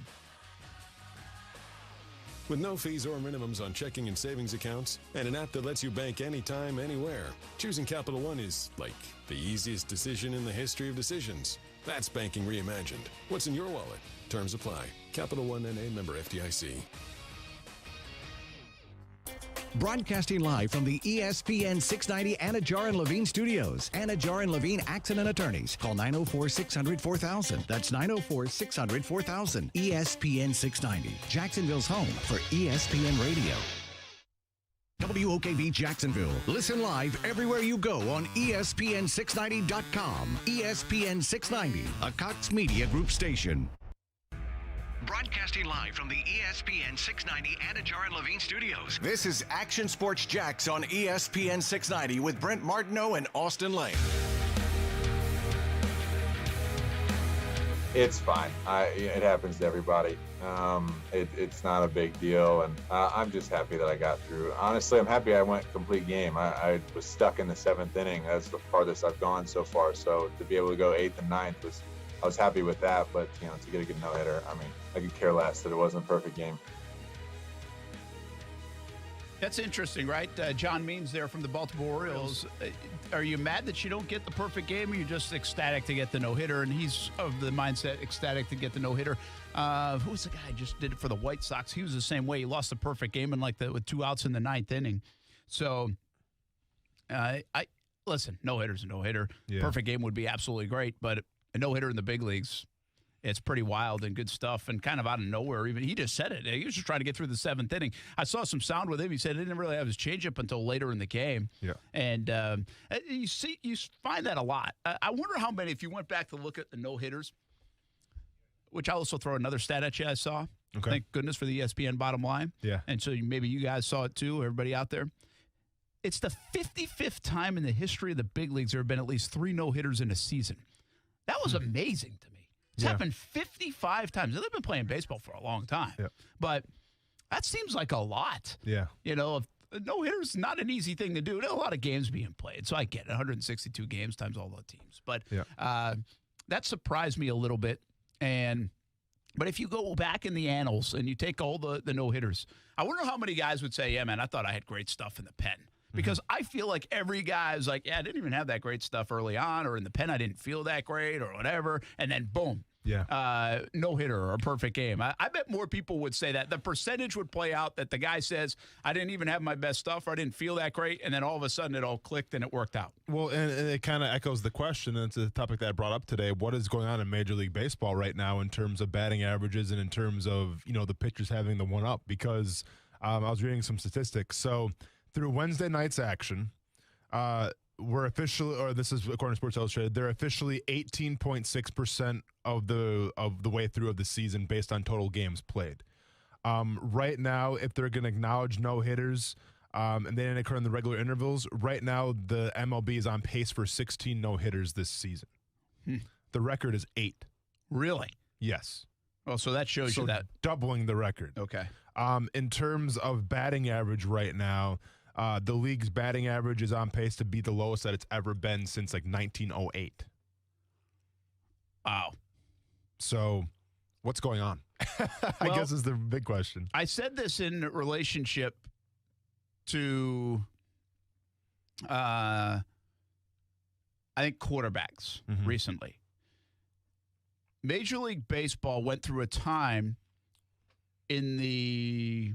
With no fees or minimums on checking and savings accounts, and an app that lets you bank anytime, anywhere, choosing Capital One is like the easiest decision in the history of decisions. That's banking reimagined. What's in your wallet? Terms apply. Capital One N.A. member FDIC. Broadcasting live from the ESPN 690 Anajar and Levine studios. Anajar and Levine Accident Attorneys. Call 904-600-4000. That's 904-600-4000. ESPN 690. Jacksonville's home for ESPN Radio. WOKV Jacksonville. Listen live everywhere you go on ESPN690.com. ESPN 690, a Cox Media Group station. Broadcasting live from the ESPN 690 Anajar and Levine studios. This is Action Sports Jacks on ESPN 690 with Brent Martineau and Austin Lane. It's fine. It happens to everybody. It's not a big deal, and I'm just happy that I got through. Honestly, I'm happy I went complete game. I was stuck in the 7th inning. That's the farthest I've gone so far. So to be able to go 8th and 9th I was happy with that. But to get a good no-hitter, I mean, I could care less that it wasn't a perfect game. That's interesting, right? John Means there from the Baltimore Orioles. Are you mad that you don't get the perfect game, or you're just ecstatic to get the no-hitter? And he's of the mindset, ecstatic to get the no-hitter. Who was the guy who just did it for the White Sox? He was the same way. He lost the perfect game with 2 outs in the 9th inning. So, listen, no-hitter's a no-hitter. Yeah. Perfect game would be absolutely great, but a no-hitter in the big leagues, it's pretty wild and good stuff, and kind of out of nowhere. Even he just said it. He was just trying to get through the 7th inning. I saw some sound with him. He said he didn't really have his changeup until later in the game. Yeah, and you find that a lot. I wonder how many. If you went back to look at the no hitters, which I'll also throw another stat at you. I saw. Okay. Thank goodness for the ESPN bottom line. Yeah, and so maybe you guys saw it too. Everybody out there. It's the 55th time in the history of the big leagues there have been at least 3 no hitters in a season. That was amazing to me. It's happened 55 times. They've been playing baseball for a long time. Yeah. But that seems like a lot. Yeah. No-hitter's not an easy thing to do. There are a lot of games being played, so I get it. 162 games times all the teams. But that surprised me a little bit. But if you go back in the annals and you take all the no-hitters, I wonder how many guys would say, yeah, man, I thought I had great stuff in the pen. Because I feel like every guy is like, yeah, I didn't even have that great stuff early on, or in the pen I didn't feel that great or whatever. And then, boom, no-hitter or a perfect game. I bet more people would say that. The percentage would play out that the guy says, I didn't even have my best stuff, or I didn't feel that great, and then all of a sudden it all clicked and it worked out. Well, and it kind of echoes the question, and it's a topic that I brought up today. What is going on in Major League Baseball right now in terms of batting averages and in terms of, the pitchers having the one up? Because I was reading some statistics. So through Wednesday night's action, we're officially, or this is according to Sports Illustrated, they're officially 18.6% of the way through of the season based on total games played. Right now, if they're going to acknowledge no-hitters and they didn't occur in the regular intervals, right now the MLB is on pace for 16 no-hitters this season. The record is 8. Really? Yes. Well, so that shows you that. Doubling the record. Okay. In terms of batting average right now, the league's batting average is on pace to be the lowest that it's ever been since 1908. Wow. So what's going on? I guess is the big question. I said this in relationship to, I think, quarterbacks recently. Major League Baseball went through a time in the,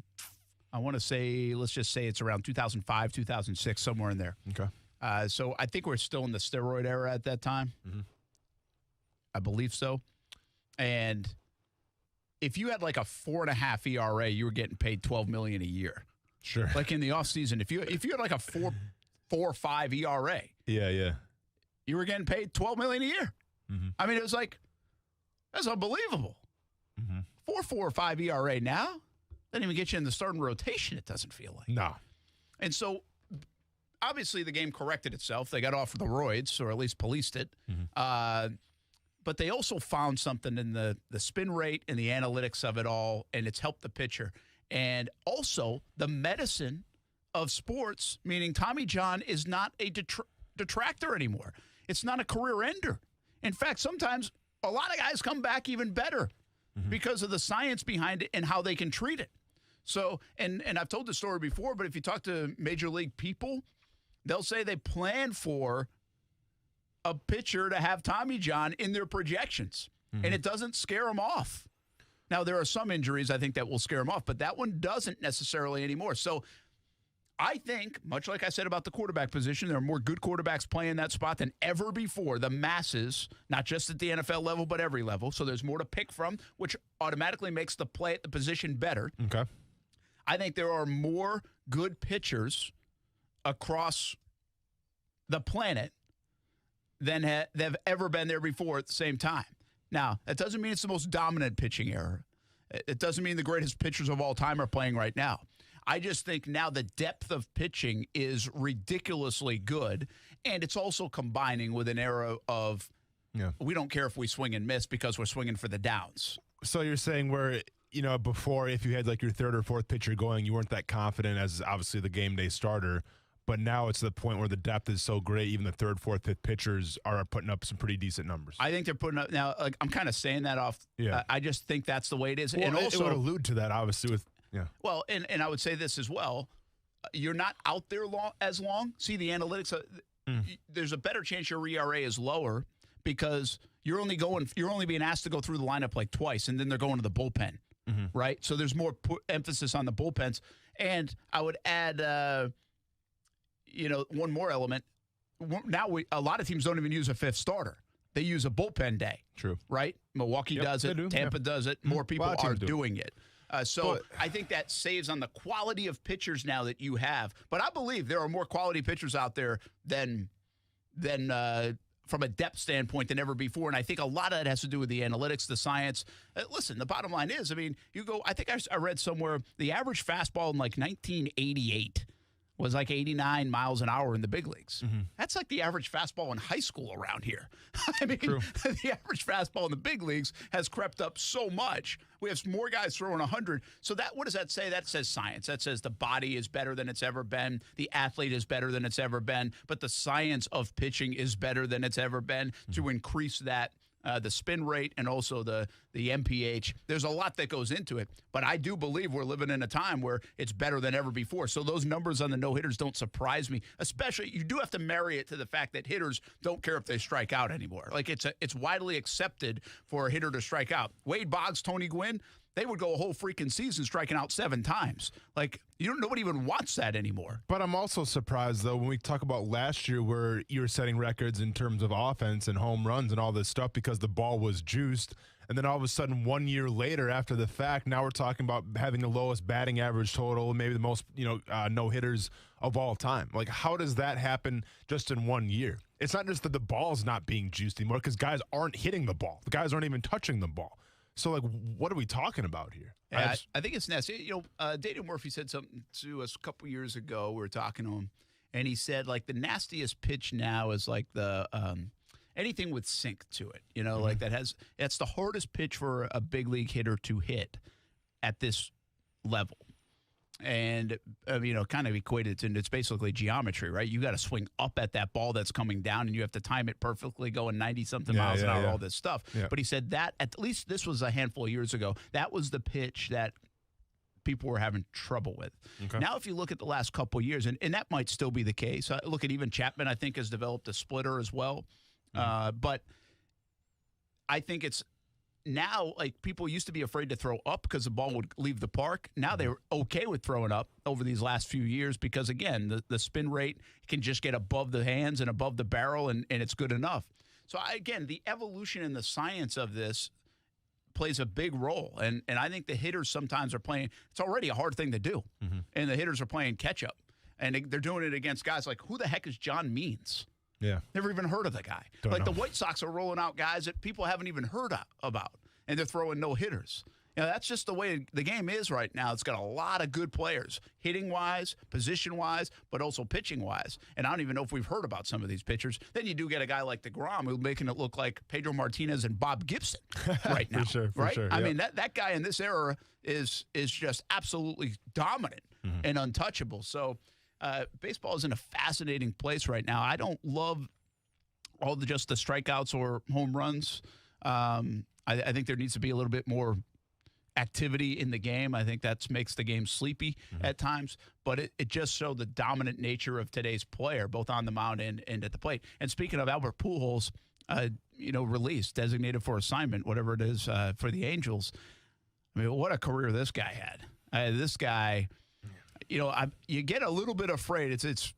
I want to say, let's just say it's around 2005, 2006, somewhere in there. Okay. So I think we're still in the steroid era at that time. I believe so. And if you had like a 4.5 ERA, you were getting paid $12 million a year. Sure. Like in the offseason, if you had like a 4.5 ERA, you were getting paid $12 million a year. I mean, it was like, that's unbelievable. 4.45 ERA now doesn't even get you in the starting rotation. It doesn't feel like. No. And so, obviously, the game corrected itself. They got off the roids, or at least policed it. But they also found something in the spin rate and the analytics of it all, and it's helped the pitcher. And also, the medicine of sports, meaning Tommy John is not a detractor anymore. It's not a career ender. In fact, sometimes a lot of guys come back even better because of the science behind it and how they can treat it. So, and I've told this story before, but if you talk to Major League people, they'll say they plan for a pitcher to have Tommy John in their projections, and it doesn't scare them off. Now, there are some injuries, I think, that will scare them off, but that one doesn't necessarily anymore. So I think, much like I said about the quarterback position, there are more good quarterbacks playing that spot than ever before. The masses, not just at the NFL level, but every level. So there's more to pick from, which automatically makes the play at the position better. Okay. I think there are more good pitchers across the planet than have ever been there before at the same time. Now, that doesn't mean it's the most dominant pitching era. It doesn't mean the greatest pitchers of all time are playing right now. I just think now the depth of pitching is ridiculously good, and it's also combining with an era of we don't care if we swing and miss because we're swinging for the downs. So you're saying where, before if you had like your third or fourth pitcher going, you weren't that confident as obviously the game day starter, but now it's to the point where the depth is so great, even the third, fourth, fifth pitchers are putting up some pretty decent numbers. I think they're putting up now. Like, I'm kind of saying that off. Yeah. I just think that's the way it is, well, and also it would allude to that obviously with. Yeah. Well, and I would say this as well. You're not out there as long. See, the analytics, there's a better chance your ERA is lower because you're only being asked to go through the lineup like twice, and then they're going to the bullpen, right? So there's more emphasis on the bullpens. And I would add, one more element. Now a lot of teams don't even use a fifth starter. They use a bullpen day. True. Right? Milwaukee does it. Tampa does it. More people are doing it. So I think that saves on the quality of pitchers now that you have. But I believe there are more quality pitchers out there than from a depth standpoint than ever before. And I think a lot of that has to do with the analytics, the science. Listen, the bottom line is, I think I read somewhere the average fastball in like 1988 was like 89 miles an hour in the big leagues. That's like the average fastball in high school around here. The average fastball in the big leagues has crept up so much. We have more guys throwing 100. So what does that say? That says science. That says the body is better than it's ever been. The athlete is better than it's ever been. But the science of pitching is better than it's ever been to increase that the spin rate, and also the MPH. There's a lot that goes into it, but I do believe we're living in a time where it's better than ever before. So those numbers on the no-hitters don't surprise me, especially you do have to marry it to the fact that hitters don't care if they strike out anymore. Like it's widely accepted for a hitter to strike out. Wade Boggs, Tony Gwynn, they would go a whole freaking season striking out 7 times. Like, nobody even wants that anymore. But I'm also surprised, though, when we talk about last year where you were setting records in terms of offense and home runs and all this stuff because the ball was juiced. And then all of a sudden, 1 year later after the fact, now we're talking about having the lowest batting average total and maybe the most, no-hitters of all time. Like, how does that happen just in 1 year? It's not just that the ball's not being juiced anymore because guys aren't hitting the ball. The guys aren't even touching the ball. So, like, what are we talking about here? Yeah, I think it's nasty. Dayton Murphy said something to us a couple years ago. We were talking to him, and he said, like, the nastiest pitch now is, like, the anything with sink to it. Like that's the hardest pitch for a big league hitter to hit at this level. And, kind of equated to, it's basically geometry, right? You got to swing up at that ball that's coming down, and you have to time it perfectly, going 90-something miles an hour, all this stuff. Yeah. But he said that, at least this was a handful of years ago, that was the pitch that people were having trouble with. Okay. Now, if you look at the last couple of years, and that might still be the case, look at even Chapman, I think, has developed a splitter as well. But I think it's now, like, people used to be afraid to throw up because the ball would leave the park. Now they're okay with throwing up over these last few years because, again, the spin rate can just get above the hands and above the barrel, and it's good enough. So, again, the evolution and the science of this plays a big role. And I think the hitters sometimes are playing – it's already a hard thing to do. And the hitters are playing catch-up. And they're doing it against guys like, who the heck is John Means? Yeah. Never even heard of the guy. Don't know. The White Sox are rolling out guys that people haven't even heard about, and they're throwing no-hitters. That's just the way the game is right now. It's got a lot of good players, hitting-wise, position-wise, but also pitching-wise. And I don't even know if we've heard about some of these pitchers. Then you do get a guy like DeGrom who's making it look like Pedro Martinez and Bob Gibson right now. For right? sure. I mean, that guy in this era is just absolutely dominant and untouchable. So baseball is in a fascinating place right now. I don't love all just the strikeouts or home runs. I think there needs to be a little bit more activity in the game. I think that makes the game sleepy at times, but it just showed the dominant nature of today's player, both on the mound and at the plate. And speaking of Albert Pujols, released, designated for assignment, whatever it is, for the Angels. I mean, what a career this guy had. This guy, you get a little bit afraid. It's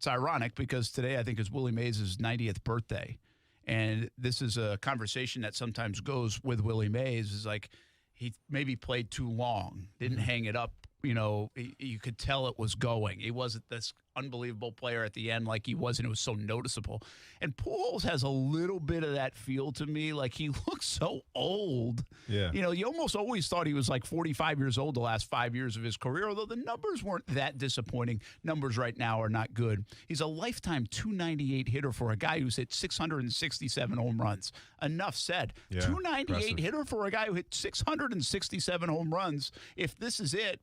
ironic because today I think is Willie Mays' 90th birthday. And this is a conversation that sometimes goes with Willie Mays, is like he maybe played too long, didn't hang it up. You could tell it was going. He wasn't this unbelievable player at the end like he was, and it was so noticeable. And Pujols has a little bit of that feel to me. Like, he looks so old. Yeah. You almost always thought he was like 45 years old the last 5 years of his career, although the numbers weren't that disappointing. Numbers right now are not good. He's a lifetime 298 hitter for a guy who's hit 667 home runs. Enough said. Yeah, 298 impressive hitter for a guy who hit 667 home runs. If this is it,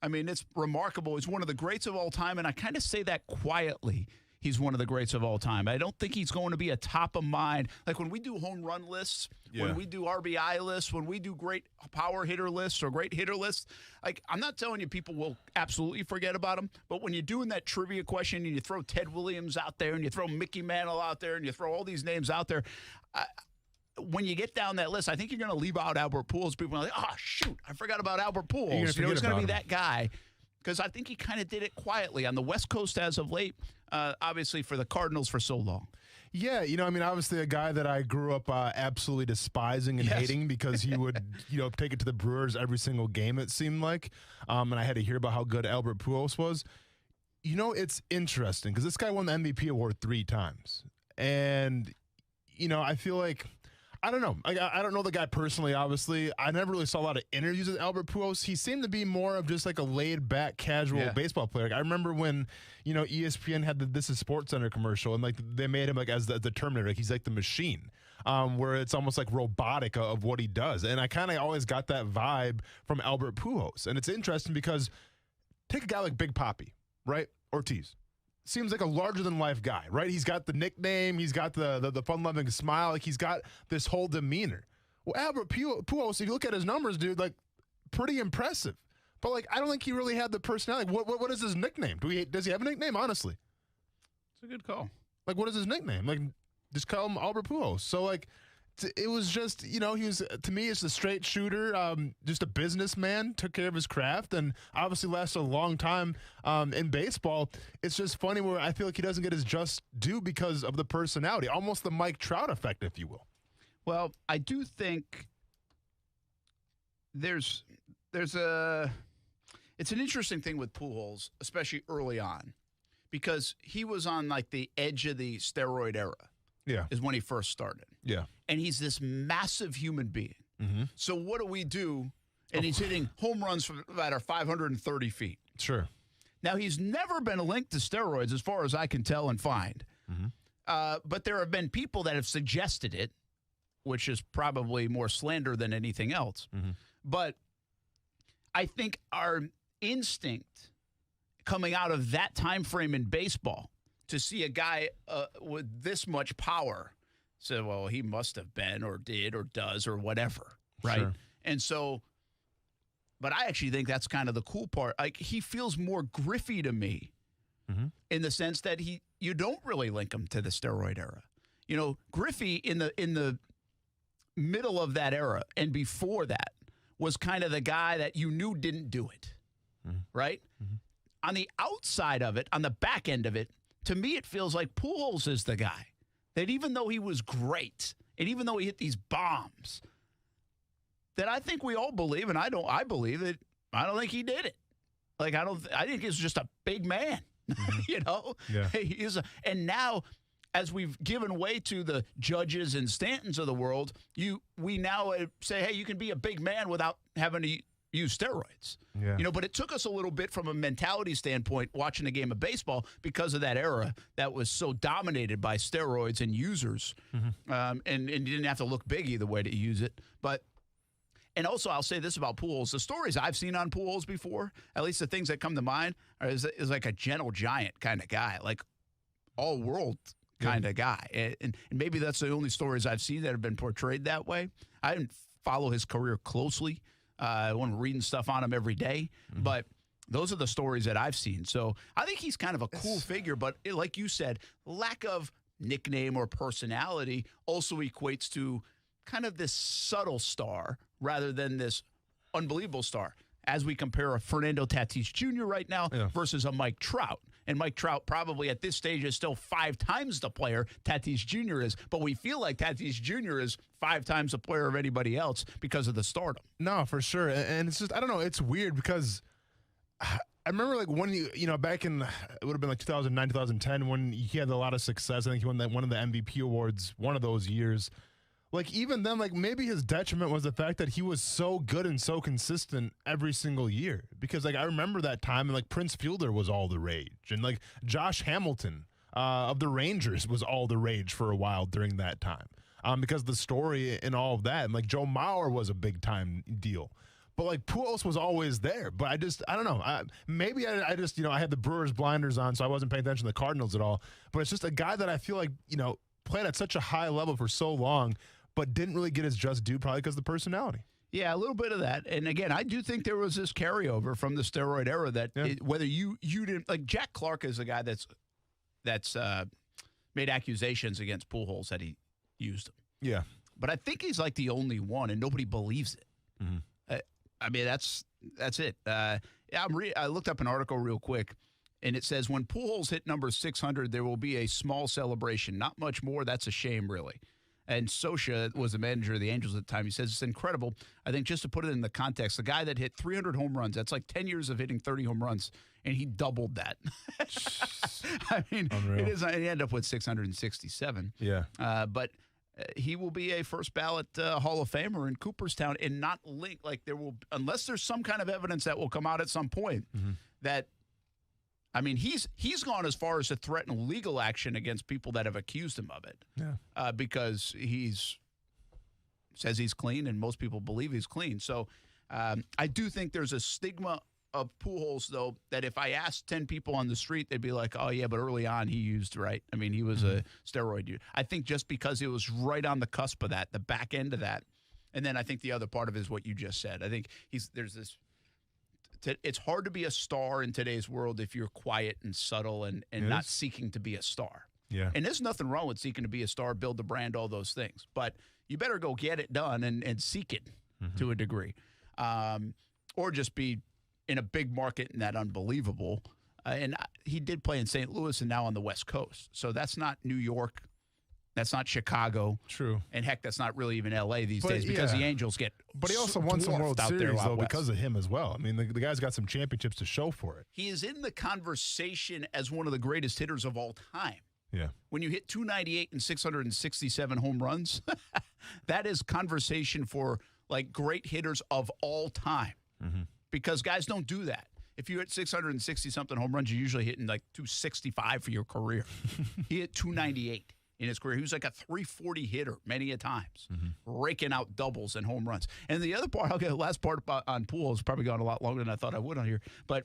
I mean, it's remarkable. He's one of the greats of all time, and I kind of say that quietly. He's one of the greats of all time. I don't think he's going to be a top of mind. Like, when we do home run lists, when we do RBI lists, when we do great power hitter lists or great hitter lists, like, I'm not telling you people will absolutely forget about him, but when you're doing that trivia question and you throw Ted Williams out there and you throw Mickey Mantle out there and you throw all these names out there, when you get down that list, I think you're going to leave out Albert Pujols. People are like, oh, shoot, I forgot about Albert Pujols. He's going to be that guy, because I think he kind of did it quietly on the West Coast as of late, obviously for the Cardinals for so long. Yeah, obviously a guy that I grew up absolutely despising and hating because he would, take it to the Brewers every single game, it seemed like. And I had to hear about how good Albert Pujols was. It's interesting because this guy won the MVP award 3 times. And, I feel like, I don't know. I don't know the guy personally, obviously. I never really saw a lot of interviews with Albert Pujols. He seemed to be more of just like a laid-back, casual baseball player. Like, I remember when, ESPN had the This Is SportsCenter commercial, and like they made him like as the Terminator. Like, he's like the machine, where it's almost like robotic of what he does. And I kind of always got that vibe from Albert Pujols. And it's interesting because take a guy like Big Papi, right? Ortiz. seems like a larger-than-life guy, right? He's got the nickname. He's got the fun-loving smile. Like, he's got this whole demeanor. Well, Albert Pujols, if you look at his numbers, dude, like, pretty impressive. But, like, I don't think he really had the personality. What is his nickname? Does he have a nickname, honestly? It's a good call. Like, what is his nickname? Like, just call him Albert Pujols. So, like, it was just, he was, to me, it's a straight shooter, just a businessman, took care of his craft, and obviously lasted a long time in baseball. It's just funny where I feel like he doesn't get his just due because of the personality, almost the Mike Trout effect, if you will. Well, I do think it's an interesting thing with Pujols, especially early on, because he was on like the edge of the steroid era. Yeah. Is when he first started. Yeah. And he's this massive human being. Mm-hmm. So what do we do? And he's hitting home runs from that are 530 feet. Sure. Now, he's never been linked to steroids as far as I can tell and find. Mm-hmm. But there have been people that have suggested it, which is probably more slander than anything else. Mm-hmm. But I think our instinct coming out of that time frame in baseball to see a guy with this much power, say, well, he must have been or did or does or whatever, right? Sure. And so, but I actually think that's kind of the cool part. Like, he feels more Griffey to me in the sense that you don't really link him to the steroid era. Griffey in the middle of that era and before that was kind of the guy that you knew didn't do it, right? Mm-hmm. On the outside of it, on the back end of it, to me, it feels like Pujols is the guy that even though he was great and even though he hit these bombs, that I think we all believe, and I believe that I don't think he did it. Like, I think he's just a big man, Yeah. And now, as we've given way to the Judges and Stantons of the world, we now say, hey, you can be a big man without having to use steroids. Yeah. But it took us a little bit from a mentality standpoint watching a game of baseball because of that era that was so dominated by steroids and users. And you didn't have to look big either way to use it. And also, I'll say this about Pujols. The stories I've seen on Pujols before, at least the things that come to mind, is like a gentle giant kind of guy, like all-world kind of guy. And maybe that's the only stories I've seen that have been portrayed that way. I didn't follow his career closely. I wasn't reading stuff on him every day, but those are the stories that I've seen. So I think he's kind of a cool figure, but like you said, lack of nickname or personality also equates to kind of this subtle star rather than this unbelievable star. As we compare a Fernando Tatis Jr. right now versus a Mike Trout. And Mike Trout probably at this stage is still 5 times the player Tatis Jr. is. But we feel like Tatis Jr. is 5 times the player of anybody else because of the stardom. No, for sure. And it's just, I don't know, it's weird because I remember like when back in, it would have been like 2009, 2010 when he had a lot of success. I think he won one of the MVP awards one of those years. Like, even then, like, maybe his detriment was the fact that he was so good and so consistent every single year. Because, like, I remember that time, and, like, Prince Fielder was all the rage. And, like, Josh Hamilton of the Rangers was all the rage for a while during that time. Because the story and all of that. And, like, Joe Mauer was a big-time deal. But, like, Pujols was always there. But I don't know. Maybe I just, I had the Brewers blinders on, so I wasn't paying attention to the Cardinals at all. But it's just a guy that I feel like, played at such a high level for so long, but didn't really get his just due probably because of the personality. Yeah, a little bit of that. And again, I do think there was this carryover from the steroid era that whether you didn't, like Jack Clark is a guy that's made accusations against Pujols that he used him. Yeah. But I think he's like the only one and nobody believes it. I mean, that's it. I looked up an article real quick and it says when Pujols hit number 600, there will be a small celebration. Not much more. That's a shame, really. And Scioscia was the manager of the Angels at the time. He says it's incredible. I think just to put it in the context, the guy that hit 300 home runs, that's like 10 years of hitting 30 home runs, and he doubled that. I mean, unreal. It is. He ended up with 667. Yeah. But he will be a first ballot Hall of Famer in Cooperstown and not linked. Like unless there's some kind of evidence that will come out at some point that. I mean, he's gone as far as to threaten legal action against people that have accused him of it. Yeah. Because says he's clean, and most people believe he's clean. So I do think there's a stigma of Pujols, though, that if I asked 10 people on the street, they'd be like, oh, yeah, but early on he used, right? I mean, he was a steroid dude. I think just because it was right on the cusp of that, the back end of that, and then I think the other part of it is what you just said. I think there's this – it's hard to be a star in today's world if you're quiet and subtle and not seeking to be a star. Yeah. And there's nothing wrong with seeking to be a star, build a brand, all those things. But you better go get it done and seek it to a degree. Or just be in a big market and that unbelievable. And he did play in St. Louis and now on the West Coast. So that's not New York. That's not Chicago. True. And heck, that's not really even L.A. these days because the Angels get But he also won some World out there Series, though, west. because of him as well. I mean, the guy's got some championships to show for it. He is in the conversation as one of the greatest hitters of all time. Yeah. When you hit 298 and 667 home runs, that is conversation for, like, great hitters of all time. Because guys don't do that. If you hit 660-something home runs, you're usually hitting like 265 for your career. He hit 298 in his career. He was like a 340 hitter many a times, raking out doubles and home runs. And the other part, the last part on Pujols, probably gone a lot longer than I thought I would on here. But,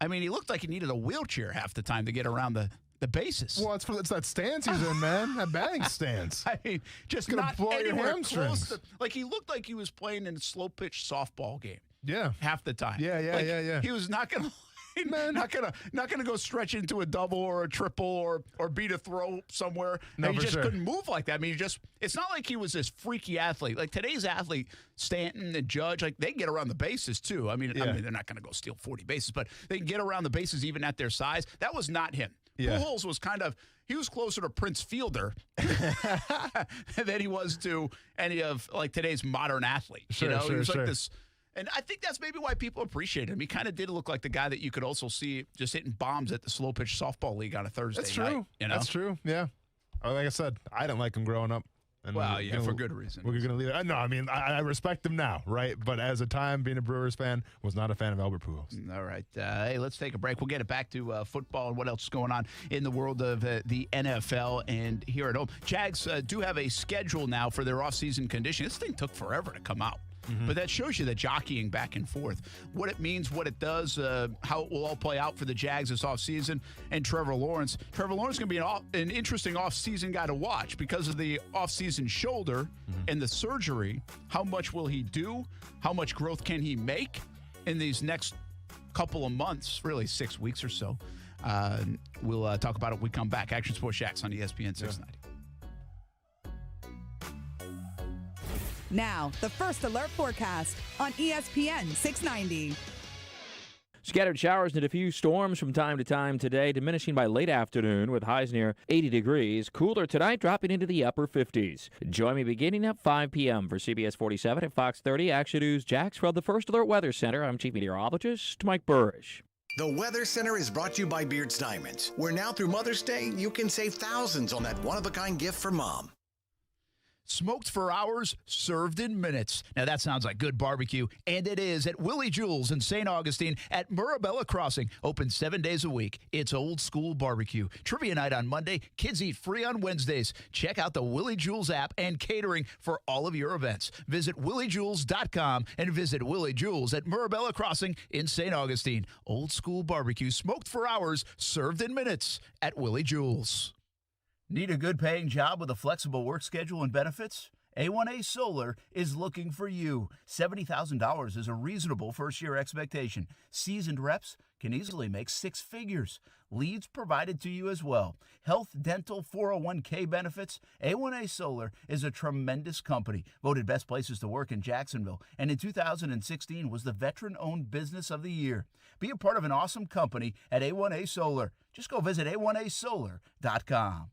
I mean, he looked like he needed a wheelchair half the time to get around the bases. Well, it's that stance he's in, man. That batting stance. I mean, just gonna not blow your anywhere hamstrings. close to, like, he looked like he was playing in a slow-pitch softball game. Yeah. Half the time. Yeah. He was not going to not gonna go stretch into a double or a triple or beat a throw somewhere. No, and he for just sure. couldn't move like that. I mean, it's not like he was this freaky athlete. Like today's athlete, Stanton and Judge, like they get around the bases too. I mean, they're not going to go steal 40 bases, but they can get around the bases even at their size. That was not him. Yeah. Pujols was he was closer to Prince Fielder than he was to any of like today's modern athletes. He was like this. And I think that's maybe why people appreciate him. He kind of did look like the guy that you could also see just hitting bombs at the slow pitch softball league on a Thursday That's true. night. You know? That's true. Yeah. Like I said, I didn't like him growing up. And for good reason. We're going to leave it. No, I mean, I respect him now, right? But as a time, being a Brewers fan, was not a fan of Albert Pujols. All right. Hey, let's take a break. We'll get it back to football and what else is going on in the world of the NFL and here at home. Jags do have a schedule now for their offseason conditioning. This thing took forever to come out. But that shows you the jockeying back and forth, what it means, what it does, how it will all play out for the Jags this offseason, and Trevor Lawrence. Trevor Lawrence is going to be an interesting offseason guy to watch because of the offseason shoulder and the surgery. How much will he do? How much growth can he make in these next couple of months, really 6 weeks or so? We'll talk about it when we come back. Action Sports Shacks on ESPN 690. Now, the First Alert forecast on ESPN 690. Scattered showers and a few storms from time to time today, diminishing by late afternoon with highs near 80 degrees. Cooler tonight, dropping into the upper 50s. Join me beginning at 5 p.m. for CBS 47 and Fox 30 Action News Jax from the First Alert Weather Center. I'm Chief Meteorologist Mike Burrish. The Weather Center is brought to you by Beards Diamonds, where now through Mother's Day, you can save thousands on that one-of-a-kind gift for mom. Smoked for hours, served in minutes. Now that sounds like good barbecue, and it is at Willie Jules in St. Augustine at Mirabella Crossing. Open 7 days a week. It's old school barbecue. Trivia night on Monday. Kids eat free on Wednesdays. Check out the Willie Jules app and catering for all of your events. Visit williejules.com and visit Willie Jules at Mirabella Crossing in St. Augustine. Old school barbecue, smoked for hours, served in minutes at Willie Jules. Need a good-paying job with a flexible work schedule and benefits? A1A Solar is looking for you. $70,000 is a reasonable first-year expectation. Seasoned reps can easily make six figures. Leads provided to you as well. Health, dental, 401k benefits. A1A Solar is a tremendous company, voted best places to work in Jacksonville, and in 2016 was the Veteran-Owned Business of the Year. Be a part of an awesome company at A1A Solar. Just go visit A1ASolar.com.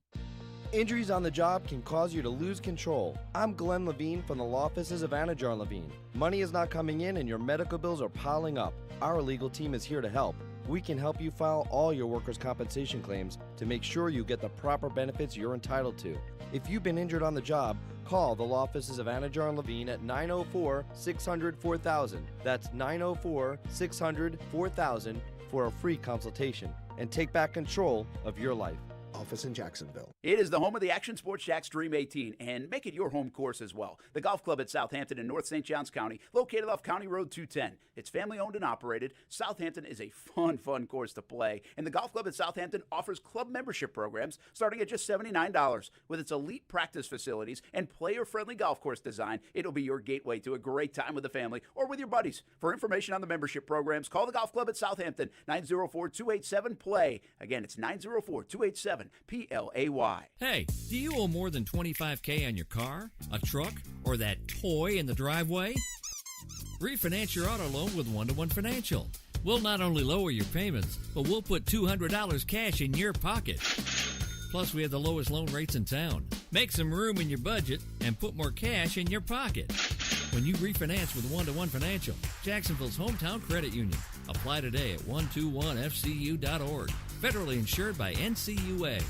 Injuries on the job can cause you to lose control. I'm Glenn Levine from the law offices of Anajar & Levine. Money is not coming in and your medical bills are piling up. Our legal team is here to help. We can help you file all your workers' compensation claims to make sure you get the proper benefits you're entitled to. If you've been injured on the job, call the law offices of Anajar & Levine at 904-600-4000. That's 904-600-4000 for a free consultation and take back control of your life. office in Jacksonville. It is the home of the Action Sports Jacks Dream 18, and make it your home course as well. The golf club at Southampton in North St. Johns County, located off County Road 210. It's family-owned and operated. Southampton is a fun course to play, and the golf club at Southampton offers club membership programs starting at just $79. With its elite practice facilities and player-friendly golf course design, it'll be your gateway to a great time with the family or with your buddies. For information on the membership programs, call the golf club at Southampton, 904-287-PLAY. Again, it's 904-287-PLAY. Hey, do you owe more than $25K on your car, a truck, or that toy in the driveway? Refinance your auto loan with One-to-One Financial. We'll not only lower your payments, but we'll put $200 cash in your pocket. Plus, we have the lowest loan rates in town. Make some room in your budget and put more cash in your pocket. When you refinance with One-to-One Financial, Jacksonville's hometown credit union. Apply today at 121fcu.org. Federally insured by NCUA.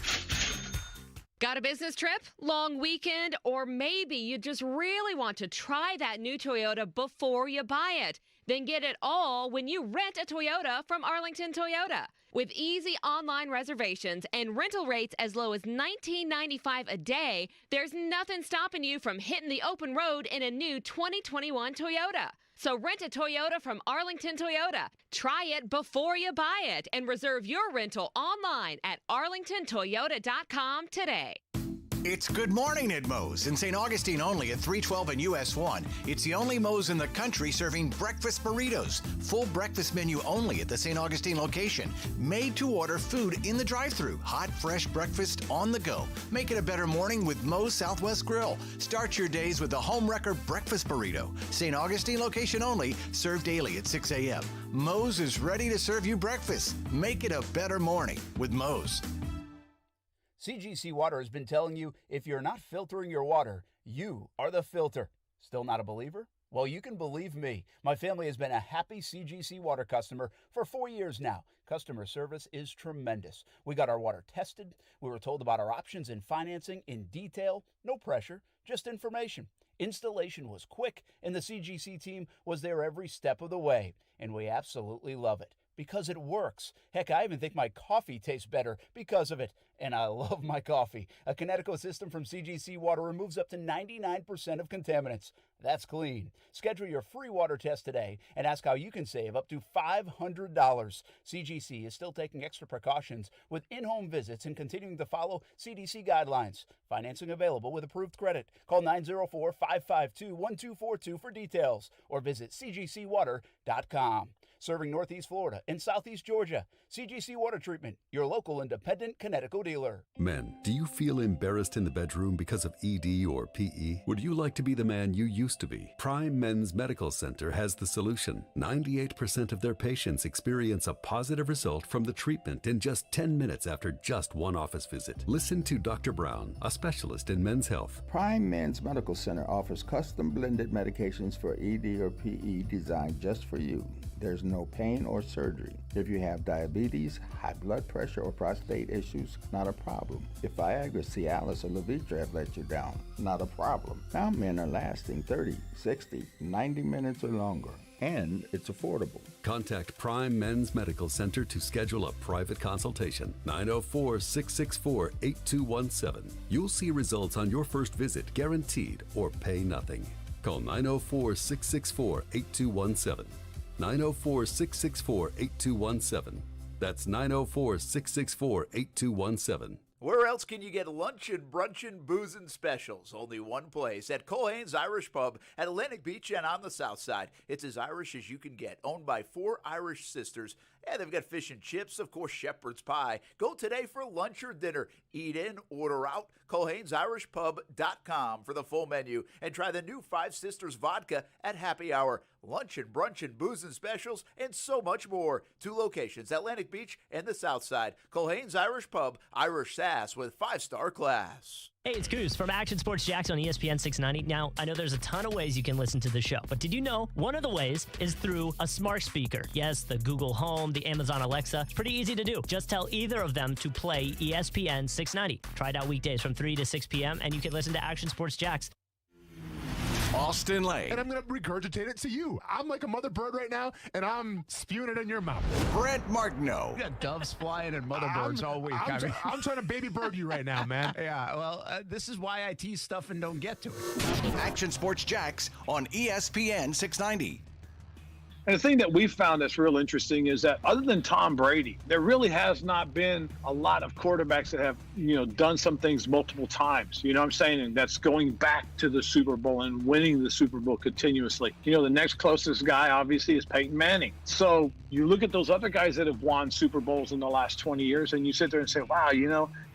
Got a business trip, long weekend, or maybe you just really want to try that new Toyota before you buy it? Then get it all when you rent a Toyota from Arlington Toyota. With easy online reservations and rental rates as low as $19.95 a day, there's nothing stopping you from hitting the open road in a new 2021 Toyota. So rent a Toyota from Arlington Toyota. Try it before you buy it and reserve your rental online at arlingtontoyota.com today. It's Good Morning at Moe's in St. Augustine only at 312 and US 1. It's the only Moe's in the country serving breakfast burritos. Full breakfast menu only at the St. Augustine location. Made to order food in the drive-thru. Hot, fresh breakfast on the go. Make it a better morning with Moe's Southwest Grill. Start your days with the home wrecker breakfast burrito. St. Augustine location only, served daily at 6 a.m. Moe's is ready to serve you breakfast. Make it a better morning with Moe's. CGC Water has been telling you if you're not filtering your water, you are the filter. Still not a believer? Well, you can believe me. My family has been a happy CGC Water customer for 4 years now. Customer service is tremendous. We got our water tested. We were told about our options in financing in detail. No pressure, just information. Installation was quick, and the CGC team was there every step of the way. And we absolutely love it. Because it works. Heck, I even think my coffee tastes better because of it. And I love my coffee. A Connecticut system from CGC Water removes up to 99% of contaminants. That's clean. Schedule your free water test today and ask how you can save up to $500. CGC is still taking extra precautions with in-home visits and continuing to follow CDC guidelines. Financing available with approved credit. Call 904-552-1242 for details or visit cgcwater.com. Serving Northeast Florida and Southeast Georgia. CGC Water Treatment, your local independent Connecticut dealer. Men, do you feel embarrassed in the bedroom because of ED or PE? Would you like to be the man you used to be? Prime Men's Medical Center has the solution. 98% of their patients experience a positive result from the treatment in just 10 minutes after just one office visit. Listen to Dr. Brown, a specialist in men's health. Prime Men's Medical Center offers custom blended medications for ED or PE designed just for you. There's no pain or surgery. If you have diabetes, high blood pressure, or prostate issues, not a problem. If Viagra, Cialis, or Levitra have let you down, not a problem. Now men are lasting 30, 60, 90 minutes or longer, and it's affordable. Contact Prime Men's Medical Center to schedule a private consultation. 904-664-8217. You'll see results on your first visit, guaranteed, or pay nothing. Call 904-664-8217. 904-664-8217. That's 904-664-8217. Where else can you get luncheon, brunchin', boozin' specials? Only one place, at Culhane's Irish Pub at Atlantic Beach and on the south side. It's as Irish as you can get, owned by 4 Irish sisters. And they've got fish and chips, of course, shepherd's pie. Go today for lunch or dinner. Eat in, order out. Culhane'sIrishPub.com for the full menu. And try the new 5 Sisters vodka at happy hour. Luncheon, brunchin', boozin' specials, and so much more. 2 locations, Atlantic Beach and the south side. Culhane's Irish Pub, Irish sass with 5-star class. Hey, it's Coos from Action Sports Jacks on ESPN 690. Now, I know there's a ton of ways you can listen to the show, but did you know one of the ways is through a smart speaker? Yes, the Google Home, the Amazon Alexa. It's pretty easy to do. Just tell either of them to play ESPN 690. Try it out weekdays from 3 to 6 p.m., and you can listen to Action Sports Jacks. Austin Lane. And I'm going to regurgitate it to you. I'm like a mother bird right now, and I'm spewing it in your mouth. Brent Martineau. You got doves flying and mother birds all week. I'm trying to baby bird you right now, man. Yeah, well, this is why I tease stuff and don't get to it. Action Sports Jax on ESPN 690. And the thing that we found that's real interesting is that other than Tom Brady, there really has not been a lot of quarterbacks that have, done some things multiple times. You know what I'm saying? And that's going back to the Super Bowl and winning the Super Bowl continuously. The next closest guy, obviously, is Peyton Manning. So you look at those other guys that have won Super Bowls in the last 20 years, and you sit there and say, wow,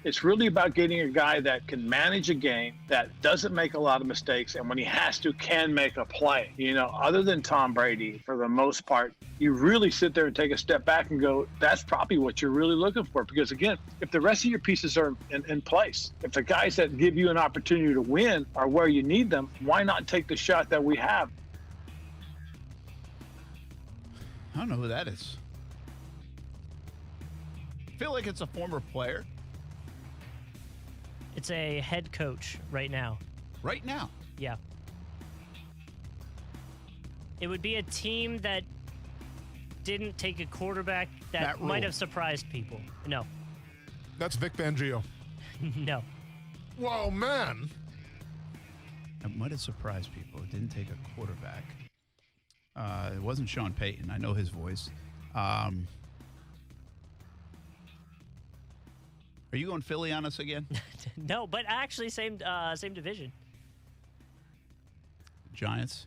it's really about getting a guy that can manage a game, that doesn't make a lot of mistakes, and when he has to, can make a play. Other than Tom Brady, for the most part, you really sit there and take a step back and go, that's probably what you're really looking for. Because, again, if the rest of your pieces are in place, if the guys that give you an opportunity to win are where you need them, why not take the shot that we have? I don't know who that is. I feel like it's a former player. It's a head coach right now. Right now? Yeah. It would be a team that didn't take a quarterback that might have surprised people. No. That's Vic Fangio. No. Whoa, man. It might have surprised people. It didn't take a quarterback. It wasn't Sean Payton. I know his voice. Are you going Philly on us again? No, but actually same division. Giants?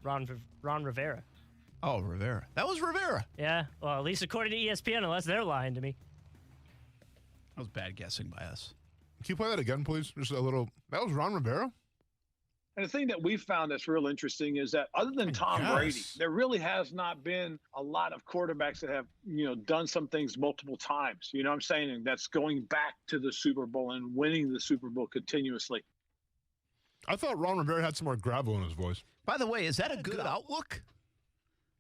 Ron Rivera. Oh, Rivera. That was Rivera. Yeah. Well, at least according to ESPN, unless they're lying to me. That was bad guessing by us. Can you play that again, please? Just a little. That was Ron Rivera? And the thing that we found that's real interesting is that other than Tom Brady, there really has not been a lot of quarterbacks that have, done some things multiple times. You know what I'm saying? And that's going back to the Super Bowl and winning the Super Bowl continuously. I thought Ron Rivera had some more gravel in his voice. By the way, is that a good outlook?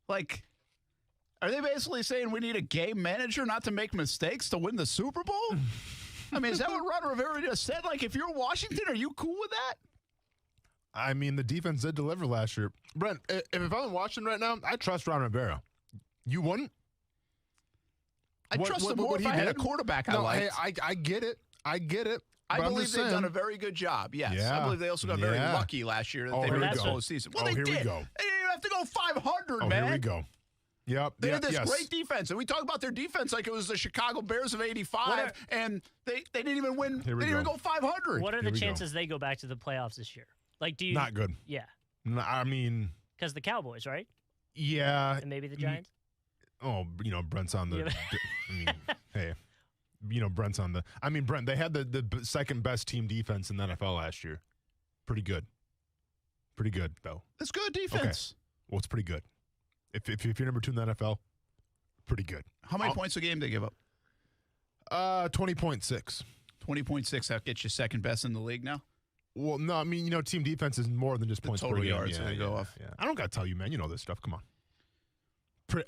Like, are they basically saying we need a game manager not to make mistakes to win the Super Bowl? I mean, is that what Ron Rivera just said? Like, if you're Washington, are you cool with that? I mean, the defense did deliver last year. Brent, if I'm watching right now, I trust Ron Rivera. You wouldn't? I trust him more if I had a quarterback I liked. Hey, I get it. I I believe they've done a very good job, yes. Yeah. I believe they also got very lucky last year that they made the postseason. Well, they did. They didn't have to go 500, man. Here we go. Yep. They had this great defense, and we talk about their defense like it was the Chicago Bears of '85, and they didn't even win. They didn't even go 500. What are the chances they go back to the playoffs this year? Like, do you not good? Yeah. No, I mean, because the Cowboys, right? Yeah. And maybe the Giants. Oh, Brent's on the. I mean, hey, Brent's on the. I mean, Brent. They had the second best team defense in the NFL last year. Pretty good. Pretty good, though. It's good defense. Okay. Well, it's pretty good. If you're number 2 in the NFL, pretty good. How many points a game they give up? 20.6. 20.6. That gets you second best in the league now. Well, no, I mean, team defense is more than just points per game. Total yards they go off. Yeah. I don't got to tell you, man. You know this stuff. Come on.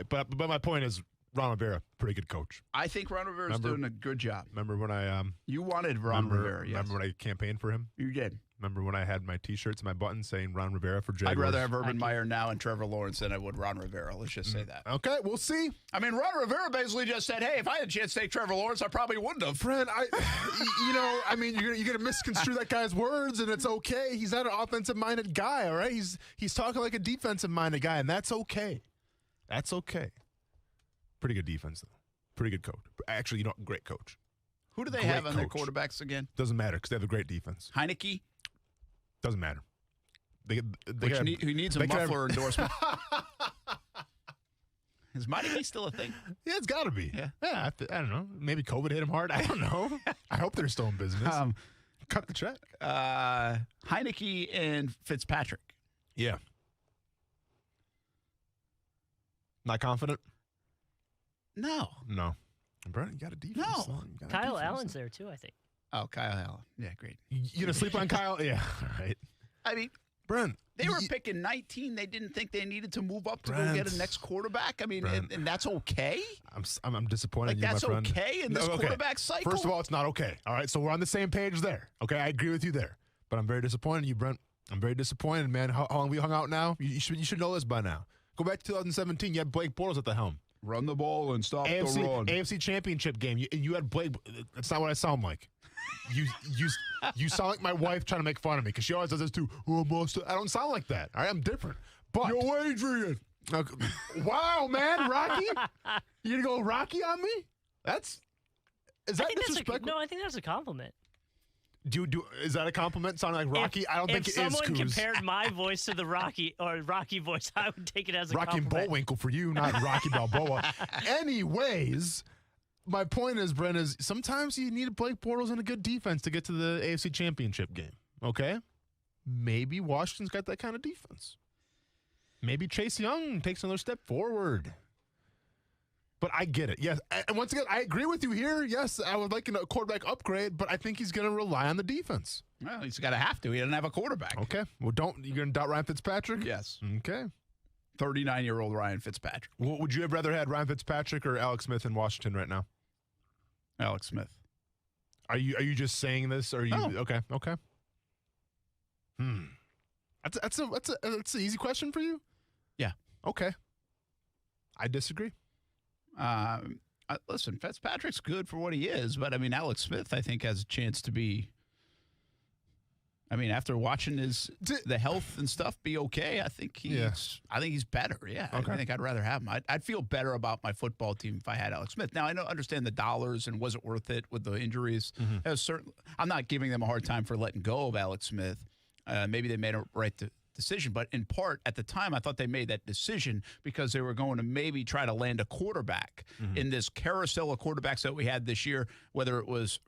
But my point is, Ron Rivera, pretty good coach. I think Ron Rivera's doing a good job. Remember when I you wanted Ron Rivera? Yes. Remember when I campaigned for him? You did. Remember when I had my T-shirts and my buttons saying Ron Rivera for Jaguars? I'd rather have Urban Meyer now and Trevor Lawrence than I would Ron Rivera. Let's just say that. Okay, we'll see. I mean, Ron Rivera basically just said, "Hey, if I had a chance to take Trevor Lawrence, I probably wouldn't have." Friend, I mean, you're gonna misconstrue that guy's words, and it's okay. He's not an offensive-minded guy, all right? He's talking like a defensive-minded guy, and that's okay. That's okay. Pretty good defense, though. Pretty good coach. Actually, great coach. Who do they have on their quarterbacks again? Doesn't matter because they have a great defense. Heineke? Doesn't matter. Who needs a muffler endorsement? Is Heineke still a thing? Yeah, it's got to be. Yeah. I don't know. Maybe COVID hit him hard. I don't know. I hope they're still in business. Cut the check. Heineke and Fitzpatrick. Yeah. Not confident? No. Brent, you got a defense. No. Kyle Allen's there, too, I think. Oh, Kyle Allen. Yeah, great. You gonna sleep on Kyle? Yeah, all right. I mean, Brent, they were picking 19. They didn't think they needed to move up to go get a next quarterback. I mean, and that's okay. I'm disappointed in you, that's my friend. Okay in this quarterback cycle? First of all, it's not okay. All right, so we're on the same page there. Okay, I agree with you there. But I'm very disappointed in you, Brent. I'm very disappointed, man. How long we hung out now? You should know this by now. Go back to 2017. You had Blake Bortles at the helm. Run the ball and stop the run. AFC Championship game. You had Blake. That's not what I sound like. You sound like my wife trying to make fun of me because she always does this too. Oh, I don't sound like that. All right, I'm different. But yo, Adrian. Okay. Wow, man, Rocky. You gonna go Rocky on me? Is that disrespectful? No, I think that's a compliment. Is that a compliment? Sounding like Rocky? I don't think it is. If someone compared my voice to the Rocky voice, I would take it as a Rocky compliment. and Bullwinkle for you, not Rocky Balboa. Anyways, my point is, Brent, is sometimes you need Blake Bortles and a good defense to get to the AFC Championship game. Okay, maybe Washington's got that kind of defense. Maybe Chase Young takes another step forward. But I get it. Yes. And once again, I agree with you here. Yes, I would like a quarterback upgrade, but I think he's going to rely on the defense. Well, he's got to have to. He doesn't have a quarterback. Okay. Well, you're going to doubt Ryan Fitzpatrick? Yes. Okay. 39-year-old Ryan Fitzpatrick. Well, would you have rather had Ryan Fitzpatrick or Alex Smith in Washington right now? Alex Smith. Are you just saying this? Or are you okay? That's an easy question for you? Yeah. Okay. I disagree. Listen, Fitzpatrick's good for what he is, but I mean, Alex Smith, I think, has a chance to be. I mean, after watching the health and stuff be okay, I think he's better. Yeah, okay. I think I'd rather have him. I'd feel better about my football team if I had Alex Smith. Now I understand the dollars and was it worth it with the injuries. I'm not giving them a hard time for letting go of Alex Smith. Maybe they made a right decision, but in part at the time I thought they made that decision because they were going to maybe try to land a quarterback in this carousel of quarterbacks that we had this year, whether it was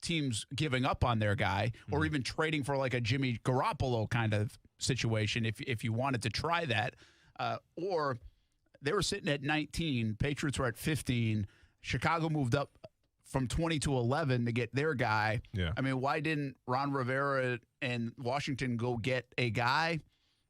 teams giving up on their guy or even trading for like a Jimmy Garoppolo kind of situation if you wanted to try that, or they were sitting at 19, Patriots were at 15, Chicago moved up from 20 to 11 to get their guy. Yeah. I mean, why didn't Ron Rivera and Washington go get a guy?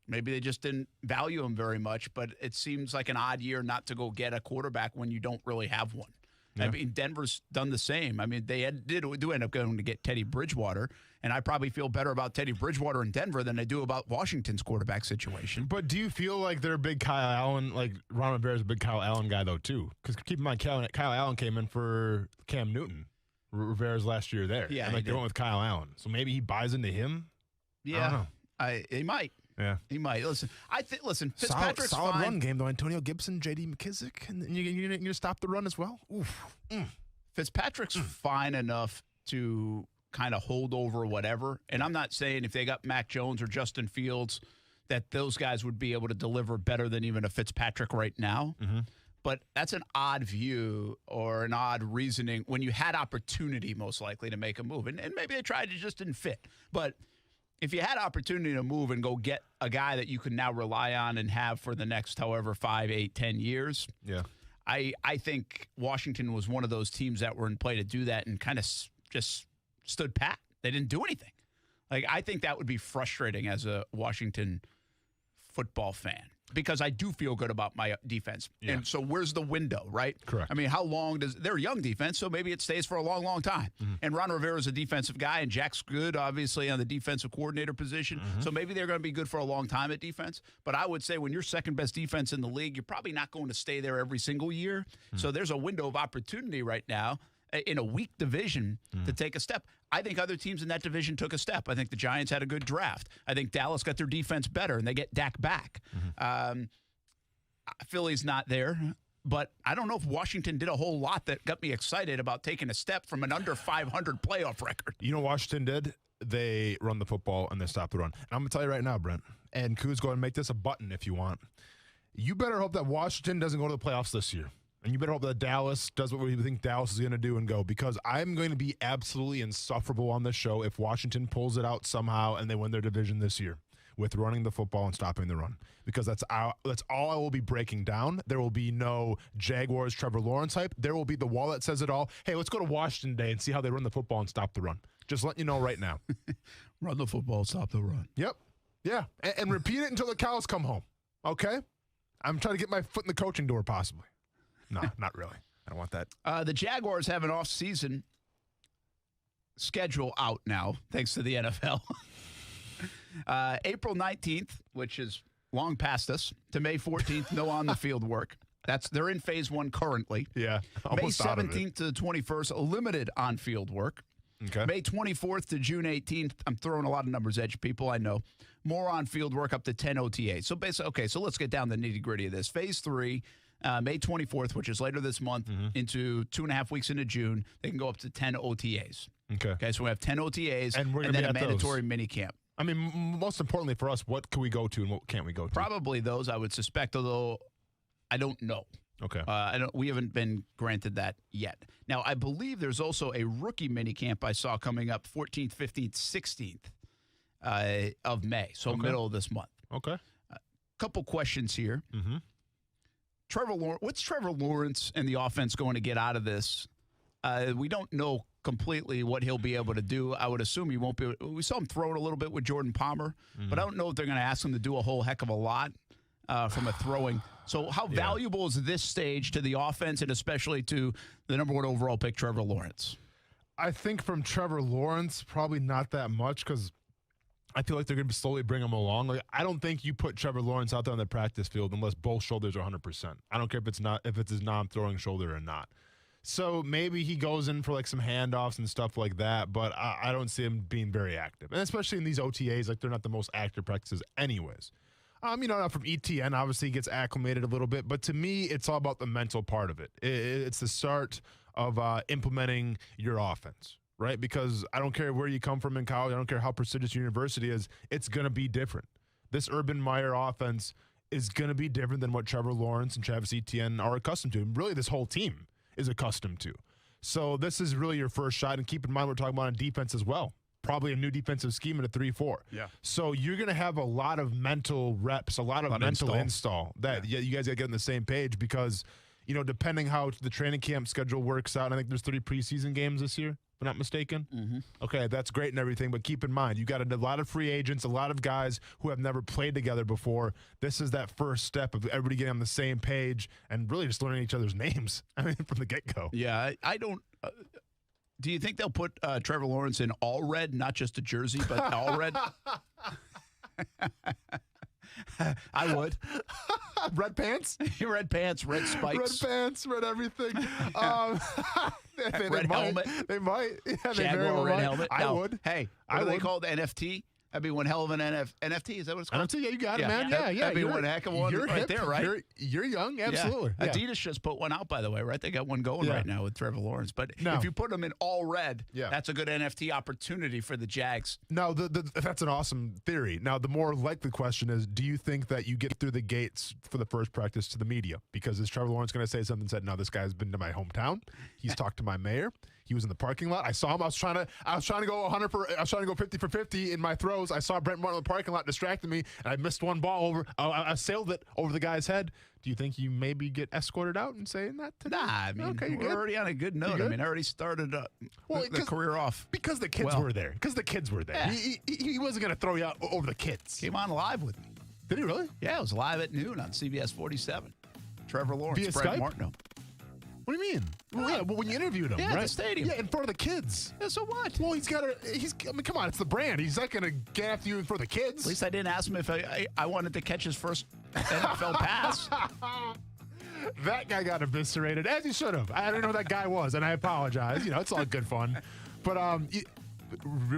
Maybe they just didn't value him very much, but it seems like an odd year not to go get a quarterback when you don't really have one. Yeah. I mean, Denver's done the same. I mean, they do end up going to get Teddy Bridgewater, and I probably feel better about Teddy Bridgewater in Denver than I do about Washington's quarterback situation. But do you feel like they're a big Kyle Allen, like Ron Rivera's a big Kyle Allen guy, though, too? Because keep in mind, Kyle Allen came in for Cam Newton, Rivera's last year there. Yeah, and they went with Kyle Allen. So maybe he buys into him? Yeah. I don't know. He might. Yeah. He might. Listen, Fitzpatrick's solid fine. run game, though. Antonio Gibson, J.D. McKissick, and you're going to stop the run as well? Oof. Fitzpatrick's fine enough to kind of hold over whatever. And I'm not saying if they got Mac Jones or Justin Fields that those guys would be able to deliver better than even a Fitzpatrick right now. But that's an odd view or an odd reasoning when you had opportunity most likely to make a move. And maybe they tried, it just didn't fit. But if you had opportunity to move and go get a guy that you can now rely on and have for the next however 5, 8, 10 years, I think Washington was one of those teams that were in play to do that and kind of just stood pat. They didn't do anything. Like, I think that would be frustrating as a Washington football fan because I do feel good about my defense. Yeah. And so where's the window, right? Correct. I mean, how long they're a young defense, so maybe it stays for a long, long time. And Ron Rivera's a defensive guy, and Jack's good, obviously, on the defensive coordinator position. So maybe they're going to be good for a long time at defense. But I would say when you're second best defense in the league, you're probably not going to stay there every single year. So there's a window of opportunity right now in a weak division to take a step. I think other teams in that division took a step. I think the Giants had a good draft. I think Dallas got their defense better, and they get Dak back. Philly's not there, but I don't know if Washington did a whole lot that got me excited about taking a step from an under 500 playoff record. You know what Washington did? They run the football, and they stop the run. And I'm going to tell you right now, Brent, and Kuz, go ahead and make this a button if you want. You better hope that Washington doesn't go to the playoffs this year. And you better hope that Dallas does what we think Dallas is going to do and go, because I'm going to be absolutely insufferable on this show if Washington pulls it out somehow and they win their division this year with running the football and stopping the run, because that's all I will be breaking down. There will be no Jaguars, Trevor Lawrence hype. There will be the wall that says it all. Hey, let's go to Washington today and see how they run the football and stop the run. Just letting you know right now. Run the football, stop the run. Yep. Yeah. And repeat it until the cows come home. Okay? I'm trying to get my foot in the coaching door possibly. No, not really. I don't want that. The Jaguars have an off-season schedule out now, thanks to the NFL. April 19th, which is long past us, to May 14th, no on-the-field work. They're in phase 1 currently. Yeah. May 17th to the 21st, limited on-field work. Okay. May 24th to June 18th, I'm throwing a lot of numbers at you, people, I know. More on-field work up to 10 OTAs. So basically, okay, so let's get down to the nitty-gritty of this. Phase 3, May 24th, which is later this month, into 2.5 weeks into June, they can go up to 10 OTAs. Okay. So we have 10 OTAs and then a mandatory mini camp. I mean, most importantly for us, what can we go to and what can't we go to? Probably those, I would suspect, although I don't know. Okay. We haven't been granted that yet. Now, I believe there's also a rookie mini camp I saw coming up 14th, 15th, 16th of May, so middle of this month. Okay. Couple questions here. Mm-hmm. What's Trevor Lawrence and the offense going to get out of this? We don't know completely what he'll be able to do. I would assume he won't be. We saw him throw it a little bit with Jordan Palmer, but I don't know if they're going to ask him to do a whole heck of a lot from a throwing. So how valuable is this stage to the offense and especially to the number 1 overall pick, Trevor Lawrence? I think from Trevor Lawrence, probably not that much because I feel like they're going to slowly bring him along. Like, I don't think you put Trevor Lawrence out there on the practice field unless both shoulders are 100%. I don't care if it's his non-throwing shoulder or not. So maybe he goes in for like some handoffs and stuff like that, but I don't see him being very active. And especially in these OTAs, like they're not the most active practices anyways. From ETN, obviously he gets acclimated a little bit, but to me, it's all about the mental part of it. It's the start of implementing your offense, right? Because I don't care where you come from in college. I don't care how prestigious your university is. It's going to be different. This Urban Meyer offense is going to be different than what Trevor Lawrence and Travis Etienne are accustomed to. Really, this whole team is accustomed to. So this is really your first shot. And keep in mind, we're talking about on defense as well. Probably a new defensive scheme in a 3-4. Yeah. So you're going to have a lot of mental reps, a lot of mental install that you guys got to get on the same page because, depending how the training camp schedule works out, I think there's 3 preseason games this year, if I'm not mistaken. Mm-hmm. Okay, that's great and everything, but keep in mind, you got a lot of free agents, a lot of guys who have never played together before. This is that first step of everybody getting on the same page and really just learning each other's names, from the get-go. Yeah, I don't do you think they'll put Trevor Lawrence in all red, not just a jersey, but all red? I would. Red pants? Red pants, red spikes. Red pants, red everything. Red helmet. They might. Yeah, Jaguar red helmet. I would. Hey, what do they call the NFT? That'd be one hell of an NFT. Is that what it's called? NFT, yeah, you got it, man. Yeah. That'd be one heck of one right hip, there, right? You're young, absolutely. Yeah. Adidas just put one out, by the way, right? They got one going right now with Trevor Lawrence. But if you put them in all red, that's a good NFT opportunity for the Jags. No, that's an awesome theory. Now, the more likely question is, do you think that you get through the gates for the first practice to the media? Because is Trevor Lawrence going to say something said, no, this guy's been to my hometown. He's talked to my mayor. He was in the parking lot. I saw him. I was trying to go 50 for 50 in my throws. I saw Brent Martin in the parking lot distracting me, and I missed one ball over. I sailed it over the guy's head. Do you think you maybe get escorted out and saying that today? Nah, I mean, we're already on a good note. I mean, I already started the career off. Because the kids were there. Because the kids were there. Yeah. He wasn't going to throw you out over the kids. Came on live with me. Did he really? Yeah, it was live at noon on CBS 47. Trevor Lawrence, via Brent Skype? Martineau. What do you mean? Well, when you interviewed him, right? At the stadium. Yeah, in front of the kids. Yeah, so what? Well, I mean, come on, it's the brand. He's not going to get after you in front of the kids. At least I didn't ask him if I wanted to catch his first NFL pass. That guy got eviscerated, as he should have. I didn't know who that guy was, and I apologize. It's all good fun. But,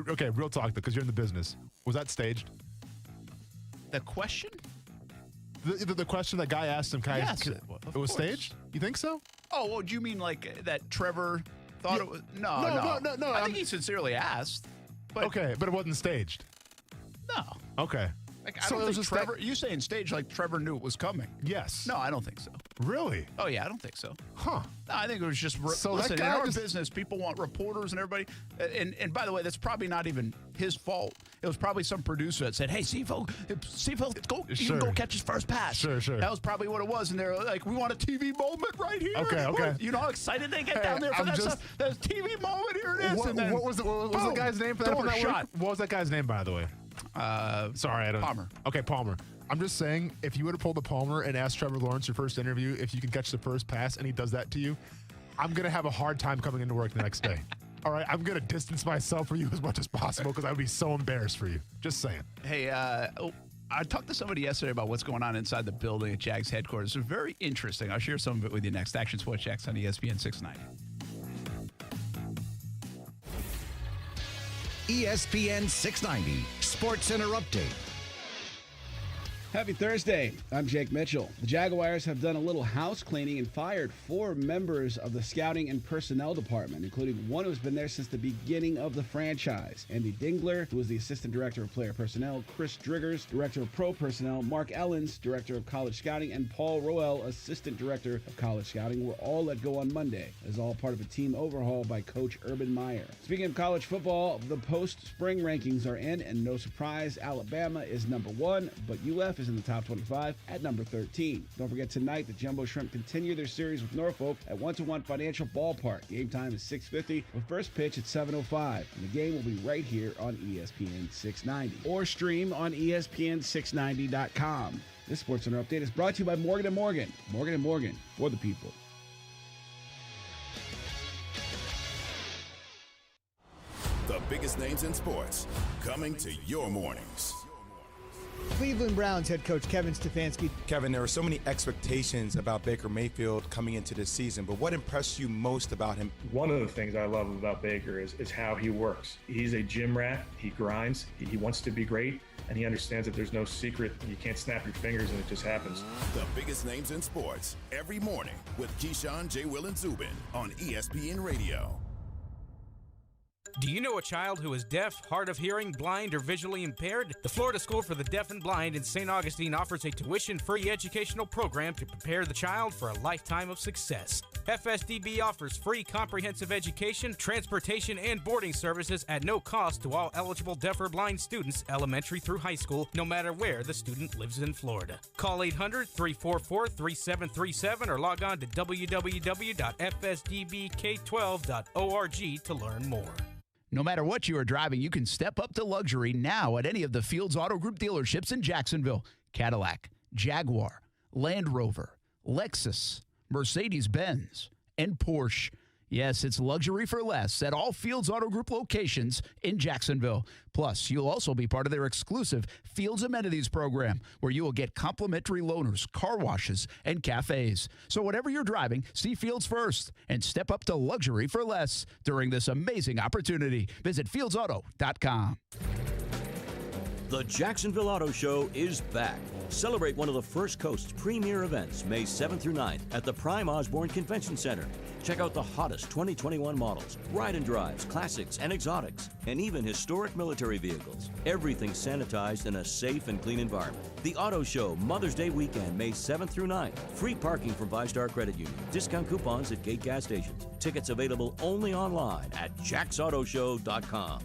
okay, real talk, though, because you're in the business. Was that staged? The question? The question that guy asked him, yes, it was staged? You think so? Oh, well, do you mean like that Trevor thought it was? No. I think he sincerely asked. But okay, but it wasn't staged. No. Okay. Like, I don't think Trevor. You saying staged like Trevor knew it was coming? Yes. No, I don't think so. Really? Oh yeah, I don't think so. Huh? No, I think it was just. So listen, that in guy our business, people want reporters and everybody. And by the way, that's probably not even his fault. It was probably some producer that said, "Hey, Sifo, go. You can go catch his first pass." Sure. That was probably what it was. And they're like, "We want a TV moment right here." Okay. You know how excited they get down there for that stuff. There's TV moment. Here it is. What was the guy's name for that? Shot. What was that guy's name, by the way? Sorry, I don't. Palmer. Okay, Palmer. I'm just saying, if you would have pulled the Palmer and asked Trevor Lawrence your first interview if you can catch the first pass and he does that to you, I'm going to have a hard time coming into work the next day. All right, I'm going to distance myself from you as much as possible because I would be so embarrassed for you. Just saying. Hey, I talked to somebody yesterday about what's going on inside the building at Jags headquarters. It's very interesting. I'll share some of it with you next. Action Sports Jax on ESPN 690. ESPN 690 SportsCenter update. Happy Thursday. I'm Jake Mitchell. The Jaguars have done a little house cleaning and fired 4 members of the scouting and personnel department, including one who's been there since the beginning of the franchise. Andy Dingler, who is the assistant director of player personnel, Chris Driggers, director of pro personnel, Mark Ellens, director of college scouting, and Paul Roel, assistant director of college scouting, were all let go on Monday, as all part of a team overhaul by coach Urban Meyer. Speaking of college football, the post-spring rankings are in, and no surprise, Alabama is number 1, but UF is in the top 25 at number 13. Don't forget tonight, the Jumbo Shrimp continue their series with Norfolk at 1-1 Financial Ballpark. Game time is 6:50 with first pitch at 7:05. And the game will be right here on ESPN 690 or stream on ESPN690.com. This SportsCenter update is brought to you by Morgan & Morgan. Morgan & Morgan, for the people. The biggest names in sports coming to your mornings. Cleveland Browns head coach Kevin Stefanski. Kevin, there are so many expectations about Baker Mayfield coming into this season, but what impressed you most about him? One of the things I love about Baker is how he works. He's a gym rat. He grinds. He wants to be great, and he understands that there's no secret. You can't snap your fingers and it just happens. The biggest names in sports every morning with Keyshawn, J. Will, and Zubin on ESPN Radio. Do you know a child who is deaf, hard of hearing, blind, or visually impaired? The Florida School for the Deaf and Blind in St. Augustine offers a tuition-free educational program to prepare the child for a lifetime of success. FSDB offers free comprehensive education, transportation, and boarding services at no cost to all eligible deaf or blind students, elementary through high school, no matter where the student lives in Florida. Call 800-344-3737 or log on to www.fsdbk12.org to learn more. No matter what you are driving, you can step up to luxury now at any of the Fields Auto Group dealerships in Jacksonville. Cadillac, Jaguar, Land Rover, Lexus, Mercedes-Benz, and Porsche. Yes, it's luxury for less at all Fields Auto Group locations in Jacksonville. Plus, you'll also be part of their exclusive Fields Amenities program, where you will get complimentary loaners, car washes, and cafes. So whatever you're driving, see Fields first and step up to luxury for less during this amazing opportunity. Visit fieldsauto.com. The Jacksonville Auto Show is back. Celebrate one of the First Coast's premier events, May 7th through 9th at the Prime Osborne Convention Center. Check out the hottest 2021 models, ride and drives, classics and exotics, and even historic military vehicles. Everything sanitized in a safe and clean environment. The Auto Show Mother's Day weekend, May 7th through 9th. Free parking from 5-Star Credit Union. Discount coupons at gate gas stations. Tickets available only online at jacksautoshow.com.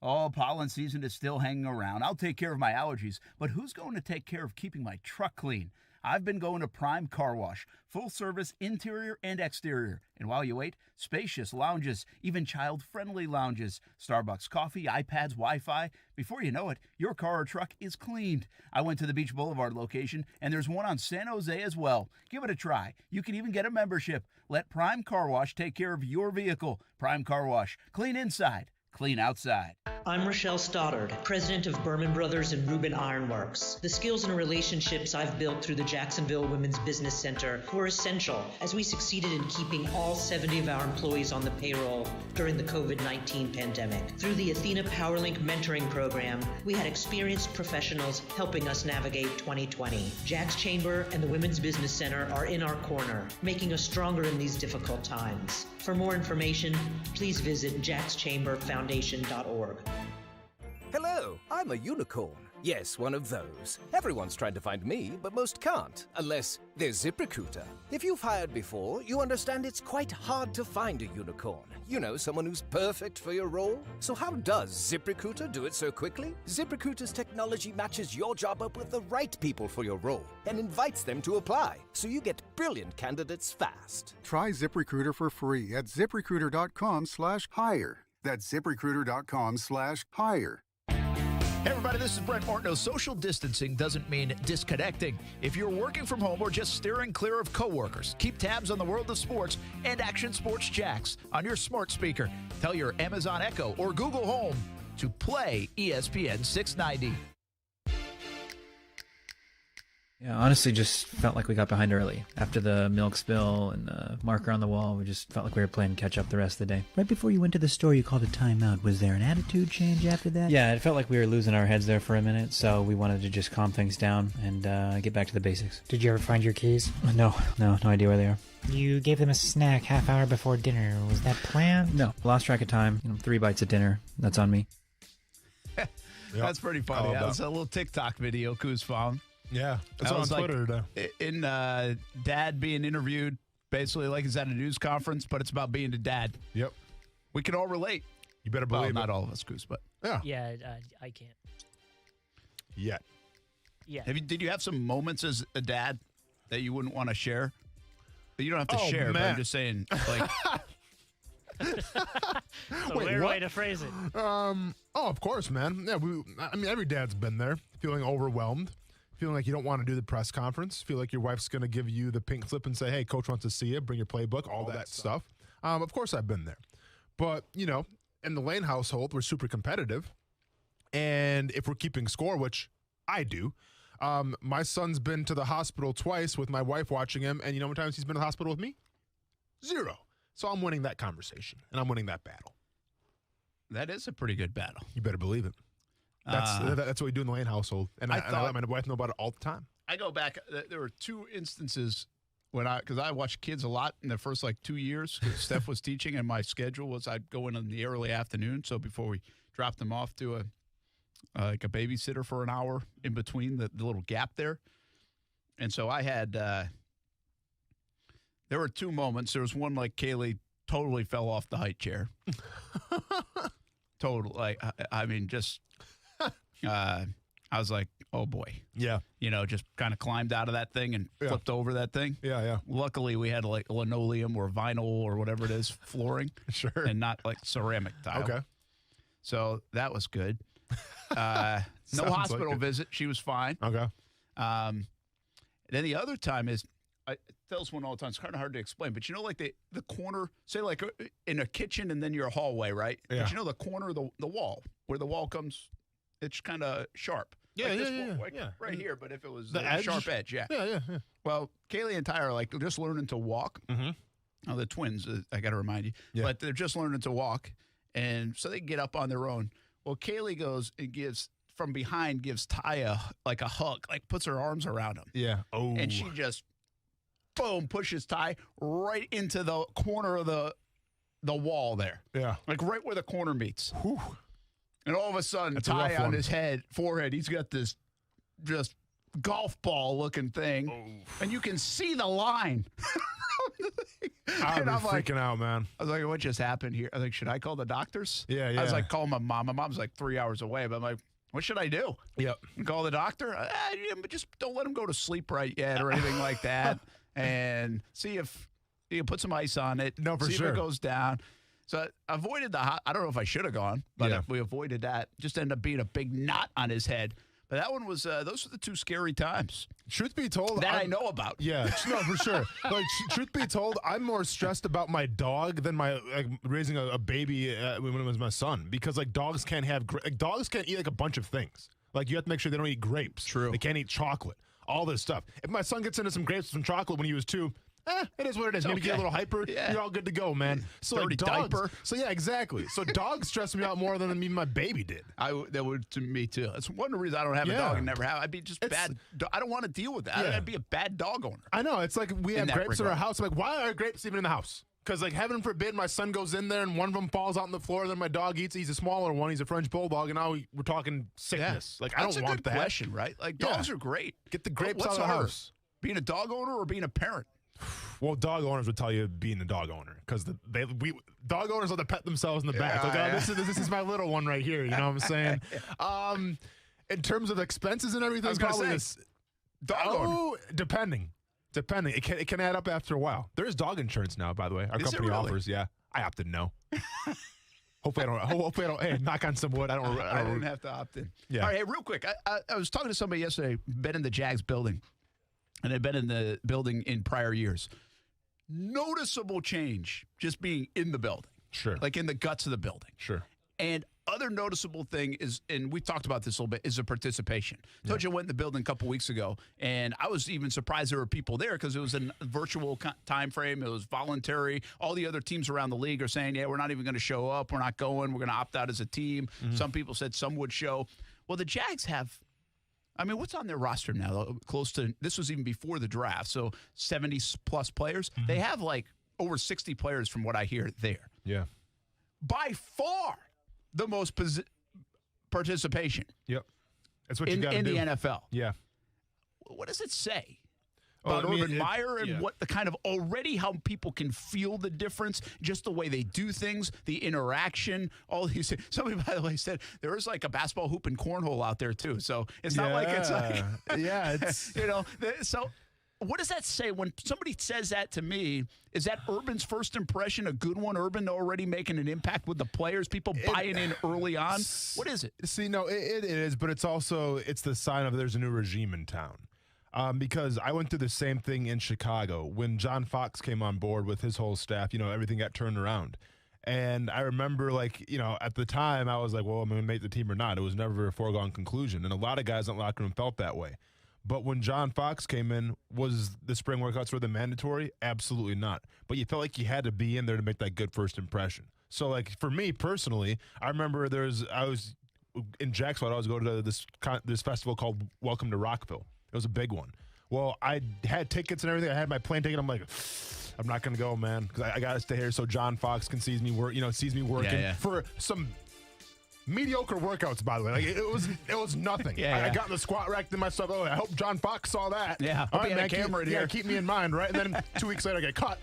Oh, pollen season is still hanging around. I'll take care of my allergies, but who's going to take care of keeping my truck clean? I've been going to Prime Car Wash, full service interior and exterior. And while you wait, spacious lounges, even child-friendly lounges, Starbucks coffee, iPads, Wi-Fi. Before you know it, your car or truck is cleaned. I went to the Beach Boulevard location, and there's one on San Jose as well. Give it a try. You can even get a membership. Let Prime Car Wash take care of your vehicle. Prime Car Wash. Clean inside, clean outside. I'm Rochelle Stoddard, president of Berman Brothers and Rubin Ironworks. The skills and relationships I've built through the Jacksonville Women's Business Center were essential as we succeeded in keeping all 70 of our employees on the payroll during the COVID-19 pandemic. Through the Athena PowerLink mentoring program, we had experienced professionals helping us navigate 2020. Jack's Chamber and the Women's Business Center are in our corner, making us stronger in these difficult times. For more information, please visit jackschamberfoundation.org. Hello, I'm a unicorn. Yes, one of those. Everyone's trying to find me, but most can't, unless they're ZipRecruiter. If you've hired before, you understand it's quite hard to find a unicorn. You know, someone who's perfect for your role. So how does ZipRecruiter do it so quickly? ZipRecruiter's technology matches your job up with the right people for your role and invites them to apply, so you get brilliant candidates fast. Try ZipRecruiter for free at ZipRecruiter.com/hire. That's ZipRecruiter.com/hire. Hey everybody, this is Brent Martineau. Social distancing doesn't mean disconnecting. If you're working from home or just steering clear of coworkers, keep tabs on the world of sports and Action Sports Jacks on your smart speaker. Tell your Amazon Echo or Google Home to play ESPN 690. Yeah, honestly, just felt like we got behind early. After the milk spill and the marker on the wall, we just felt like we were playing catch up the rest of the day. Right before you went to the store, you called a timeout. Was there an attitude change after that? Yeah, it felt like we were losing our heads there for a minute, so we wanted to just calm things down and get back to the basics. Did you ever find your keys? No idea where they are. You gave them a snack half hour before dinner. Was that planned? No, lost track of time. 3 bites at dinner. That's on me. That's pretty funny. That was a little TikTok video Kuz found. Yeah, it's on Twitter today. In dad being interviewed, basically like he's at a news conference, but it's about being a dad. Yep. We can all relate. You better believe it. Not all of us, Kuz, but Yeah, I can't. Yet. Yeah. Did you have some moments as a dad that you wouldn't want to share? But you don't have to share, but I'm just saying, like. It's a weird way to phrase it. Of course, man. Yeah, every dad's been there, feeling overwhelmed. Feeling like you don't want to do the press conference. Feel like your wife's going to give you the pink slip and say, hey, coach wants to see you. Bring your playbook, all that stuff. Of course, I've been there. But, in the Lane household, we're super competitive. And if we're keeping score, which I do, my son's been to the hospital twice with my wife watching him. And you know how many times he's been to the hospital with me? 0. So I'm winning that conversation. And I'm winning that battle. That is a pretty good battle. You better believe it. That's what we do in the Lane household, and I let my wife know about it all the time. I go back. There were 2 instances because I watched kids a lot in the first 2 years. Steph was teaching, and my schedule was I'd go in the early afternoon. So before we dropped them off to a babysitter for an hour in between the little gap there, and so I had. There were 2 moments. There was one Kaylee totally fell off the high chair. Total, just. I was like, oh boy. Yeah. Just kind of climbed out of that thing and flipped over that thing. Yeah. Luckily, we had linoleum or vinyl or whatever it is, flooring. Sure. And not ceramic tile. Okay. So that was good. No hospital visit. She was fine. Okay. Then the other time is, I tell us one all the time. It's kind of hard to explain, but the corner, say in a kitchen and then your hallway, right? Yeah. But the corner of the wall, where the wall comes, it's kind of sharp. Yeah, Right here, but if it was the edge? sharp edge, yeah. Yeah. Well, Kaylee and Ty are just learning to walk. Mm-hmm. Oh, the twins, I got to remind you. Yeah. But they're just learning to walk, and so they get up on their own. Well, Kaylee goes and gives Ty a hug, puts her arms around him. Yeah. Oh. And she just, boom, pushes Ty right into the corner of the wall there. Yeah. Right where the corner meets. Whew. And all of a sudden, That's Ty on his forehead, he's got this just golf ball looking thing. Oh. And you can see the line. I'm freaking out, man. I was like, what just happened here? I was like, should I call the doctors? Yeah. I was call my mom. My mom's 3 hours away. But I'm like, what should I do? Yep. Call the doctor? But just don't let him go to sleep right yet or anything like that. And see if you can put some ice on it. No, for see sure. if it goes down. So I avoided I don't know if I should have gone, but if we avoided that, just ended up being a big knot on his head. But that one was, those were the 2 scary times. Truth be told, I know about. Yeah, no, for sure. Truth be told, I'm more stressed about my dog than my raising a baby when it was my son, because dogs can't eat a bunch of things. You have to make sure they don't eat grapes. True. They can't eat chocolate. All this stuff. If my son gets into some grapes and some chocolate when he was 2. It is what it is. Maybe get a little hyper. Yeah. You're all good to go, man. So dirty dogs, diaper. So yeah, exactly. So dogs stress me out more than even my baby did. That would to me too. That's one of the reasons I don't have a dog and never have. I'd be just bad. I don't want to deal with that. I'd be a bad dog owner. I know. It's we have grapes in our house. I'm why are grapes even in the house? Because heaven forbid my son goes in there and one of them falls out on the floor. Then my dog eats. He's a smaller one. He's a French bulldog, and now we're talking sickness. Yeah. I don't want That's a good question, right? Dogs are great. Get the grapes out of the house. Being a dog owner or being a parent? Well, dog owners would tell you being a dog owner because dog owners love to pet themselves in the back. This is my little one right here. You know what I'm saying? In terms of expenses and everything, probably this dog owner. Depending. It can add up after a while. There is dog insurance now, by the way. Our company offers. Yeah, I opted no. Hopefully I don't. Hey, knock on some wood. I didn't have to opt in. Yeah. All right, hey, real quick. I was talking to somebody yesterday, been in the Jags building, and had been in the building in prior years. Noticeable change just being in the building. Sure. Like in the guts of the building. Sure. And other noticeable thing is, and we talked about this a little bit, is the participation. Told you I went in the building a couple weeks ago, and I was even surprised there were people there because it was a virtual time frame. It was voluntary. All the other teams around the league are saying, yeah, we're not even going to show up. We're not going. We're going to opt out as a team. Mm-hmm. Some people said some would show. Well, the Jags have, I mean, what's on their roster now? Close to, this was even before the draft, so 70-plus players. Mm-hmm. They have like over 60 players from what I hear there. Yeah. By far the most participation. Yep. That's what you got to do. In the NFL. Yeah. What does it say about Urban Meyer and what the kind of already how people can feel the difference, just the way they do things, the interaction, all these. Somebody, by the way, said there is like a basketball hoop and cornhole out there too. So it's not like it's like, yeah, it's so. What does that say when somebody says that to me? Is that Urban's first impression a good one? Urban already making an impact with the players, people buying in early on? What is it? See, no, it is, but it's the sign of there's a new regime in town. Because I went through the same thing in Chicago when John Fox came on board with his whole staff. Everything got turned around. And I remember, at the time, I was like, well, I'm going to make the team or not. It was never a foregone conclusion. And a lot of guys in the locker room felt that way. But when John Fox came in, was the spring workouts were the mandatory? Absolutely not. But you felt like you had to be in there to make that good first impression. So, for me personally, I remember I was in Jacksonville. I was going to this festival called Welcome to Rockville. It was a big one. Well, I had tickets and everything. I had my plane ticket. I'm like, I'm not going to go, man, because I got to stay here so John Fox can sees me working for some mediocre workouts, by the way. It was nothing. I got in the squat rack, did my stuff. Oh, I hope John Fox saw that. Yeah, all right, man, camera in here. Keep me in mind, right? And then 2 weeks later, I get cut.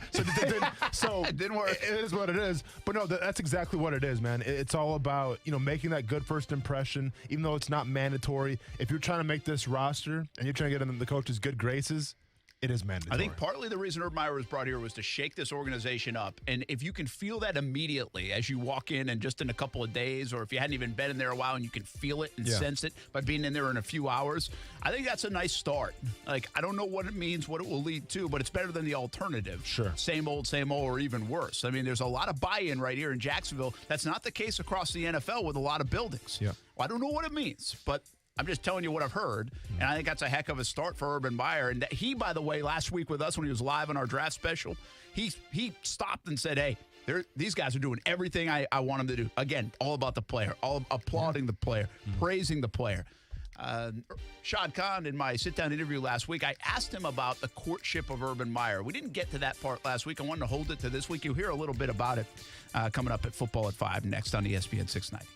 So it didn't work. It is what it is. But no, that's exactly what it is, man. It's all about making that good first impression, even though it's not mandatory. If you're trying to make this roster and you're trying to get in the coach's good graces, it is mandatory. I think partly the reason Urban Meyer was brought here was to shake this organization up. And if you can feel that immediately as you walk in and just in a couple of days, or if you hadn't even been in there a while and you can feel it and sense it by being in there in a few hours, I think that's a nice start. I don't know what it means, what it will lead to, but it's better than the alternative. Sure. Same old, or even worse. I mean, there's a lot of buy-in right here in Jacksonville. That's not the case across the NFL with a lot of buildings. Yeah. Well, I don't know what it means, but I'm just telling you what I've heard, and I think that's a heck of a start for Urban Meyer. And he, by the way, last week with us when he was live on our draft special, he stopped and said, hey, these guys are doing everything I want them to do. Again, all about the player, all applauding the player, praising the player. Shad Khan, in my sit-down interview last week, I asked him about the courtship of Urban Meyer. We didn't get to that part last week. I wanted to hold it to this week. You'll hear a little bit about it coming up at Football at 5 next on ESPN 690.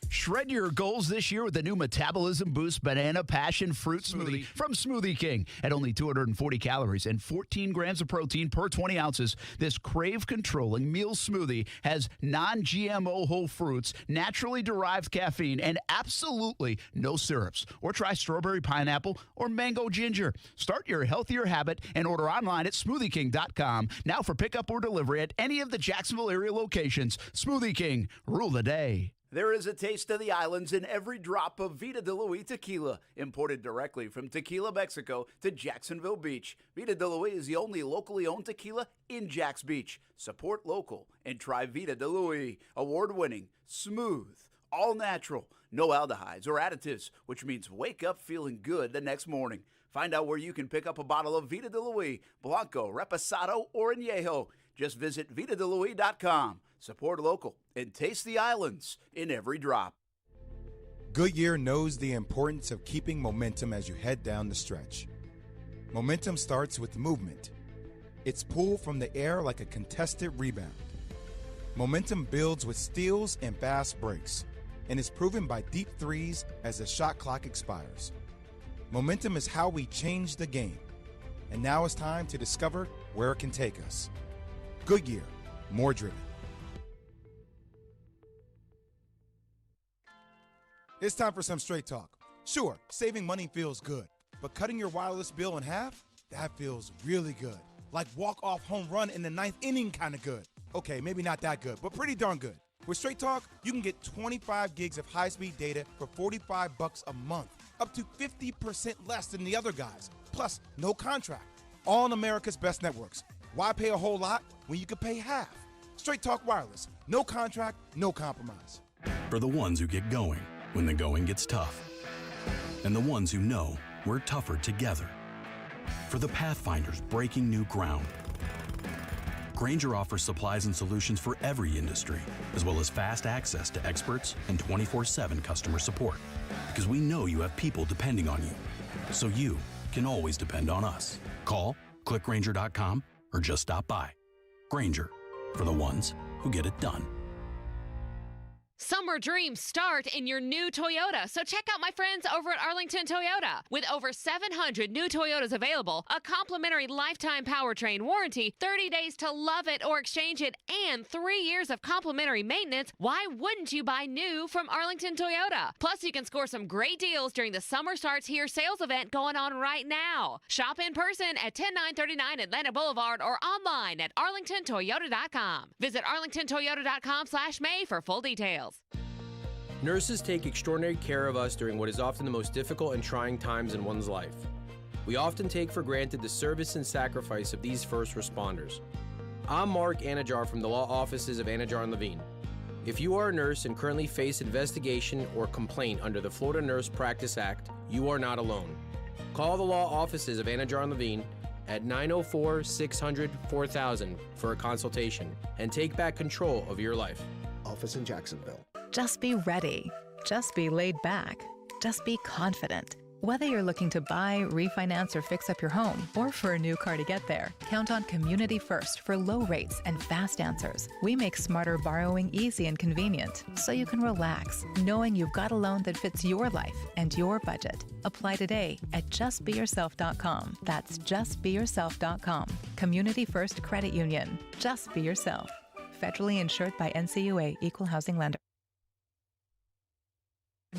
Shred your goals this year with the new Metabolism Boost Banana Passion Fruit Smoothie from Smoothie King. At only 240 calories and 14 grams of protein per 20 ounces, this crave-controlling meal smoothie has non-GMO whole fruits, naturally derived caffeine, and absolutely no syrups. Or try strawberry pineapple or mango ginger. Start your healthier habit and order online at smoothieking.com. Now for pickup or delivery at any of the Jacksonville area locations. Smoothie King, rule the day. There is a taste of the islands in every drop of Vida de Luis tequila, imported directly from Tequila, Mexico to Jacksonville Beach. Vida de Luis is the only locally owned tequila in Jax Beach. Support local and try Vida de Luis. Award-winning, smooth, all natural, no aldehydes or additives, which means wake up feeling good the next morning. Find out where you can pick up a bottle of Vida de Luis, Blanco, Reposado, or Añejo. Just visit VitaDeLuis.com. Support local and taste the islands in every drop. Goodyear knows the importance of keeping momentum as you head down the stretch. Momentum starts with movement. It's pulled from the air like a contested rebound. Momentum builds with steals and fast breaks, and is proven by deep threes as the shot clock expires. Momentum is how we change the game, and now it's time to discover where it can take us. Goodyear, more driven. It's time for some straight talk. Sure, saving money feels good, but cutting your wireless bill in half, that feels really good. like walk-off home run in the 9th inning kind of good. Okay, maybe not that good, but pretty darn good. With Straight Talk, you can get 25 gigs of high-speed data for $45 a month, up to 50% less than the other guys. Plus, no contract. All on America's best networks. Why pay a whole lot when you could pay half? Straight Talk Wireless. No contract, no compromise. For the ones who get going when the going gets tough. And the ones who know we're tougher together. For the Pathfinders breaking new ground. Grainger offers supplies and solutions for every industry, as well as fast access to experts and 24/7 customer support. Because we know you have people depending on you, so you can always depend on us. Call, click Grainger.com, or just stop by. Grainger, for the ones who get it done. Summer dreams start in your new Toyota, so check out my friends over at Arlington Toyota. With over 700 new Toyotas available, a complimentary lifetime powertrain warranty, 30 days to love it or exchange it, and 3 years of complimentary maintenance, why wouldn't you buy new from Arlington Toyota? Plus, you can score some great deals during the Summer Starts Here sales event going on right now. Shop in person at 10939 Atlanta Boulevard or online at arlingtontoyota.com. Visit arlingtontoyota.com/May for full details. Nurses take extraordinary care of us during what is often the most difficult and trying times in one's life. We often take for granted the service and sacrifice of these first responders. I'm Mark Anajar from the law offices of Anajar and Levine. If you are a nurse and currently face investigation or complaint under the Florida Nurse Practice Act, you are not alone. Call the law offices of Anajar and Levine at 904-600-4000 for a consultation and take back control of your life. Office in Jacksonville. Just be ready. Just be laid back. Just be confident. Whether you're looking to buy, refinance, or fix up your home, or for a new car to get there, count on Community First for low rates and fast answers. We make smarter borrowing easy and convenient, so you can relax, knowing you've got a loan that fits your life and your budget. Apply today at justbeyourself.com. That's justbeyourself.com. Community First Credit Union. Just be yourself. Federally insured by NCUA, Equal Housing Lender.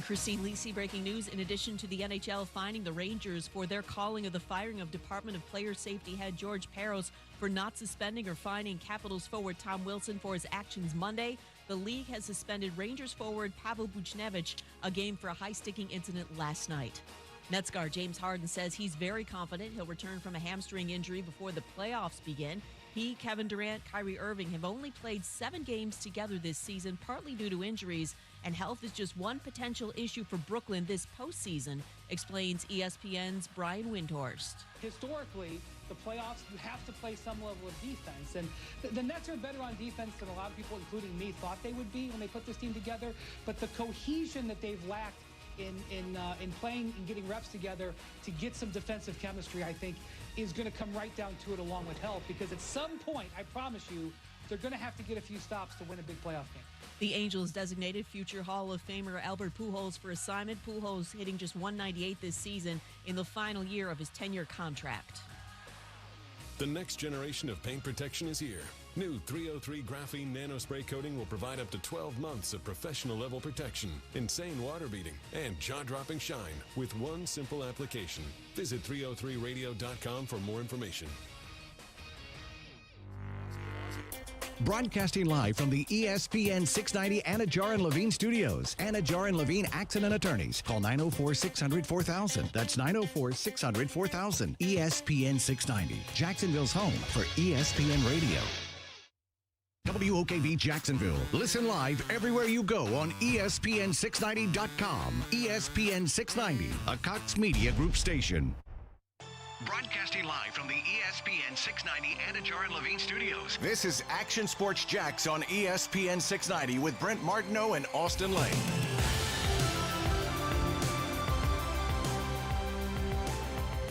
Christine Lisi, breaking news. In addition to the NHL fining the Rangers for their calling of the firing of Department of Player Safety head George Peros for not suspending or fining Capitals forward Tom Wilson for his actions Monday, the league has suspended Rangers forward Pavel Buchnevich a game for a high-sticking incident last night. Nets guard James Harden says he's very confident he'll return from a hamstring injury before the playoffs begin. He, Kevin Durant, Kyrie Irving have only played 7 games together this season, partly due to injuries, and health is just one potential issue for Brooklyn this postseason, explains ESPN's Brian Windhorst. Historically, the playoffs, you have to play some level of defense, and the Nets are better on defense than a lot of people, including me, thought they would be when they put this team together, but the cohesion that they've lacked in playing and getting reps together to get some defensive chemistry, I think, is going to come right down to it along with health, because at some point, I promise you, they're going to have to get a few stops to win a big playoff game. The Angels designated future Hall of Famer Albert Pujols for assignment. Pujols hitting just .198 this season in the final year of his 10-year contract. The next generation of paint protection is here. New 303 graphene nanospray coating will provide up to 12 months of professional level protection, insane water beating, and jaw-dropping shine with one simple application. Visit 303radio.com for more information. Broadcasting live from the ESPN 690 Anajar and Levine studios. Anajar and Levine Accident Attorneys. Call 904-600-4000. That's 904-600-4000. ESPN 690. Jacksonville's home for ESPN Radio. WOKV Jacksonville. Listen live everywhere you go on ESPN690.com. ESPN 690, a Cox Media Group station. Broadcasting live from the ESPN 690 Anajar and Levine studios. This is Action Sports Jacks on ESPN 690 with Brent Martineau and Austin Lane.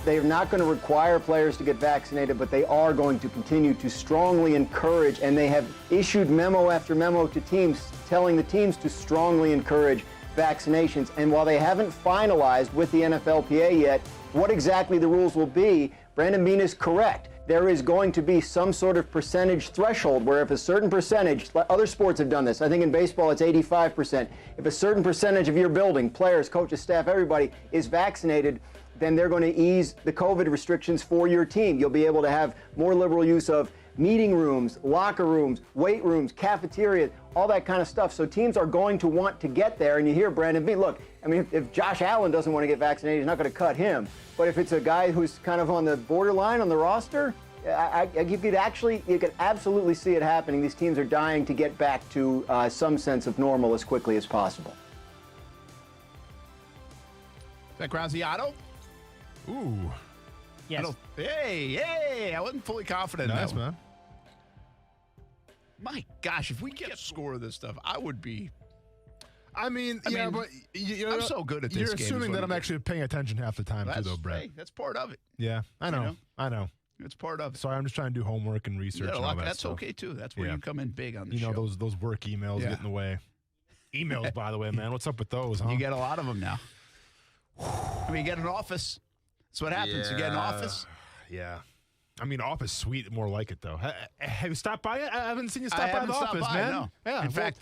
They're not going to require players to get vaccinated, but they are going to continue to strongly encourage, and they have issued memo after memo to teams telling the teams to strongly encourage vaccinations. And while they haven't finalized with the NFLPA yet what exactly the rules will be, Brandon Beane is correct. There is going to be some sort of percentage threshold where if a certain percentage, other sports have done this, I think in baseball it's 85%, if a certain percentage of your building, players, coaches, staff, everybody is vaccinated, then they're going to ease the COVID restrictions for your team. You'll be able to have more liberal use of meeting rooms, locker rooms, weight rooms, cafeteria, all that kind of stuff. So teams are going to want to get there. And you hear Brandon Beane. Look, I mean, if Josh Allen doesn't want to get vaccinated, he's not going to cut him. But if it's a guy who's kind of on the borderline on the roster, you could absolutely see it happening. These teams are dying to get back to some sense of normal as quickly as possible. Is that Graziano? Ooh. Yes. Hey, I wasn't fully confident. Nice, man. My gosh, if we get a score of this stuff, I would be. I mean, but I'm so good at this. You're assuming that I'm actually paying attention half the time, too, though, Brett. Hey, that's part of it. Yeah, I know. I know. It's part of it. Sorry, I'm just trying to do homework and research. And all that that's stuff. okay, too. That's where you come in big on the show. Those work emails get in the way. Emails, by the way, man. What's up with those, huh? You get a lot of them now. I mean, you get an office. That's what happens. You get an office. Yeah. I mean, office suite, more like it, though. Have you stopped by it? I haven't seen you stop by the office, man. No. Yeah, in fact,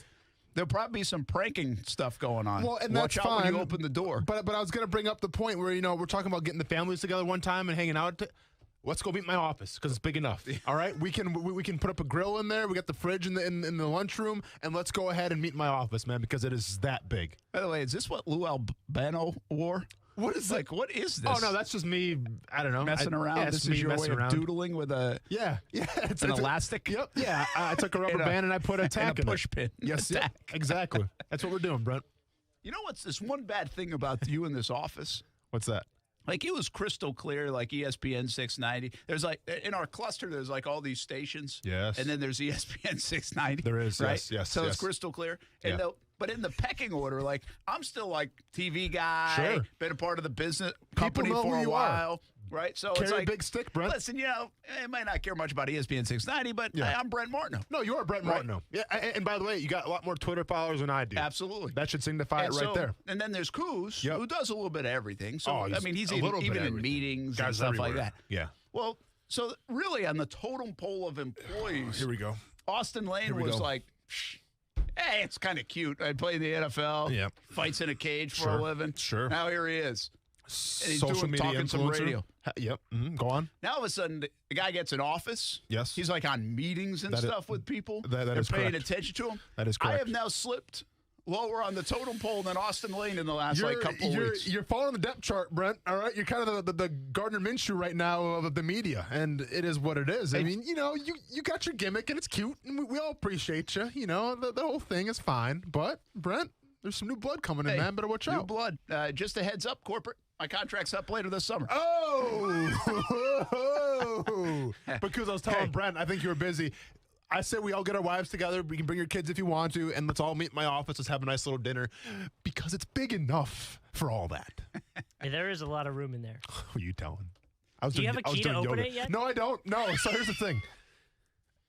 there'll probably be some pranking stuff going on. Well, and Watch that's out fine. when you open the door. But I was going to bring up the point where, we're talking about getting the families together one time and hanging out. Let's go meet my office because it's big enough. All right, we can put up a grill in there. We got the fridge in the lunchroom, and let's go ahead and meet my office, man, because it is that big. By the way, is this what Lou Albano wore? What is what is this? Oh no, that's just me. I don't know, messing around. Yeah, this is your way of doodling with a it's an elastic. Yep. Yeah, I took a rubber band and I put a tack and a in push pin. Yes, exactly. That's what we're doing, Brent. You know what's this one bad thing about you in this office? What's that? Like, it was crystal clear, like ESPN 690. There's like, in our cluster, there's like all these stations. Yes. And then there's ESPN 690. There is, right? yes. So it's crystal clear. And but in the pecking order, like, I'm still like TV guy. Sure. Been a part of the business company know for who a you while. Right? So Carry it's like, a big stick, Brent. Listen, I might not care much about ESPN 690, but I'm Brent Martineau. No, you are Brent Martineau. Yeah, and by the way, you got a lot more Twitter followers than I do. Absolutely. That should signify it right there. And then there's Kuz, who does a little bit of everything. So, I mean, he's a even little bit in everything. meetings Guys and stuff everywhere. like that. Yeah. Well, so really on the totem pole of employees, here we go. Austin Lane was like, hey, it's kind of cute. I play in the NFL. Yeah. Fights in a cage for a living. Sure. Now here he is. And he's Social media talking some influencer. radio. Yep. Go on. Now all of a sudden, the guy gets an office. Yes. He's like on meetings and stuff with people. That They're is paying correct. attention to him. That is correct. I have now slipped lower on the totem pole than Austin Lane in the last couple of weeks. You're following the depth chart, Brent. All right, you're kind of the Gardner Minshew right now of the media, and it is what it is. I mean, you got your gimmick, and it's cute, and we all appreciate you. The whole thing is fine. But Brent, there's some new blood coming in, man. Better watch out. New blood. Just a heads up, corporate. My contract's up later this summer. Oh! Because I was telling Brent, I think you were busy. I said we all get our wives together. We can bring your kids if you want to, and let's all meet in my office. Let's have a nice little dinner because it's big enough for all that. Hey, there is a lot of room in there. Who are you telling? Do you have a key to open it yet? No, I don't. No. So here's the thing.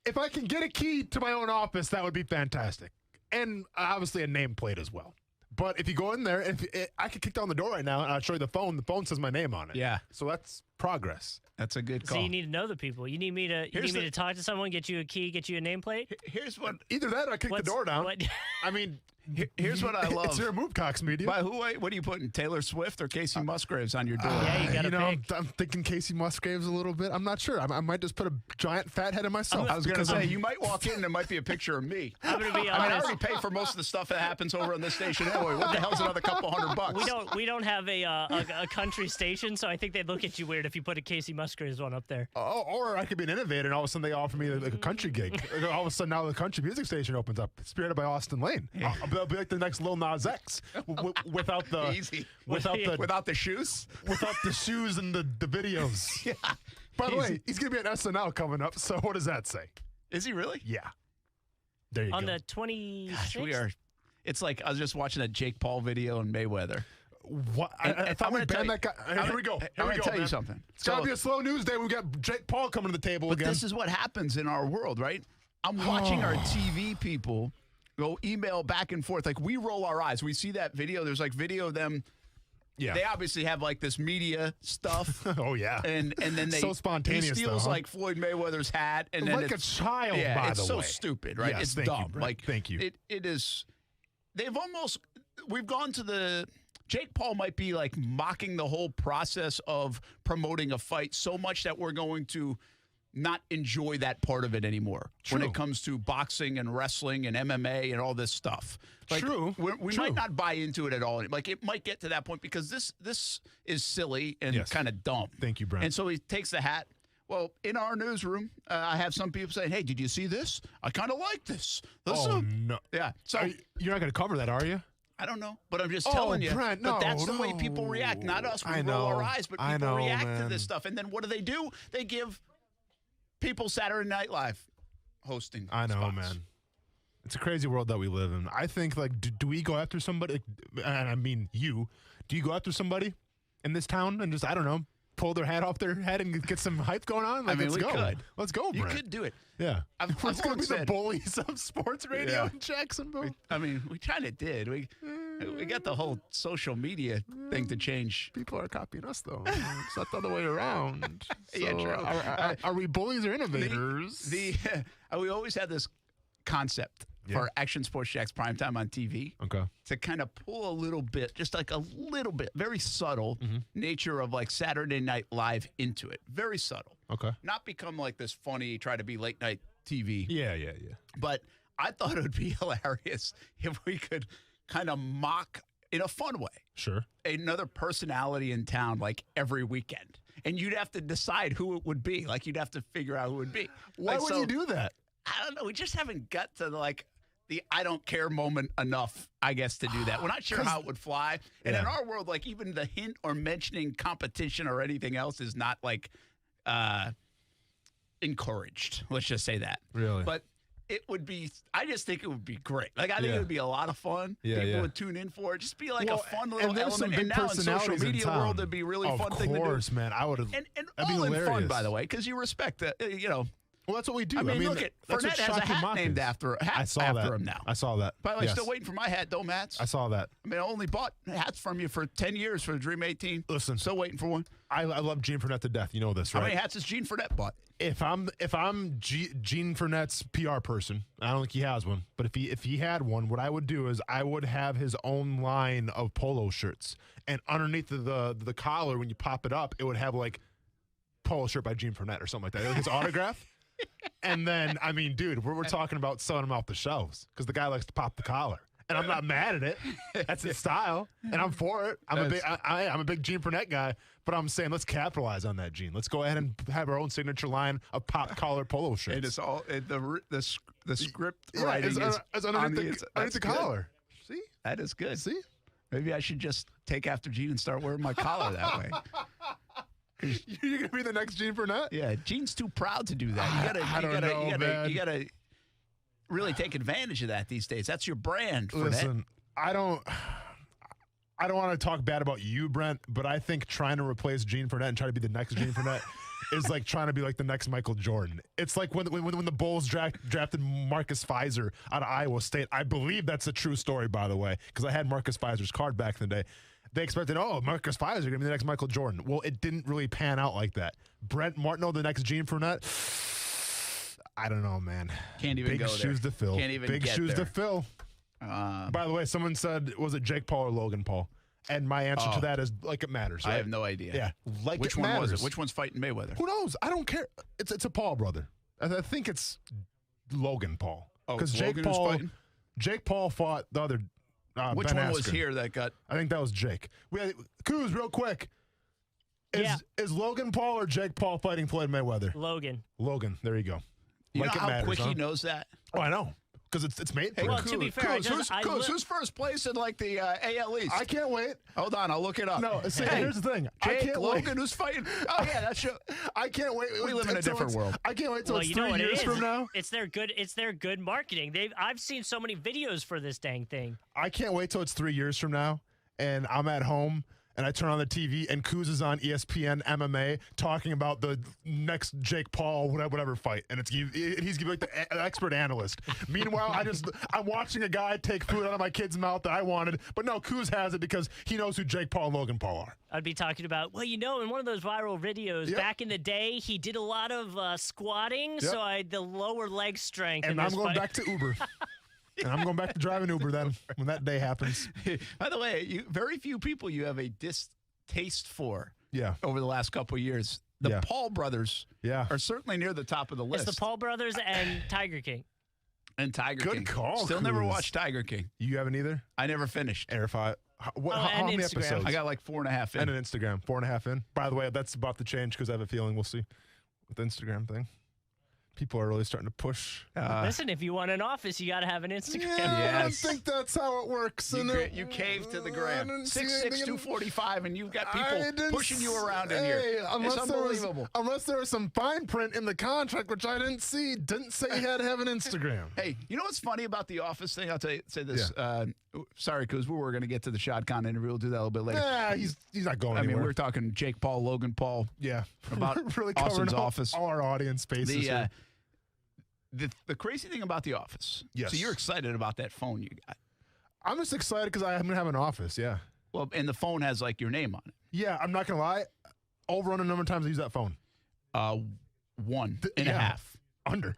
If I can get a key to my own office, that would be fantastic. And obviously a nameplate as well. But if you go in there, I could kick down the door right now and I'll show you the phone. The phone says my name on it. Yeah. So that's progress. That's a good call. So you need to know the people. You need me to talk to someone, get you a key, get you a nameplate? Here's what. Either that or I kick the door down. I mean, here's what I love. It's your move, Cox Media. By what are you putting, Taylor Swift or Casey Musgraves on your door? Yeah, you got to pick. I'm thinking Casey Musgraves a little bit. I'm not sure. I might just put a giant fat head in myself. I was going to say, you might walk in and there might be a picture of me. I'm going to be honest. I mean, I already pay for most of the stuff that happens over on this station anyway. What the hell's another couple $100? We don't have a country station, so I think they'd look at you weird if you put a Casey Musgraves one up there. Oh, or I could be an innovator, and all of a sudden they offer me like a country gig. All of a sudden now the country music station opens up, spearheaded by Austin Lane. I'll be like the next Lil Nas X without the without the shoes, without the shoes and the videos. Yeah. By the way, he's gonna be at SNL coming up. So what does that say? Is he really? Yeah. There you go. On the 26th? Gosh, we are. It's like I was just watching that Jake Paul video in Mayweather. What? I thought we banned that guy. Here we go. I'm going to tell you something. It's got to be a slow news day. We've got Jake Paul coming to the table again. But this is what happens in our world, right? I'm watching our TV people go email back and forth. Like, we roll our eyes. We see that video. There's like video of them. Yeah. They obviously have like this media stuff. Oh, yeah. And then so spontaneous, he steals though, huh? like Floyd Mayweather's hat. And like then a child, by the way. it's so stupid, right? Yes, it's dumb. You, like, thank you. It is. We've gone to the Jake Paul might be like mocking the whole process of promoting a fight so much that we're going to not enjoy that part of it anymore. True. When it comes to boxing and wrestling and MMA and all this stuff. Like, True. We might not buy into it at all. Like, it might get to that point because this is silly and kind of dumb. Thank you, Brent. And so he takes the hat. Well, in our newsroom, I have some people saying, hey, did you see this? I kind of like this. No. Yeah. So You're not going to cover that, are you? I don't know, but I'm just telling you. Brent, but that's the way people react, not us. We roll our eyes, but people react to this stuff. And then what do? They give people Saturday Night Live hosting I know, spots. man. It's a crazy world that we live in. I think, like, do we go after somebody? And I mean you. Do you go after somebody in this town and just, I don't know, pull their hat off their head and get some hype going on? Like, I mean, let's we go. could. Let's go, Brent. You could do it. Yeah. We're going to be said, the bullies of sports radio in Jacksonville. We kind of did. We got the whole social media thing to change. People are copying us, though. It's not the other way around. So Yeah, true. Are we bullies or innovators? We always had this concept for Action Sports Jack's primetime on TV. Okay. To kind of pull a little bit, just like a little bit, very subtle nature of like Saturday Night Live into it. Very subtle. Okay. Not become like this funny, try to be late night TV. Yeah. But I thought it would be hilarious if we could kind of mock in a fun way. Sure. Another personality in town like every weekend. And you'd have to decide who it would be. Like you'd have to figure out who it would be. Why would you do that? I don't know. We just haven't got to like the I don't care moment enough, I guess, to do that. We're not sure how it would fly. And in our world, like even the hint or mentioning competition or anything else is not like encouraged. Let's just say that. Really? But it would be, I just think it would be great. Like, I think it would be a lot of fun. Yeah, People would tune in for it. Just be like a fun little and there's some element. big And now in social personalities in media town. world, it'd be a really fun thing to do. Of course, man. I would have. And that'd all be in hilarious. fun, by the way, because you respect that, you know. Well, that's what we do. I mean, look, that's what Fournette has a Shocky hat Mock named is. after I saw that. him now. I saw that. By the way, Yes. still waiting for my hat, Dome hats. I saw that. I mean, I only bought hats from you for 10 years for the Dream 18. Listen, still waiting for one. I love Gene Fournette to death. You know this, right? How many hats has Gene Fournette bought? If I'm Gene Fournette's PR person, I don't think he has one. But if he had one, what I would do is I would have his own line of polo shirts, and underneath the collar, when you pop it up, it would have like polo shirt by Gene Fournette or something like that. Like his autograph. And then, I mean, dude, we're talking about selling him off the shelves because the guy likes to pop the collar. And I'm not mad at it. That's his style, and I'm for it. I'm a big Gene Fournette guy, but I'm saying let's capitalize on that, Gene. Let's go ahead and have our own signature line of pop collar polo shirts. And it's all the script writing is underneath the collar. See, that is good. See, maybe I should just take after Gene and start wearing my collar that way. You're gonna be the next Gene Fournette? Yeah, Gene's too proud to do that. You gotta really take advantage of that these days. That's your brand. Fournette. Listen, I don't want to talk bad about you, Brent, but I think trying to replace Gene Fournette and try to be the next Gene Fournette is like trying to be like the next Michael Jordan. It's like when the Bulls drafted Marcus Fizer out of Iowa State. I believe that's a true story, by the way, because I had Marcus Fizer's card back in the day. They expected, Marcus Fizer is going to be the next Michael Jordan. Well, it didn't really pan out like that. Brent Martineau, the next Gene Fournette. I don't know, man. Can't even big go shoes there. to fill. Can't even big get shoes there. to fill. By the way, someone said, was it Jake Paul or Logan Paul? And my answer to that is like it matters. Right? I have no idea. Yeah, like which it one matters. was it? Which one's fighting Mayweather? Who knows? I don't care. It's a Paul brother. I think it's Logan Paul. Because Jake Logan was fighting? Jake Paul fought the other. Which Ben one was Askren. here that got? I think that was Jake. Kuz, real quick. Is Logan Paul or Jake Paul fighting Floyd Mayweather? Logan. There you go. You like know it how matters, quick huh? he knows that? Oh, I know. Because it's made for Hey, well, to be fair, who's first place in like the AL East? I can't wait. Hold on, I'll look it up. No, see, here's the thing. I Jake can't Logan, wait. who's fighting? Oh yeah, that's true. I can't wait. We live in a different world. I can't wait till it's you know 3 what years it is? from now. It's their good marketing. I've seen so many videos for this dang thing. I can't wait till it's 3 years from now, and I'm at home, and I turn on the TV, and Kuz is on ESPN MMA talking about the next Jake Paul whatever fight, and he's like the expert analyst. Meanwhile, I'm watching a guy take food out of my kid's mouth that I wanted, but no, Kuz has it because he knows who Jake Paul and Logan Paul are. I'd be talking about, in one of those viral videos back in the day, he did a lot of squatting, so I had the lower leg strength. And in I'm this going fight. back to Uber. And I'm going back to driving Uber then when that day happens. By the way, very few people you have a distaste for over the last couple of years. The Paul brothers are certainly near the top of the list. It's the Paul brothers and Tiger King. And Tiger King. Good call. Still never watched Tiger King. You haven't either? I never finished. Air 5. How many Instagram. episodes? I got like 4.5 in. And an Instagram. 4.5 in. By the way, that's about to change because I have a feeling we'll see with the Instagram thing. People are really starting to push. Listen, if you want an office, you got to have an Instagram. I don't think that's how it works. You cave to the gram. 6'6", 245, and you've got people pushing you around in here. It's unbelievable. Unless there was some fine print in the contract, which I didn't see. Didn't say you had to have an Instagram. Hey, you know what's funny about the office thing? I'll say this. Sorry, because we were going to get to the Shotgun interview. We'll do that a little bit later. Yeah, he's not going anywhere. I mean, we're talking Jake Paul, Logan Paul. Yeah. About really Austin's covering office. all our audience spaces here. The crazy thing about The Office. Yes. So you're excited about that phone you got. I'm just excited because I'm going to have an office, yeah. Well, and the phone has like your name on it. Yeah, I'm not going to lie. Over on a number of times I use that phone. 1.5. Under.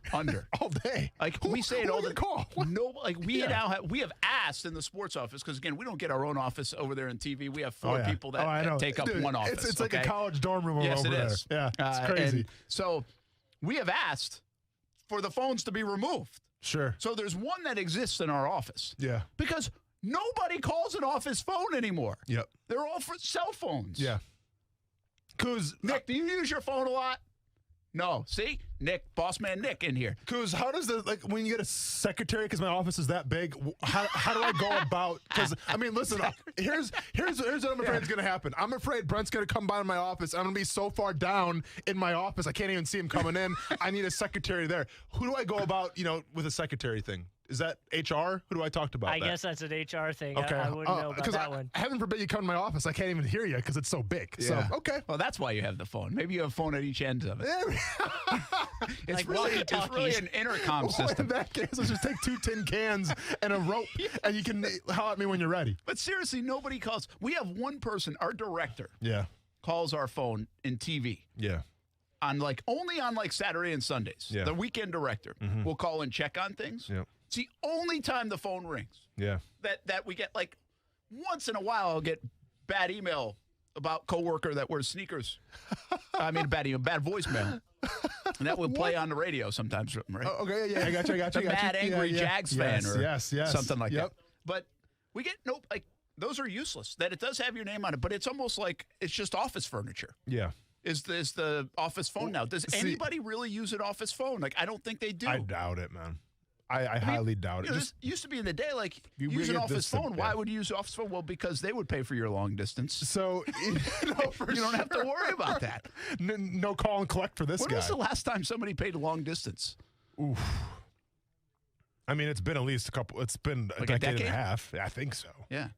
All day. Like we say it all the call. No, like we have asked in the sports office because again we don't get our own office over there in TV. We have four people that take up one office. It's like a college dorm room over there. Yes, it is. Yeah, it's crazy. And so we have asked for the phones to be removed. Sure. So there's one that exists in our office. Yeah. Because nobody calls an office phone anymore. Yep. They're all for cell phones. Yeah. Because Nick, do you use your phone a lot? No. See? Nick, boss man Nick in here. Because how does when you get a secretary, because my office is that big, how do I go about, because, I mean, listen, here's what I'm afraid is going to happen. I'm afraid Brent's going to come by my office. I'm going to be so far down in my office, I can't even see him coming in. I need a secretary there. Who do I go about, with a secretary thing? Is that HR? Who do I talk about? I guess that's an HR thing. Okay. I wouldn't know about that one. Heaven forbid you come to my office. I can't even hear you because it's so big. Yeah. So, okay. Well, that's why you have the phone. Maybe you have a phone at each end of it. It's really an intercom system. In that case, let's just take 2 tin cans and a rope, and you can holler at me when you're ready. But seriously, nobody calls. We have one person, our director, Yeah. calls our phone in TV. Yeah. Only on Saturday and Sundays. Yeah. The weekend director will call and check on things. Yep. It's the only time the phone rings. Yeah. That we get, once in a while I'll get bad email about coworker that wears sneakers. I mean, bad voicemail. And that will play on the radio sometimes, right? Oh, okay, yeah, I got you. A mad, angry Jags fan or yes. something like that. But we get, those are useless. That it does have your name on it, but it's almost like it's just office furniture. Yeah. Is the office phone now. Does anybody really use an office phone? I don't think they do. I doubt it, man. I highly doubt it. This used to be in the day, You use an get office this phone. simple, Why yeah. would you use office phone? Well, because they would pay for your long distance. So, you don't have to worry about that. No call and collect for this When guy. was the last time somebody paid long distance? Oof. I mean, it's been at least it's been a decade and a half. I think so. Yeah.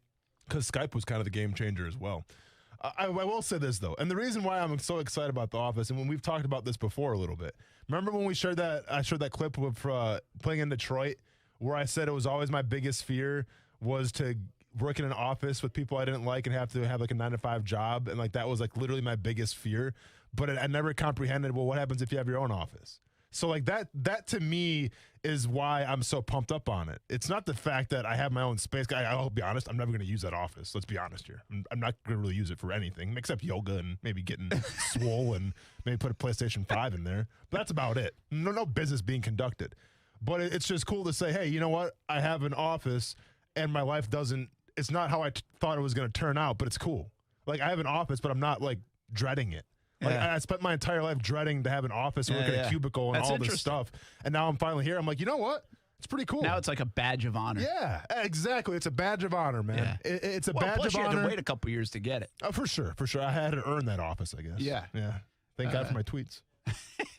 Because Skype was kind of the game changer as well. I will say this, though, and the reason why I'm so excited about The Office, and when we've talked about this before a little bit, remember when I showed that clip of playing in Detroit, where I said it was always my biggest fear was to work in an office with people I didn't like and have to have a 9-to-5 job, and that was literally my biggest fear. But I never comprehended, well, what happens if you have your own office? So that to me is why I'm so pumped up on it. It's not the fact that I have my own space. I'll be honest, I'm never going to use that office. Let's be honest here. I'm not going to really use it for anything except yoga and maybe getting swole and maybe put a PlayStation 5 in there. But that's about it. No business being conducted. But it's just cool to say, hey, you know what? I have an office and my life it's not how I thought it was going to turn out, but it's cool. I have an office, but I'm not dreading it. I spent my entire life dreading to have an office, work in a cubicle, and all this stuff. And now I'm finally here. I'm like, you know what? It's pretty cool. Now it's like a badge of honor. Yeah, exactly. It's a badge of honor, man. Yeah. It's a badge plus of you honor. had to wait a couple years to get it. Oh, for sure. I had to earn that office, I guess. Yeah. Thank God for my tweets.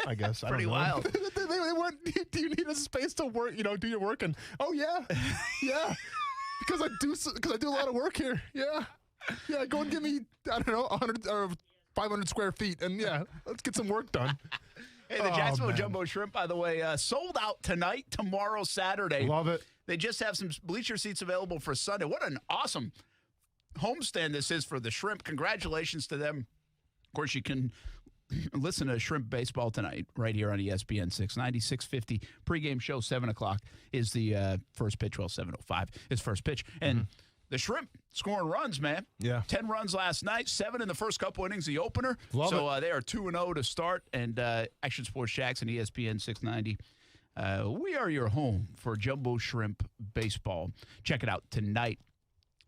I guess. Pretty I don't know. wild. They weren't, do you need a space to work, do your work? And, oh, yeah. Yeah. Because I do a lot of work here. Yeah. Yeah, go and give me, I don't know, 100 or 500 square feet, and let's get some work done. Hey, the Jacksonville Jumbo Shrimp, by the way, sold out tonight, tomorrow, Saturday. Love it. They just have some bleacher seats available for Sunday. What an awesome homestand this is for the Shrimp. Congratulations to them. Of course, you can listen to Shrimp Baseball tonight right here on ESPN 690, 650. Pregame show, 7 o'clock is the first pitch. Well, 7:05 is first pitch. And the Shrimp scoring runs, man. Yeah. 10 runs last night, 7 in the first couple innings, the opener. Love it. They are 2-0 to start. And Action Sports Jackson, ESPN 690. We are your home for Jumbo Shrimp Baseball. Check it out tonight.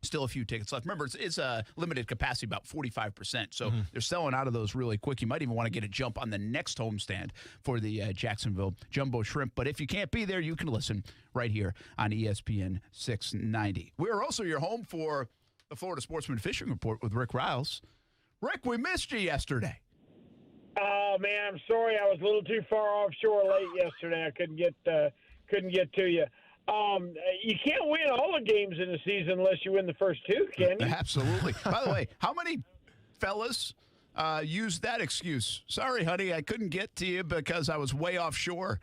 Still a few tickets left. Remember, it's a limited capacity, about 45%. So they're selling out of those really quick. You might even want to get a jump on the next homestand for the Jacksonville Jumbo Shrimp. But if you can't be there, you can listen right here on ESPN 690. We're also your home for the Florida Sportsman Fishing Report with Rick Riles. Rick, we missed you yesterday. Oh, man, I'm sorry. I was a little too far offshore late yesterday. I couldn't get to you. You can't win all the games in the season unless you win the first two, can you? Absolutely. By the way, how many fellas used that excuse? Sorry, honey, I couldn't get to you because I was way offshore.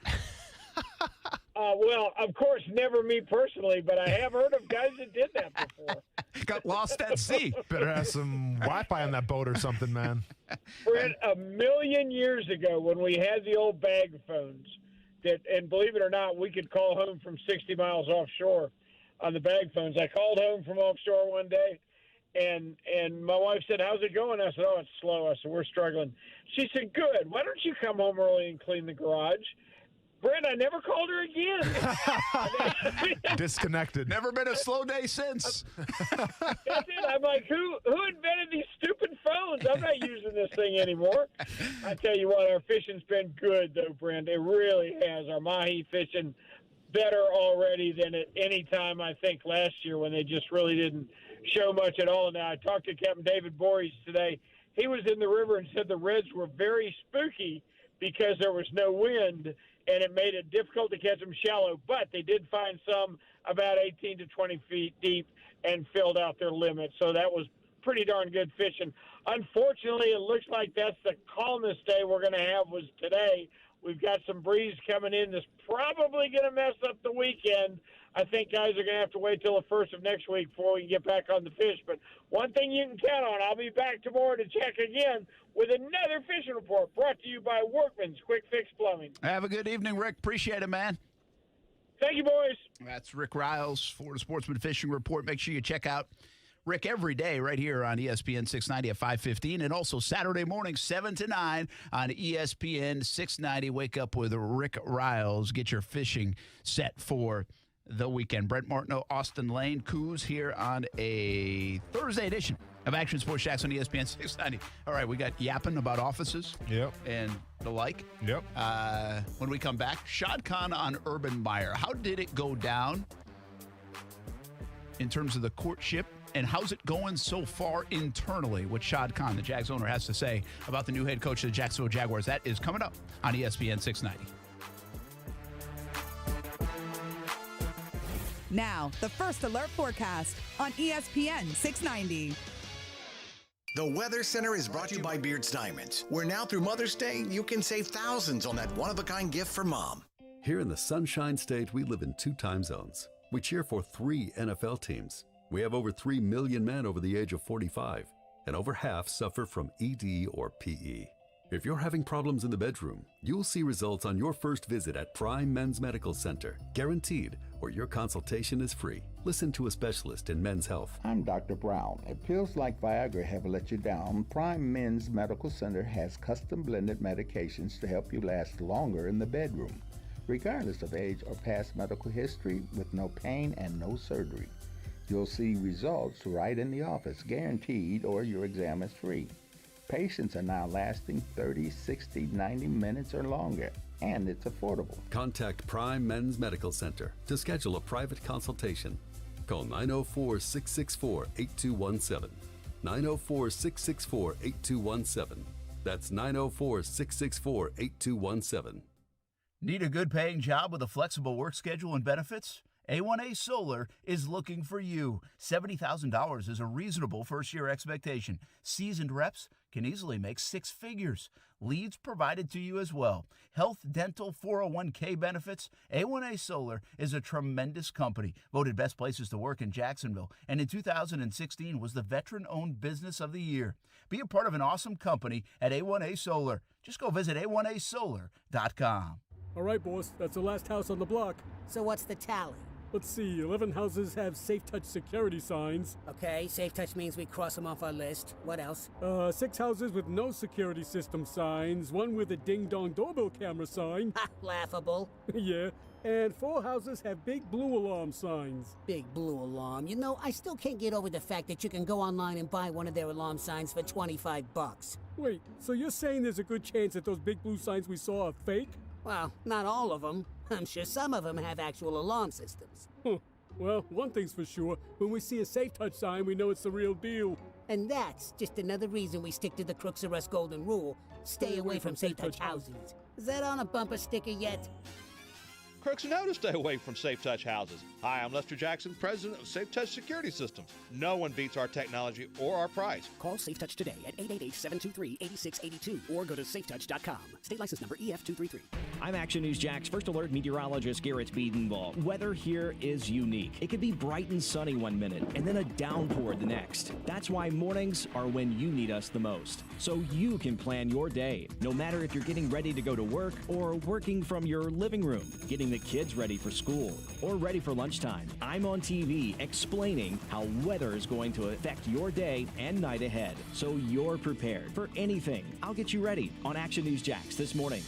Well, of course, never me personally, but I have heard of guys that did that before. Got lost at sea. Better have some Wi-Fi on that boat or something, man. Fred, a million years ago when we had the old bag phones, and believe it or not, we could call home from 60 miles offshore on the bag phones. I called home from offshore one day, and my wife said, "How's it going?" I said, "Oh, it's slow." I said, "We're struggling." She said, "Good. Why don't you come home early and clean the garage?" Brent, I never called her again. Disconnected. Never been a slow day since. That's it. I'm like, who invented these stupid phones? I'm not using this thing anymore. I tell you what, our fishing's been good, though, Brent. It really has. Our mahi fishing better already than at any time, I think, last year when they just really didn't show much at all. Now, I talked to Captain David Voorhees today. He was in the river and said the reds were very spooky because there was no wind, and it made it difficult to catch them shallow. But they did find some about 18 to 20 feet deep and filled out their limit. So that was pretty darn good fishing. Unfortunately, it looks like that's the calmest day we're going to have was today. We've got some breeze coming in that's probably going to mess up the weekend. I think guys are going to have to wait till the first of next week before we can get back on the fish. But one thing you can count on, I'll be back tomorrow to check again with another fishing report brought to you by Workman's Quick Fix Plumbing. Have a good evening, Rick. Appreciate it, man. Thank you, boys. That's Rick Riles, Florida Sportsman Fishing Report. Make sure you check out Rick every day right here on ESPN 690 at 5:15, and also Saturday morning 7 to 9 on ESPN 690. Wake up with Rick Riles. Get your fishing set for the weekend. Brent Martineau, Austin Lane, Coos here on a Thursday edition of Action Sports Jacks on ESPN 690. All right, we got yapping about offices and the like. When we come back, Shad Khan on Urban Meyer. How did it go down in terms of the courtship, and how's it going so far internally? What Shad Khan, the Jags owner, has to say about the new head coach of the Jacksonville Jaguars. That is coming up on ESPN 690. Now, the First Alert Forecast on ESPN 690. The Weather Center is brought to you by Beards Diamonds, where now through Mother's Day, you can save thousands on that one-of-a-kind gift for mom. Here in the Sunshine State, we live in 2 time zones. We cheer for 3 NFL teams. We have over 3 million men over the age of 45, and over half suffer from ED or PE. If you're having problems in the bedroom, you'll see results on your first visit at Prime Men's Medical Center, guaranteed, or your consultation is free. Listen to a specialist in men's health. I'm Dr. Brown. If pills like Viagra have let you down, Prime Men's Medical Center has custom blended medications to help you last longer in the bedroom, regardless of age or past medical history, with no pain and no surgery. You'll see results right in the office, guaranteed, or your exam is free. Patients are now lasting 30, 60, 90 minutes or longer, and it's affordable. Contact Prime Men's Medical Center to schedule a private consultation. Call 904-664-8217. 904-664-8217. That's 904-664-8217. Need a good paying job with a flexible work schedule and benefits? A1A Solar is looking for you. $70,000 is a reasonable first-year expectation. Seasoned reps can easily make 6 figures. Leads provided to you as well. Health, dental, 401k benefits. A1A Solar is a tremendous company, voted best places to work in Jacksonville, and in 2016 was the Veteran-Owned Business of the Year. Be a part of an awesome company at A1A Solar. Just go visit a1asolar.com. All right, boss, that's the last house on the block. So what's the tally? Let's see, 11 houses have Safe Touch security signs. Okay, Safe Touch means we cross them off our list. What else? 6 houses with no security system signs, 1 with a ding-dong doorbell camera sign. Ha, laughable. Yeah, and 4 houses have big blue alarm signs. Big blue alarm. You know, I still can't get over the fact that you can go online and buy one of their alarm signs for $25. Wait, so you're saying there's a good chance that those big blue signs we saw are fake? Well, not all of them. I'm sure some of them have actual alarm systems. Huh. Well, one thing's for sure. When we see a Safe Touch sign, we know it's the real deal. And that's just another reason we stick to the Crooks R Us golden rule. Stay away from Safe Touch houses. Is that on a bumper sticker yet? Crooks know to stay away from Safe Touch houses. Hi, I'm Lester Jackson, president of Safe Touch Security Systems. No one beats our technology or our price. Call Safe Touch today at 888-723-8682 or go to safetouch.com. State license number EF233. I'm Action News Jack's First Alert meteorologist Garrett Biedenball. Weather here is unique. It could be bright and sunny one minute and then a downpour the next. That's why mornings are when you need us the most. So you can plan your day, no matter if you're getting ready to go to work or working from your living room, getting the kids ready for school or ready for lunchtime. I'm on TV explaining how weather is going to affect your day and night ahead, so you're prepared for anything. I'll get you ready on Action News Jax this morning.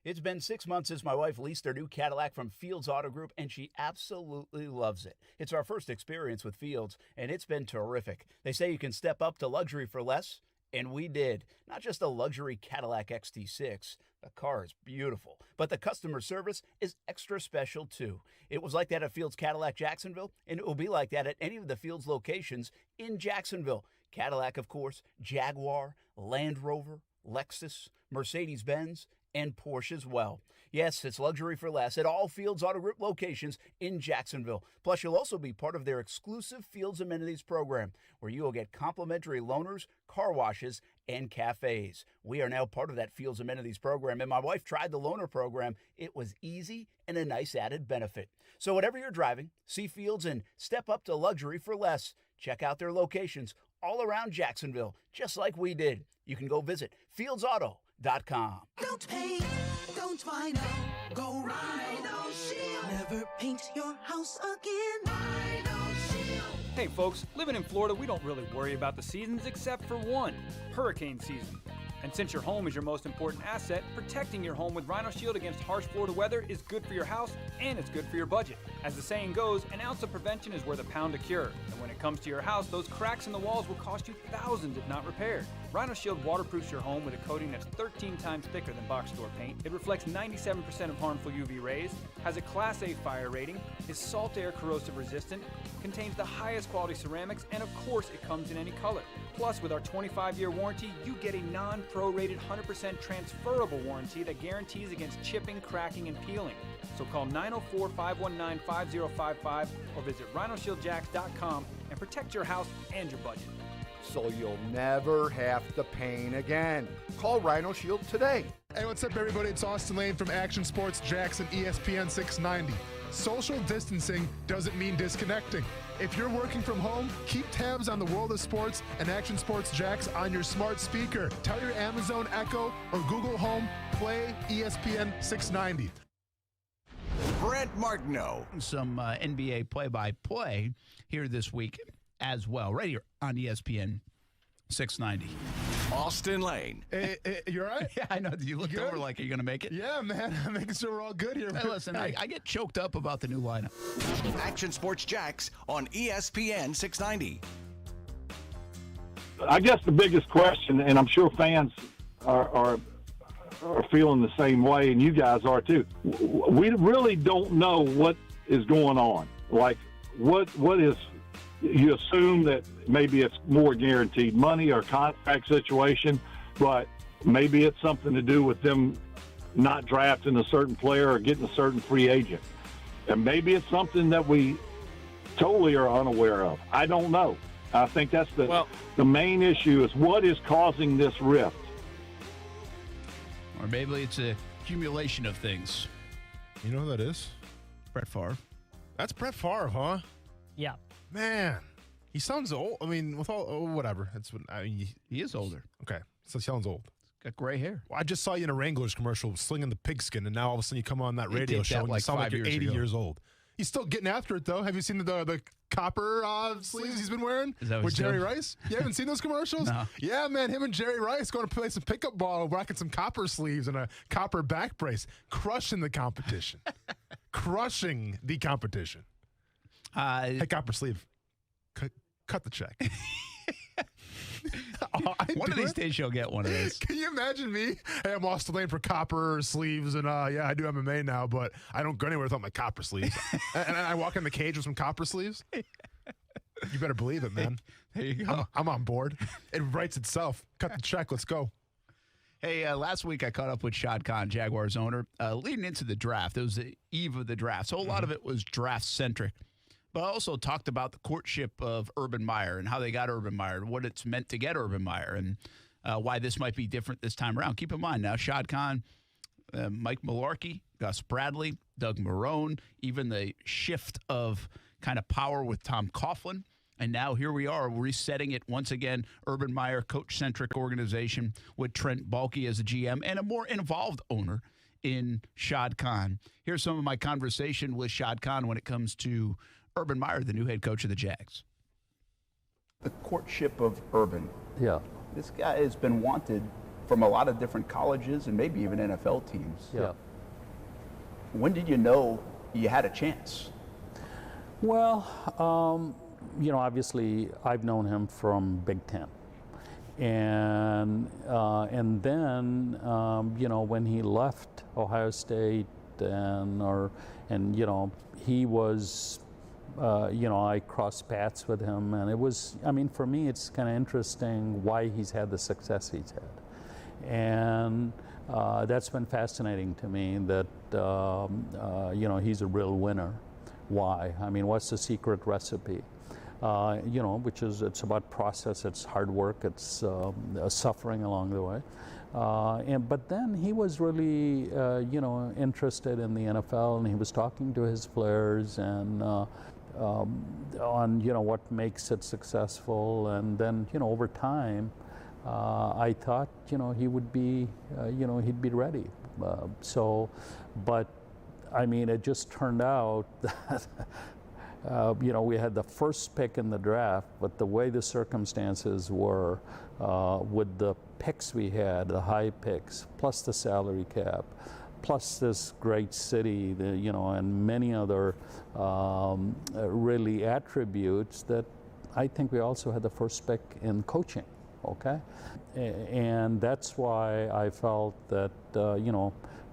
It's been 6 months since my wife leased her new Cadillac from Fields Auto Group, and she absolutely loves it. It's our first experience with Fields, and it's been terrific. They say you can step up to luxury for less, and we did. Not just a luxury Cadillac XT6. The car is beautiful, but the customer service is extra special too. It was like that at Fields Cadillac Jacksonville, and it will be like that at any of the Fields locations in Jacksonville. Cadillac, of course, Jaguar, Land Rover, Lexus, Mercedes-Benz, and Porsche as well. Yes, it's luxury for less at all Fields Auto Group locations in Jacksonville. Plus, you'll also be part of their exclusive Fields Amenities program, where you will get complimentary loaners, car washes, and cafes. We are now part of that Fields Amenities program, and my wife tried the loaner program. It was easy and a nice added benefit. So whatever you're driving, see Fields and step up to luxury for less. Check out their locations all around Jacksonville, just like we did. You can go visit fieldsauto.com. Don't paint, don't vinyl, go Rhino Shield. Never paint your house again. Rhino Shield. Hey folks, living in Florida, we don't really worry about the seasons except for one, hurricane season. And since your home is your most important asset, protecting your home with Rhino Shield against harsh Florida weather is good for your house and it's good for your budget. As the saying goes, an ounce of prevention is worth a pound of cure. And when it comes to your house, those cracks in the walls will cost you thousands if not repaired. Rhino Shield waterproofs your home with a coating that's 13 times thicker than box store paint. It reflects 97% of harmful UV rays, has a Class A fire rating, is salt air corrosive resistant, contains the highest quality ceramics, and of course it comes in any color. Plus, with our 25-year warranty, you get a non-prorated 100% transferable warranty that guarantees against chipping, cracking, and peeling. So call 904-519-5055 or visit rhinoshieldjax.com and protect your house and your budget. So you'll never have to paint again. Call Rhino Shield today. Hey, what's up, everybody? It's Austin Lane from Action Sports Jackson, ESPN 690. Social distancing doesn't mean disconnecting. If you're working from home, keep tabs on the world of sports and Action Sports Jax on your smart speaker. Tell your Amazon Echo or Google Home, play ESPN 690. Brent Martineau. Some NBA play-by-play here this week as well, right here on ESPN 690. Austin Lane. Hey, you all right? Yeah, I know. You looked over like, are you going to make it? Yeah, man. I'm making sure we're all good here. Hey, listen, I get choked up about the new lineup. Action Sports Jax on ESPN 690. I guess the biggest question, and I'm sure fans are feeling the same way, and you guys are too. We really don't know what is going on. Like, what is... You assume that maybe it's more guaranteed money or contract situation, but maybe it's something to do with them not drafting a certain player or getting a certain free agent. And maybe it's something that we totally are unaware of. I don't know. I think that's the main issue is what is causing this rift. Or maybe it's a accumulation of things. You know who that is? Brett Favre. That's Brett Favre, huh? Yeah. Man, he sounds old. I mean, with all whatever. He is older. Okay, so he sounds old. Got gray hair. Well, I just saw you in a Wranglers commercial slinging the pigskin, and now all of a sudden you come on that radio show and you sound like you're 80 years old. He's still getting after it, though. Have you seen the copper sleeves he's been wearing with Jerry Rice? You haven't seen those commercials? No. Yeah, man, him and Jerry Rice going to play some pickup ball, rocking some copper sleeves and a copper back brace, crushing the competition. Crushing the competition. Hey, copper sleeve, cut the check. One of these days you'll get one of those. Can you imagine me? Hey, I'm off the lane for copper sleeves, and yeah, I do MMA now, but I don't go anywhere without my copper sleeves. and I walk in the cage with some copper sleeves. You better believe it, man. There you go. I'm on board. It writes itself. Cut the check. Let's go. Hey, last week I caught up with Shad Khan, Jaguars owner, leading into the draft. It was the eve of the draft, so a lot of it was draft-centric. But I also talked about the courtship of Urban Meyer and how they got Urban Meyer, what it's meant to get Urban Meyer, and why this might be different this time around. Keep in mind now, Shad Khan, Mike Mularkey, Gus Bradley, Doug Marrone, even the shift of kind of power with Tom Coughlin. And now here we are resetting it once again. Urban Meyer, coach-centric organization with Trent Baalke as a GM and a more involved owner in Shad Khan. Here's some of my conversation with Shad Khan when it comes to Urban Meyer, the new head coach of the Jags. The courtship of Urban. Yeah. This guy has been wanted from a lot of different colleges and maybe even NFL teams. Yeah. When did you know you had a chance? Well, obviously I've known him from Big Ten. And then, when he left Ohio State he was, I crossed paths with him, and it was, for me, it's kind of interesting why he's had the success he's had. And that's been fascinating to me that, he's a real winner. Why? What's the secret recipe? Which is, it's about process, it's hard work, it's suffering along the way. But then he was really, interested in the NFL, and he was talking to his players and on, what makes it successful. And then, over time, I thought, he would be, he'd be ready. But it just turned out that we had the first pick in the draft, but the way the circumstances were with the picks we had, the high picks, plus the salary cap, plus this great city, and many other really attributes that I think we also had the first pick in coaching, okay? And that's why I felt that,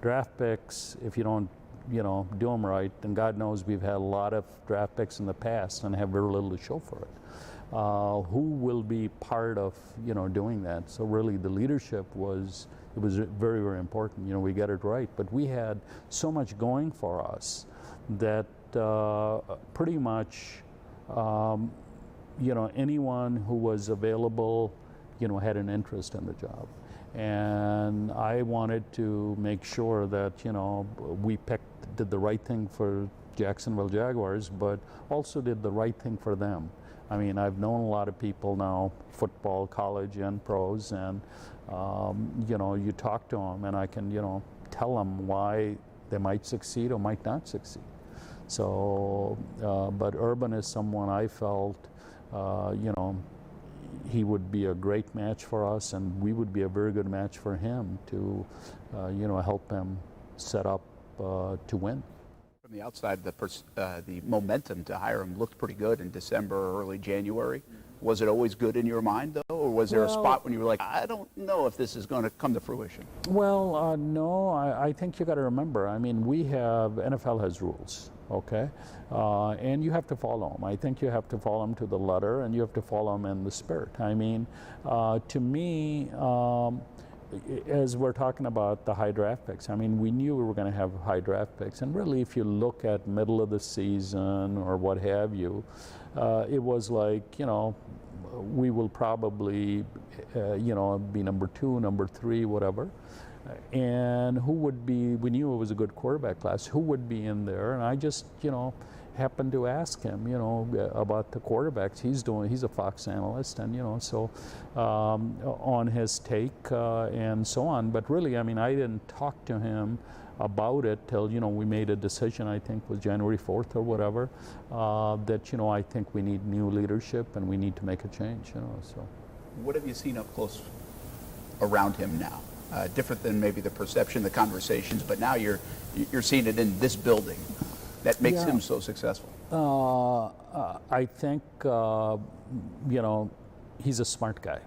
draft picks, if you don't do them right, and God knows we've had a lot of draft picks in the past and have very little to show for it. Who will be part of, doing that? So really the leadership was very, very important. We got it right, but we had so much going for us that pretty much, anyone who was available, had an interest in the job. And I wanted to make sure that, we did the right thing for Jacksonville Jaguars, but also did the right thing for them. I've known a lot of people now, football, college, and pros, and, you talk to them, and I can, tell them why they might succeed or might not succeed. So, but Urban is someone I felt, he would be a great match for us, and we would be a very good match for him to, help him set up to win. From the outside, the momentum to hire him looked pretty good in December or early January. Was it always good in your mind, though, or was there a spot when you were like, I don't know if this is going to come to fruition? Well, no, I think you got to remember, NFL has rules. Okay, and you have to follow them. I think you have to follow them to the letter, and you have to follow them in the spirit. To me, as we're talking about the high draft picks, we knew we were going to have high draft picks, and really, if you look at middle of the season or what have you, it was like, we will probably, be number 2, number 3, whatever. And who would be, we knew it was a good quarterback class, who would be in there? And I just, happened to ask him, about the quarterbacks. He's a Fox analyst, and so on his take and so on. But really, I mean, I didn't talk to him about it till we made a decision. I think was January 4th or whatever. That I think we need new leadership and we need to make a change. So. What have you seen up close around him now? Different than maybe the perception, the conversations, but now you're seeing it in this building that makes him so successful. I think he's a smart guy.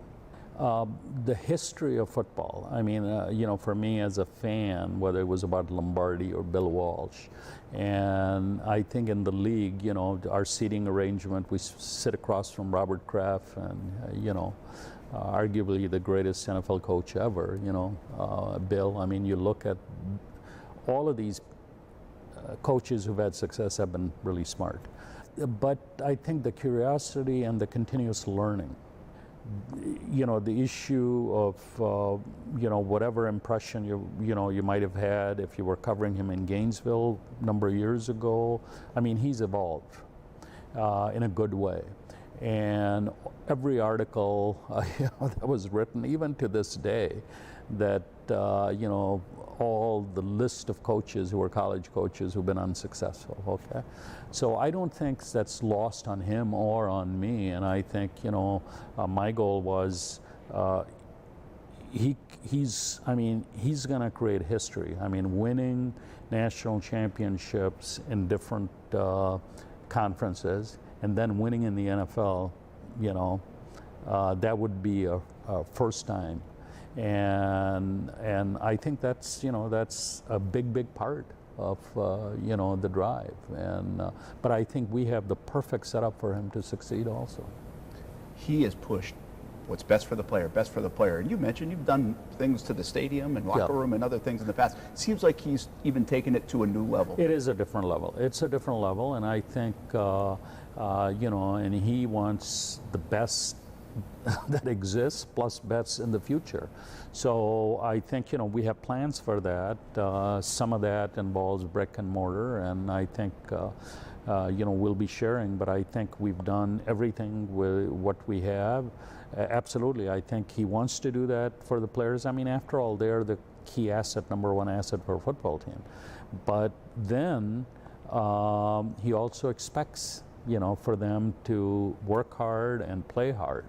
The history of football, I mean, for me as a fan, whether it was about Lombardi or Bill Walsh, and I think in the league, our seating arrangement, we sit across from Robert Kraft and, arguably the greatest NFL coach ever, Bill. I mean, you look at all of these coaches who've had success have been really smart. But I think the curiosity and the continuous learning, the issue of, whatever impression you might have had if you were covering him in Gainesville a number of years ago, I mean, he's evolved in a good way. And every article that was written, even to this day, that, all the list of coaches who were college coaches who've been unsuccessful, okay? So I don't think that's lost on him or on me, and I think, my goal was he's going to create history. I mean, winning national championships in different conferences and then winning in the NFL, that would be a first time. And I think that's a big part of the drive. And but I think we have the perfect setup for him to succeed also. He has pushed what's best for the player. And you mentioned you've done things to the stadium and locker room and other things in the past. Seems like he's even taken it to a new level. It is a different level. It's a different level, and I think and he wants the best that exists plus bets in the future. So I think we have plans for that. Some of that involves brick and mortar, and I think we'll be sharing. But I think we've done everything with what we have. Absolutely, I think he wants to do that for the players. I mean, after all, they're the key asset, number one asset for a football team. But then he also expects for them to work hard and play hard.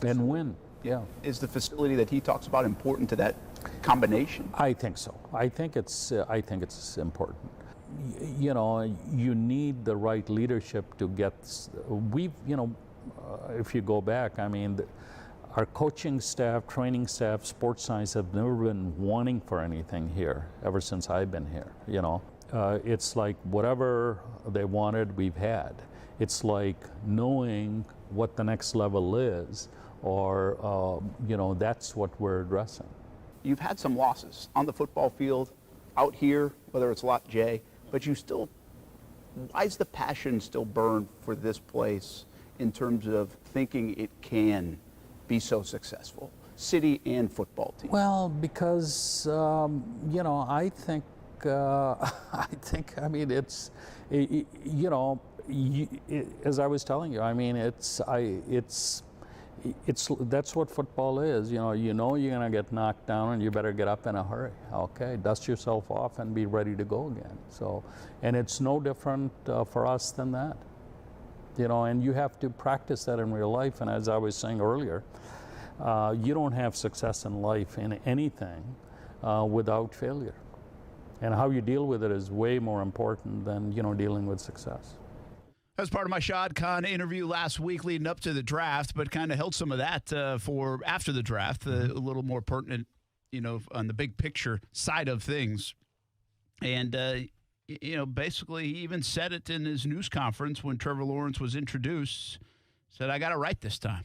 And win. Yeah. Is the facility that he talks about important to that combination? I think so. I think it's important. You need the right leadership to get. If you go back, I mean, our coaching staff, training staff, sports science have never been wanting for anything here ever since I've been here. It's like whatever they wanted, we've had. It's like knowing what the next level is, or that's what we're addressing. You've had some losses on the football field, out here, whether it's Lot J, but why is the passion still burn for this place in terms of thinking it can be so successful, city and football team? Well, because I think I mean it's as I was telling you, I mean it's that's what football is. You're gonna get knocked down, and you better get up in a hurry. Okay, dust yourself off and be ready to go again. So, and it's no different for us than that. And you have to practice that in real life. And as I was saying earlier, you don't have success in life in anything without failure. And how you deal with it is way more important than dealing with success. That was part of my Shad Khan interview last week leading up to the draft, but kind of held some of that for after the draft, a little more pertinent, on the big picture side of things. And, basically he even said it in his news conference when Trevor Lawrence was introduced, said, I got it right this time.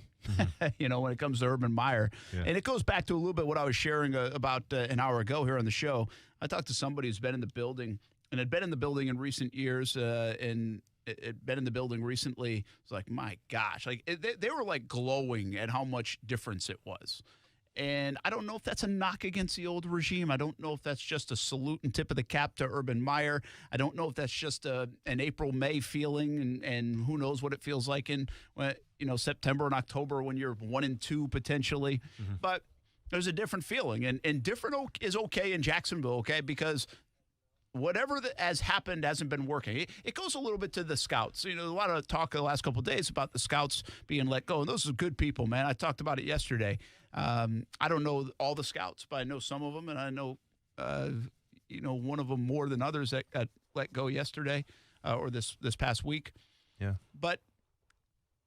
When it comes to Urban Meyer. Yeah. And it goes back to a little bit what I was sharing about an hour ago here on the show. I talked to somebody who's been in the building and had been in the building in recent years and had been in the building recently. It's like, my gosh, like they were like glowing at how much difference it was. And I don't know if that's a knock against the old regime. I don't know if that's just a salute and tip of the cap to Urban Meyer. I don't know if that's just an April-May feeling, and who knows what it feels like in September and October when you're 1-2 potentially. Mm-hmm. But there's a different feeling, and different is okay in Jacksonville, okay, because whatever that has happened hasn't been working. It goes a little bit to the scouts. A lot of talk the last couple of days about the scouts being let go, and those are good people, man. I talked about it yesterday. I don't know all the scouts, but I know some of them, and I know, one of them more than others that got let go yesterday or this past week. Yeah. But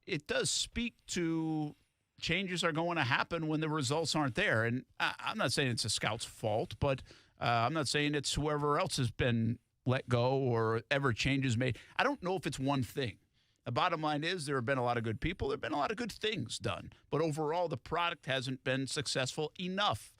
it does speak to changes are going to happen when the results aren't there. And I'm not saying it's a scout's fault, but I'm not saying it's whoever else has been let go or ever changes made. I don't know if it's one thing. The bottom line is there have been a lot of good people. There have been a lot of good things done. But overall, the product hasn't been successful enough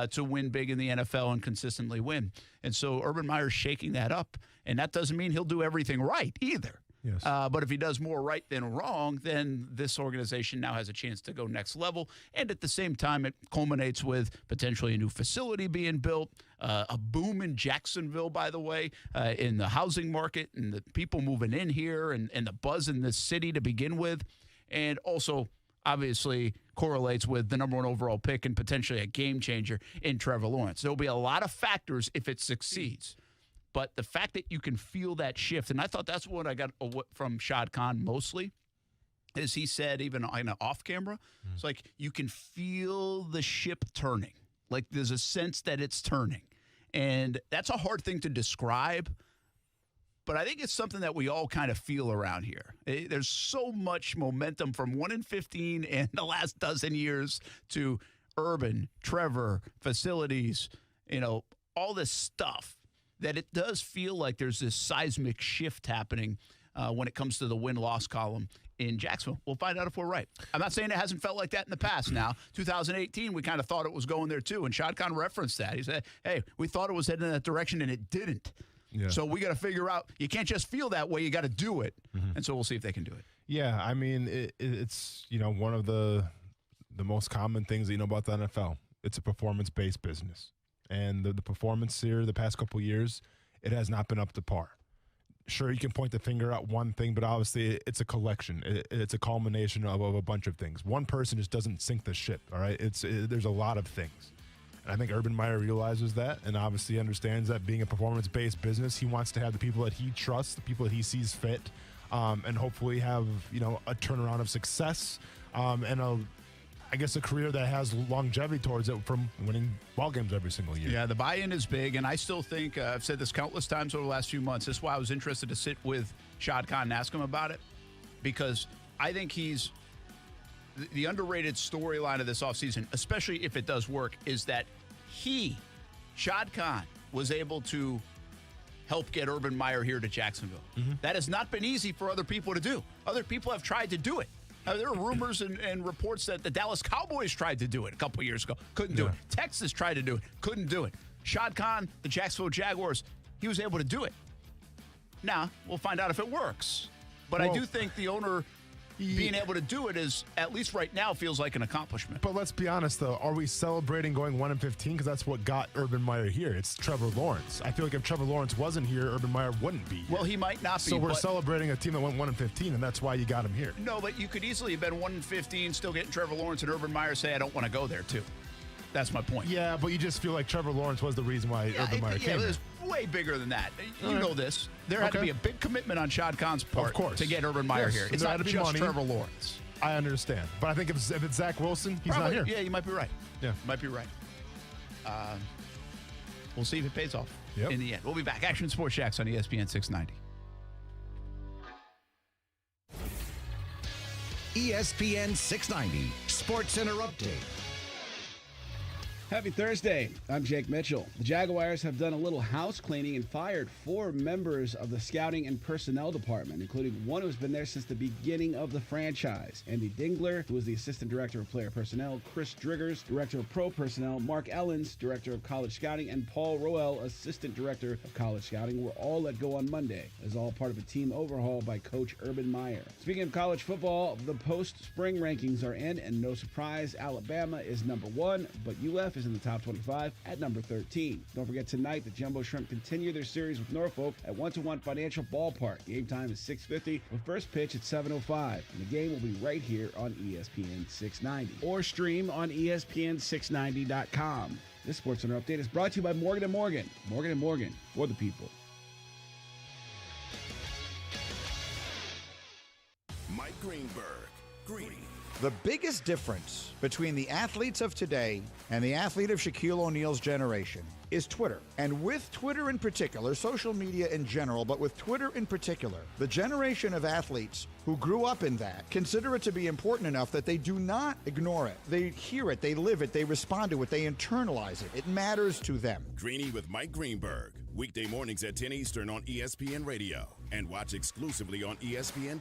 to win big in the NFL and consistently win. And so Urban Meyer's shaking that up. And that doesn't mean he'll do everything right either. Yes. But if he does more right than wrong, then this organization now has a chance to go next level. And at the same time, it culminates with potentially a new facility being built, a boom in Jacksonville, by the way, in the housing market and the people moving in here and the buzz in this city to begin with. And also, obviously, correlates with the number 1 overall pick and potentially a game changer in Trevor Lawrence. There'll be a lot of factors if it succeeds. But the fact that you can feel that shift, and I thought that's what I got from Shad Khan mostly, is he said even off camera, it's like you can feel the ship turning. Like there's a sense that it's turning. And that's a hard thing to describe, but I think it's something that we all kind of feel around here. There's so much momentum from 1-15 and the last dozen years to Urban, Trevor, facilities, all this stuff, that it does feel like there's this seismic shift happening when it comes to the win-loss column in Jacksonville. We'll find out if we're right. I'm not saying it hasn't felt like that in the past now. 2018, we kind of thought it was going there too, and Shad Khan referenced that. He said, hey, we thought it was heading in that direction, and it didn't. Yeah. So we got to figure out, you can't just feel that way, you got to do it. Mm-hmm. And so we'll see if they can do it. Yeah, I mean, it's one of the most common things that you know about the NFL. It's a performance-based business. And the performance here the past couple of years, it has not been up to par. Sure, you can point the finger at one thing, but obviously it's a collection. It's a culmination of a bunch of things. One person just doesn't sink the ship, all right? There's a lot of things. And I think Urban Meyer realizes that and obviously understands that being a performance-based business, he wants to have the people that he trusts, the people that he sees fit, and hopefully have, a turnaround of success and a career that has longevity towards it from winning ball games every single year. Yeah, the buy-in is big, and I still think, I've said this countless times over the last few months, this is why I was interested to sit with Shad Khan and ask him about it, because I think he's the underrated storyline of this offseason, especially if it does work, is that Shad Khan, was able to help get Urban Meyer here to Jacksonville. Mm-hmm. That has not been easy for other people to do. Other people have tried to do it. There are rumors and reports that the Dallas Cowboys tried to do it a couple years ago. Couldn't do it. Texas tried to do it. Couldn't do it. Shad Khan, the Jacksonville Jaguars, he was able to do it. Now, we'll find out if it works. But I do think the owner being able to do it is, at least right now, feels like an accomplishment. But let's be honest, though. Are we celebrating going 1-15? Because that's what got Urban Meyer here. It's Trevor Lawrence. I feel like if Trevor Lawrence wasn't here, Urban Meyer wouldn't be here. Well, he might not be. So we're celebrating a team that went 1-15, and that's why you got him here. No, but you could easily have been 1-15, still getting Trevor Lawrence, and Urban Meyer say, I don't want to go there, too. That's my point. Yeah, but you just feel like Trevor Lawrence was the reason why Urban Meyer came here. It's way bigger than that. You know this. There had to be a big commitment on Shad Khan's part to get Urban Meyer here. It's not just Trevor Lawrence. I understand. But I think if it's Zach Wilson, he's not here. Yeah, you might be right. Yeah. Might be right. We'll see if it pays off in the end. We'll be back. Action Sports Shacks on ESPN 690. ESPN 690 Sports Center Update. Happy Thursday. I'm Jake Mitchell. The Jaguars have done a little house cleaning and fired 4 members of the scouting and personnel department, including one who's been there since the beginning of the franchise. Andy Dingler, who is the assistant director of player personnel, Chris Driggers, director of pro personnel, Mark Ellens, director of college scouting, and Paul Roel, assistant director of college scouting, were all let go on Monday, as all part of a team overhaul by coach Urban Meyer. Speaking of college football, the post-spring rankings are in, and no surprise, Alabama is number 1, but UF is in the top 25 at number 13. Don't forget tonight, the Jumbo Shrimp continue their series with Norfolk at 1-1 Financial Ballpark. Game time is 6:50 with first pitch at 7:05, and the game will be right here on ESPN 690 or stream on ESPN690.com. This SportsCenter update is brought to you by Morgan & Morgan. Morgan & Morgan, for the people. Mike Greenberg. Greeny. The biggest difference between the athletes of today and the athlete of Shaquille O'Neal's generation is Twitter. And with Twitter in particular, social media in general, but with Twitter in particular, the generation of athletes who grew up in that consider it to be important enough that they do not ignore it. They hear it, they live it, they respond to it, they internalize it. It matters to them. Greeny with Mike Greenberg. Weekday mornings at 10 Eastern on ESPN Radio. And watch exclusively on ESPN+.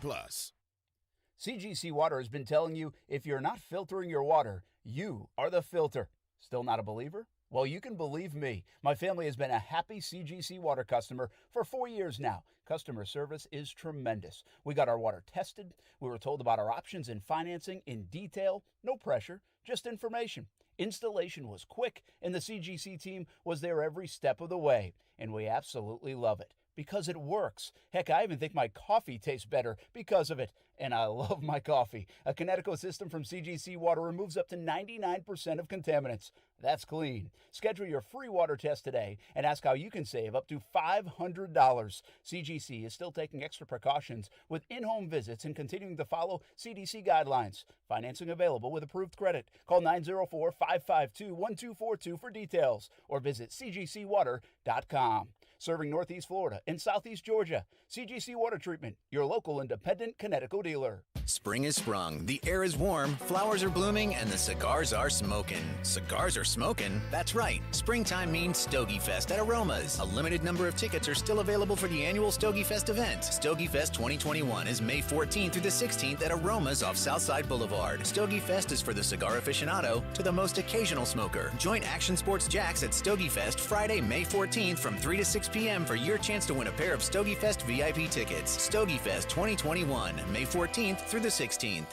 CGC Water has been telling you if you're not filtering your water, you are the filter. Still not a believer? Well, you can believe me. My family has been a happy CGC Water customer for 4 years now. Customer service is tremendous. We got our water tested. We were told about our options in financing in detail. No pressure, just information. Installation was quick, and the CGC team was there every step of the way. And we absolutely love it. Because it works. Heck, I even think my coffee tastes better because of it. And I love my coffee. A Kinetico system from CGC Water removes up to 99% of contaminants. That's clean. Schedule your free water test today and ask how you can save up to $500. CGC is still taking extra precautions with in-home visits and continuing to follow CDC guidelines. Financing available with approved credit. Call 904-552-1242 for details or visit cgcwater.com. Serving Northeast Florida and Southeast Georgia. CGC Water Treatment, your local independent Kinetico dealer. Spring is sprung, the air is warm, flowers are blooming, and the cigars are smoking. Cigars are smoking? That's right. Springtime means Stogie Fest at Aromas. A limited number of tickets are still available for the annual Stogie Fest event. Stogie Fest 2021 is May 14th through the 16th at Aromas off Southside Boulevard. Stogie Fest is for the cigar aficionado to the most occasional smoker. Join Action Sports Jacks at Stogie Fest Friday, May 14th from 3 to 6 p.m. for your chance to win a pair of Stogie Fest VIP tickets. Stogie Fest 2021, May 14th through the 16th.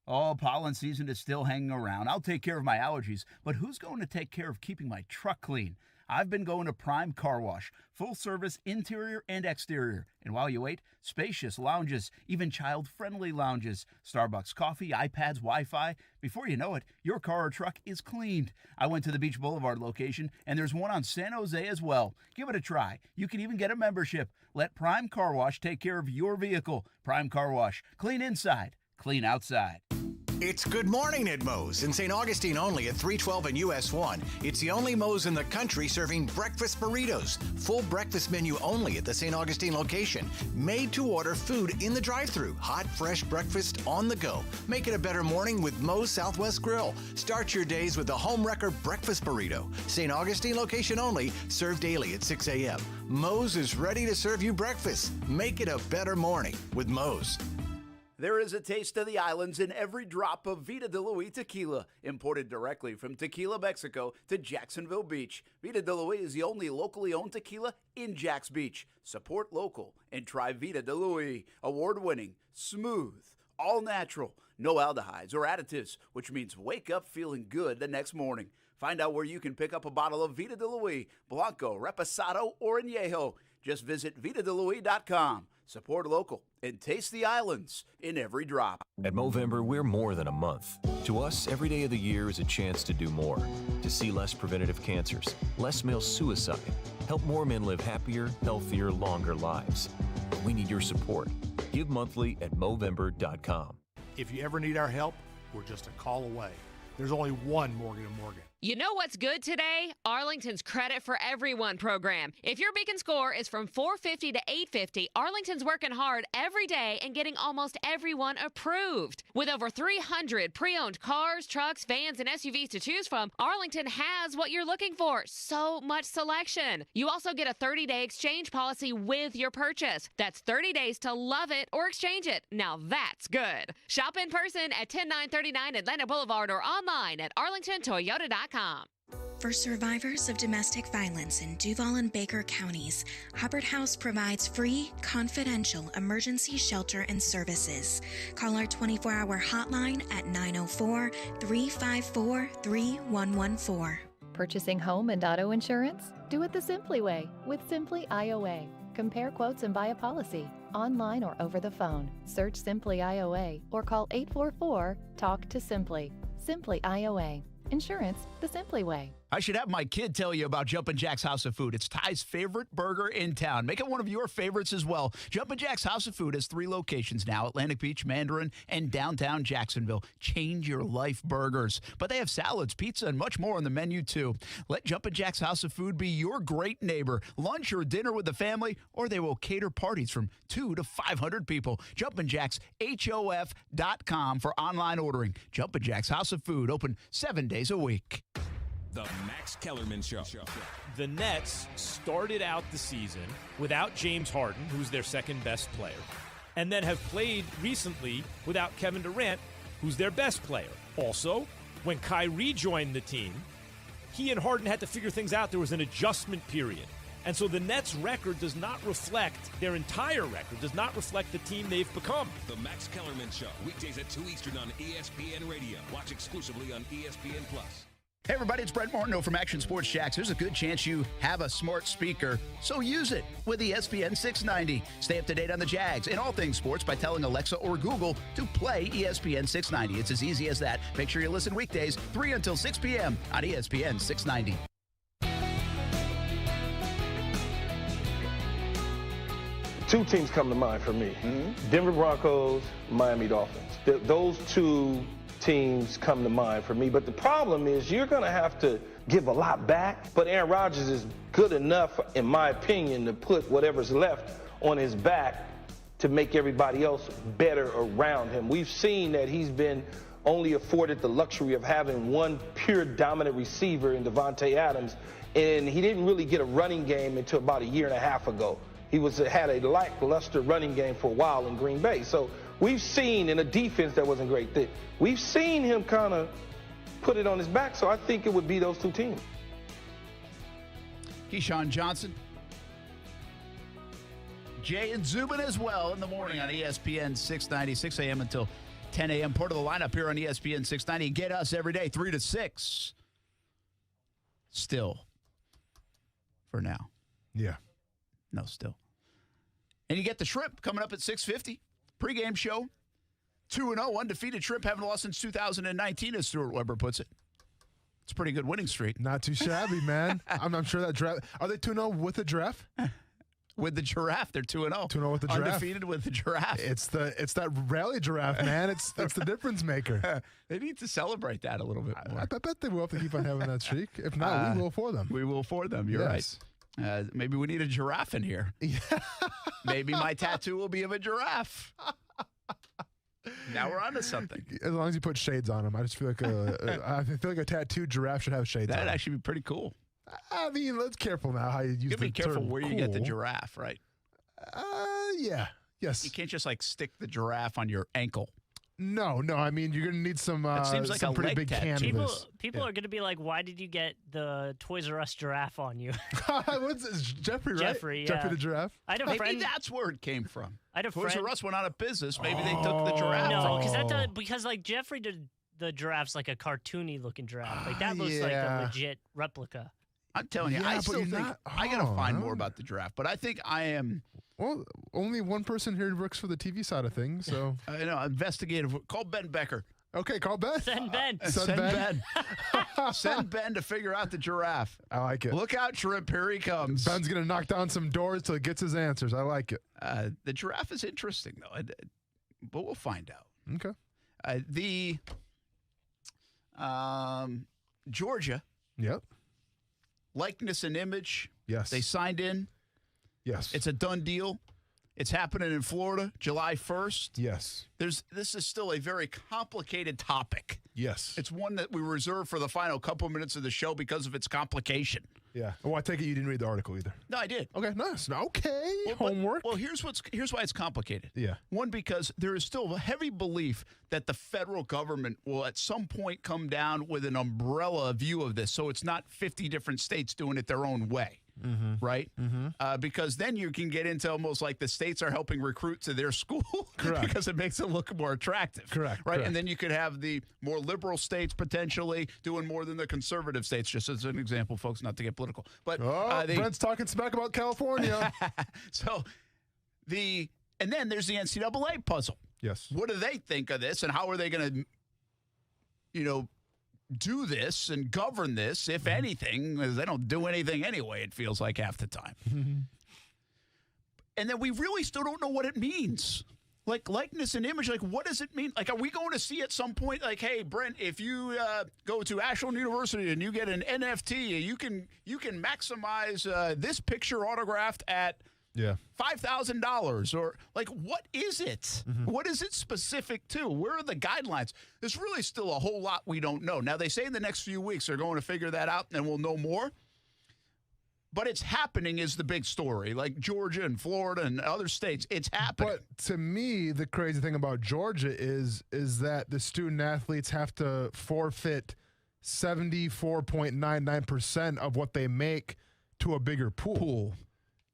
Oh, pollen season is still hanging around. I'll take care of my allergies, but who's going to take care of keeping my truck clean? I've been going to Prime Car Wash, full service interior and exterior. And while you wait, spacious lounges, even child-friendly lounges, Starbucks coffee, iPads, Wi-Fi. Before you know it, your car or truck is cleaned. I went to the Beach Boulevard location, and there's one on San Jose as well. Give it a try. You can even get a membership. Let Prime Car Wash take care of your vehicle. Prime Car Wash. Clean inside, clean outside. It's Good Morning at Moe's in St. Augustine only at 312 and US 1. It's the only Moe's in the country serving breakfast burritos. Full breakfast menu only at the St. Augustine location. Made to order food in the drive-thru. Hot, fresh breakfast on the go. Make it a better morning with Moe's Southwest Grill. Start your days with the home wrecker breakfast burrito. St. Augustine location only, served daily at 6 a.m. Moe's is ready to serve you breakfast. Make it a better morning with Moe's. There is a taste of the islands in every drop of Vida de Luis tequila, imported directly from Tequila, Mexico to Jacksonville Beach. Vida de Luis is the only locally owned tequila in Jax Beach. Support local and try Vida de Luis. Award-winning, smooth, all natural, no aldehydes or additives, which means wake up feeling good the next morning. Find out where you can pick up a bottle of Vida de Luis, Blanco, Reposado, or Añejo. Just visit VitaDeLuis.com. Support local and taste the islands in every drop. At Movember, we're more than a month. To us, every day of the year is a chance to do more. To see less preventative cancers, less male suicide, help more men live happier, healthier, longer lives. We need your support. Give monthly at Movember.com. If you ever need our help, we're just a call away. There's only one Morgan & Morgan. You know what's good today? Arlington's Credit for Everyone program. If your Beacon score is from 450 to 850, Arlington's working hard every day and getting almost everyone approved. With over 300 pre-owned cars, trucks, vans, and SUVs to choose from, Arlington has what you're looking for. So much selection. You also get a 30-day exchange policy with your purchase. That's 30 days to love it or exchange it. Now that's good. Shop in person at 10939 Atlanta Boulevard or online at arlingtontoyota.com. For survivors of domestic violence in Duval and Baker counties, Hubbard House provides free, confidential emergency shelter and services. Call our 24-hour hotline at 904-354-3114. Purchasing home and auto insurance? Do it the Simply way with Simply IOA. Compare quotes and buy a policy online or over the phone. Search Simply IOA or call 844-TALK-TO-SIMPLY. Simply IOA. Insurance the Simply way. I should have my kid tell you about Jumpin' Jack's House of Food. It's Ty's favorite burger in town. Make it one of your favorites as well. Jumpin' Jack's House of Food has 3 locations now: Atlantic Beach, Mandarin, and downtown Jacksonville. Change your life burgers. But they have salads, pizza, and much more on the menu, too. Let Jumpin' Jack's House of Food be your great neighbor. Lunch or dinner with the family, or they will cater parties from 200 to 500 people. Jumpin' Jack's, HOF.com for online ordering. Jumpin' Jack's House of Food, open 7 days a week. The Max Kellerman Show. The Nets started out the season without James Harden, who's their second best player, and then have played recently without Kevin Durant, who's their best player. Also, when Kyrie joined the team, he and Harden had to figure things out. There was an adjustment period. And so the Nets' record does not reflect, their entire record does not reflect the team they've become. The Max Kellerman Show, weekdays at 2 Eastern on ESPN Radio. Watch exclusively on ESPN+. Hey everybody, it's Brent Martineau from Action Sports Jacks. There's a good chance you have a smart speaker, so use it with ESPN 690. Stay up to date on the Jags and all things sports by telling Alexa or Google to play ESPN 690. It's as easy as that. Make sure you listen weekdays 3 until 6 p.m. on ESPN 690. Two teams come to mind for me. Denver Broncos, Miami Dolphins. Those two teams come to mind for me. But the problem is you're going to have to give a lot back. But Aaron Rodgers is good enough, in my opinion, to put whatever's left on his back to make everybody else better around him. We've seen that he's been only afforded the luxury of having one pure dominant receiver in Devontae Adams, and he didn't really get a running game until about a year and a half ago. He had a lackluster running game for a while in Green Bay. So we've seen in a defense that wasn't great, that we've seen him kind of put it on his back. So I think it would be those two teams. Keyshawn Johnson, Jay and Zubin as well in the morning on ESPN 690, 6 a.m. until 10 a.m. Part of the lineup here on ESPN 690. Get us every day, 3 to 6. Still, for now. Yeah. No, still. And you get the Shrimp coming up at 6:50. Pregame show. 2-0, undefeated Shrimp, haven't lost since 2019, as Stuart Weber puts it. It's a pretty good winning streak. Not too shabby, man. I'm sure that draft. Are they 2-0 with the giraffe? With the giraffe, they're 2-0. 2-0 with the giraffe. Undefeated with the giraffe. It's that rally giraffe, man. It's the difference maker. They need to celebrate that a little bit more. I bet they will if they keep on having that streak. If not, we will for them. We will for them. You're right. Maybe we need a giraffe in here. Yeah. Maybe my tattoo will be of a giraffe. Now we're on to something. As long as you put shades on them. I just feel like a tattooed giriraffe should have shades on. That'd actually be pretty cool. I mean, let's careful now how you use the term. Be careful where you get the giraffe, right? Yeah. Yes. You can't just stick the giraffe on your ankle. No. I mean, you're gonna need some. It seems like some a pretty leg big tattoo. canvas. People are going to be like, "Why did you get the Toys R Us giraffe on you?" What's this? Jeffrey, right? Jeffrey, yeah. Jeffrey the giraffe. I had a Maybe friend. that's where it came from. I had a Toys friend. R Us went out of business. Maybe they took the giraffe. No, because Jeffrey did the giraffe's like a cartoony looking giraffe. Like that looks like a legit replica. I'm telling you, I still think I gotta find more about the giraffe. But I think I am. Well, only one person here works for the TV side of things, so I know. Investigative. Call Ben Becker. Okay, call Ben. Send Ben. Send Ben. Send Ben to figure out the giraffe. I like it. Look out, Shrimp. Here he comes. Ben's going to knock down some doors till he gets his answers. I like it. The giraffe is interesting, though. But we'll find out. Okay. Georgia. Yep. Likeness and image. Yes. They signed in. Yes. It's a done deal. It's happening in Florida, July 1st. Yes. This is still a very complicated topic. Yes. It's one that we reserve for the final couple minutes of the show because of its complication. Yeah. Oh, I take it you didn't read the article either. No, I did. Okay, nice. Okay. Homework. Here's why it's complicated. Yeah. One, because there is still a heavy belief that the federal government will at some point come down with an umbrella view of this, so it's not 50 different states doing it their own way. Mm-hmm. Right? Mm-hmm. Because then you can get into almost like the states are helping recruit to their school. Correct. Because it makes it look more attractive. Correct. Right? Correct. And then you could have the more liberal states potentially doing more than the conservative states, just as an example, folks, not to get political. But Brent's talking smack about California. And then there's the NCAA puzzle. Yes. What do they think of this, and how are they going to, do this and govern this, if anything, because they don't do anything anyway, it feels like half the time. And then we really still don't know what it means. Like likeness and image, like what does it mean? Like, are we going to see at some point, like, hey, Brent, if you go to Ashland University and you get an NFT, you can maximize this picture autographed at $5,000, or like, what is it? What is it specific to? Where are the guidelines? There's really still a whole lot we don't know. Now, they say in the next few weeks they're going to figure that out and we'll know more. But it's happening is the big story. Like Georgia and Florida and other states, it's happening. But to me, the crazy thing about Georgia is that the student athletes have to forfeit 74.99% of what they make to a bigger pool.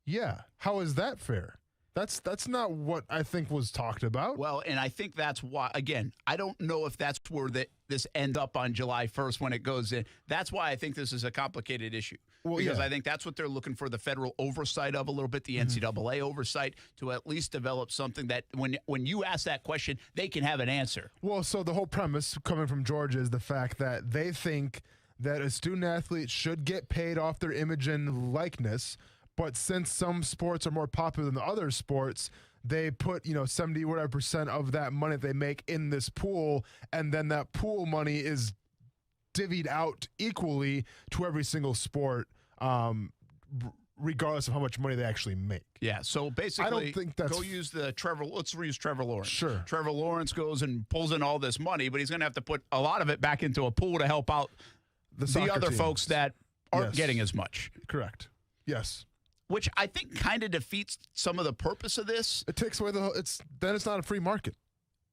Yeah. How is that fair? That's not what I think was talked about. Well, and I think that's why, again, I don't know if that's where this end up on July 1st when it goes in. That's why I think this is a complicated issue. Well, because yeah. I think that's what they're looking for, the federal oversight of a little bit, the NCAA oversight, to at least develop something that when you ask that question, they can have an answer. Well, so the whole premise coming from Georgia is the fact that they think that a student athlete should get paid off their image and likeness. But since some sports are more popular than the other sports, they put 70 whatever percent of that money they make in this pool, and then that pool money is divvied out equally to every single sport, regardless of how much money they actually make. Yeah, so basically, I don't think that's... let's reuse Trevor Lawrence. Sure. Trevor Lawrence goes and pulls in all this money, but he's going to have to put a lot of it back into a pool to help out the other teams. folks that aren't getting as much. Correct. Yes. Which I think kind of defeats some of the purpose of this. It takes away then it's not a free market.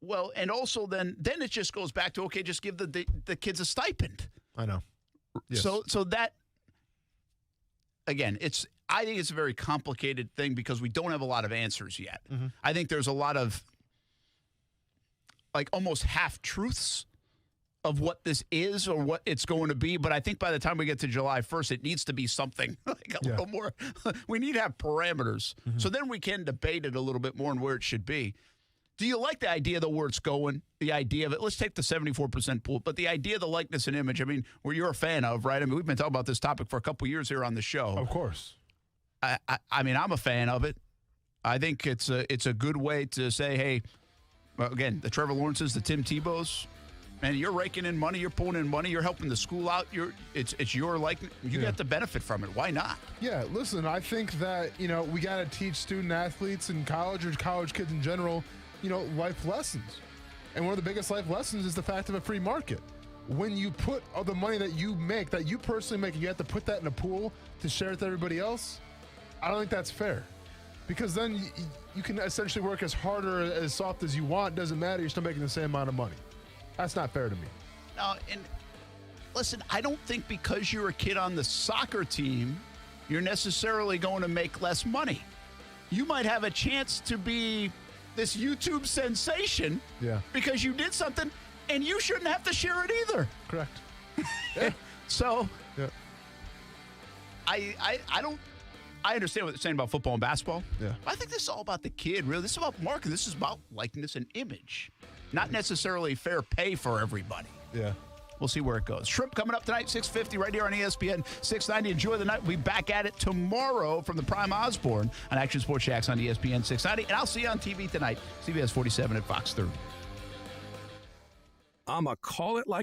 Well, and also then it just goes back to, okay, just give the kids a stipend. I know. Yes. So that, again, I think it's a very complicated thing because we don't have a lot of answers yet. I think there's a lot of like almost half-truths of what this is or what it's going to be. But I think by the time we get to July 1st, it needs to be something like a little more. We need to have parameters. So then we can debate it a little bit more and where it should be. Do you like the idea of where it's going, the idea of it? Let's take the 74% pool, but the idea of the likeness and image, I mean, where you're a fan of, right? I mean, we've been talking about this topic for a couple of years here on the show. Of course. I mean, I'm a fan of it. I think it's a good way to say, hey, well, again, the Trevor Lawrences, the Tim Tebows, man, you're raking in money, you're pulling in money, you're helping the school out. It's your likeness. You get the benefit from it. Why not? Yeah, listen, I think that, we got to teach student athletes in college or college kids in general, life lessons. And one of the biggest life lessons is the fact of a free market. When you put all the money that you make, that you personally make, and you have to put that in a pool to share with everybody else, I don't think that's fair. Because then you can essentially work as hard or as soft as you want. Doesn't matter. You're still making the same amount of money. That's not fair to me. No, and listen, I don't think because you're a kid on the soccer team, you're necessarily going to make less money. You might have a chance to be this YouTube sensation because you did something, and you shouldn't have to share it either. Correct. So, I understand what they're saying about football and basketball. Yeah. I think this is all about the kid, really. This is about marketing. This is about likeness and image. Not necessarily fair pay for everybody. Yeah. We'll see where it goes. Shrimp coming up tonight, 6:50 right here on ESPN 690. Enjoy the night. We'll be back at it tomorrow from the Prime Osborne on Action Sports Jacks on ESPN 690. And I'll see you on TV tonight, CBS 47 at Fox 30. I'm a call it like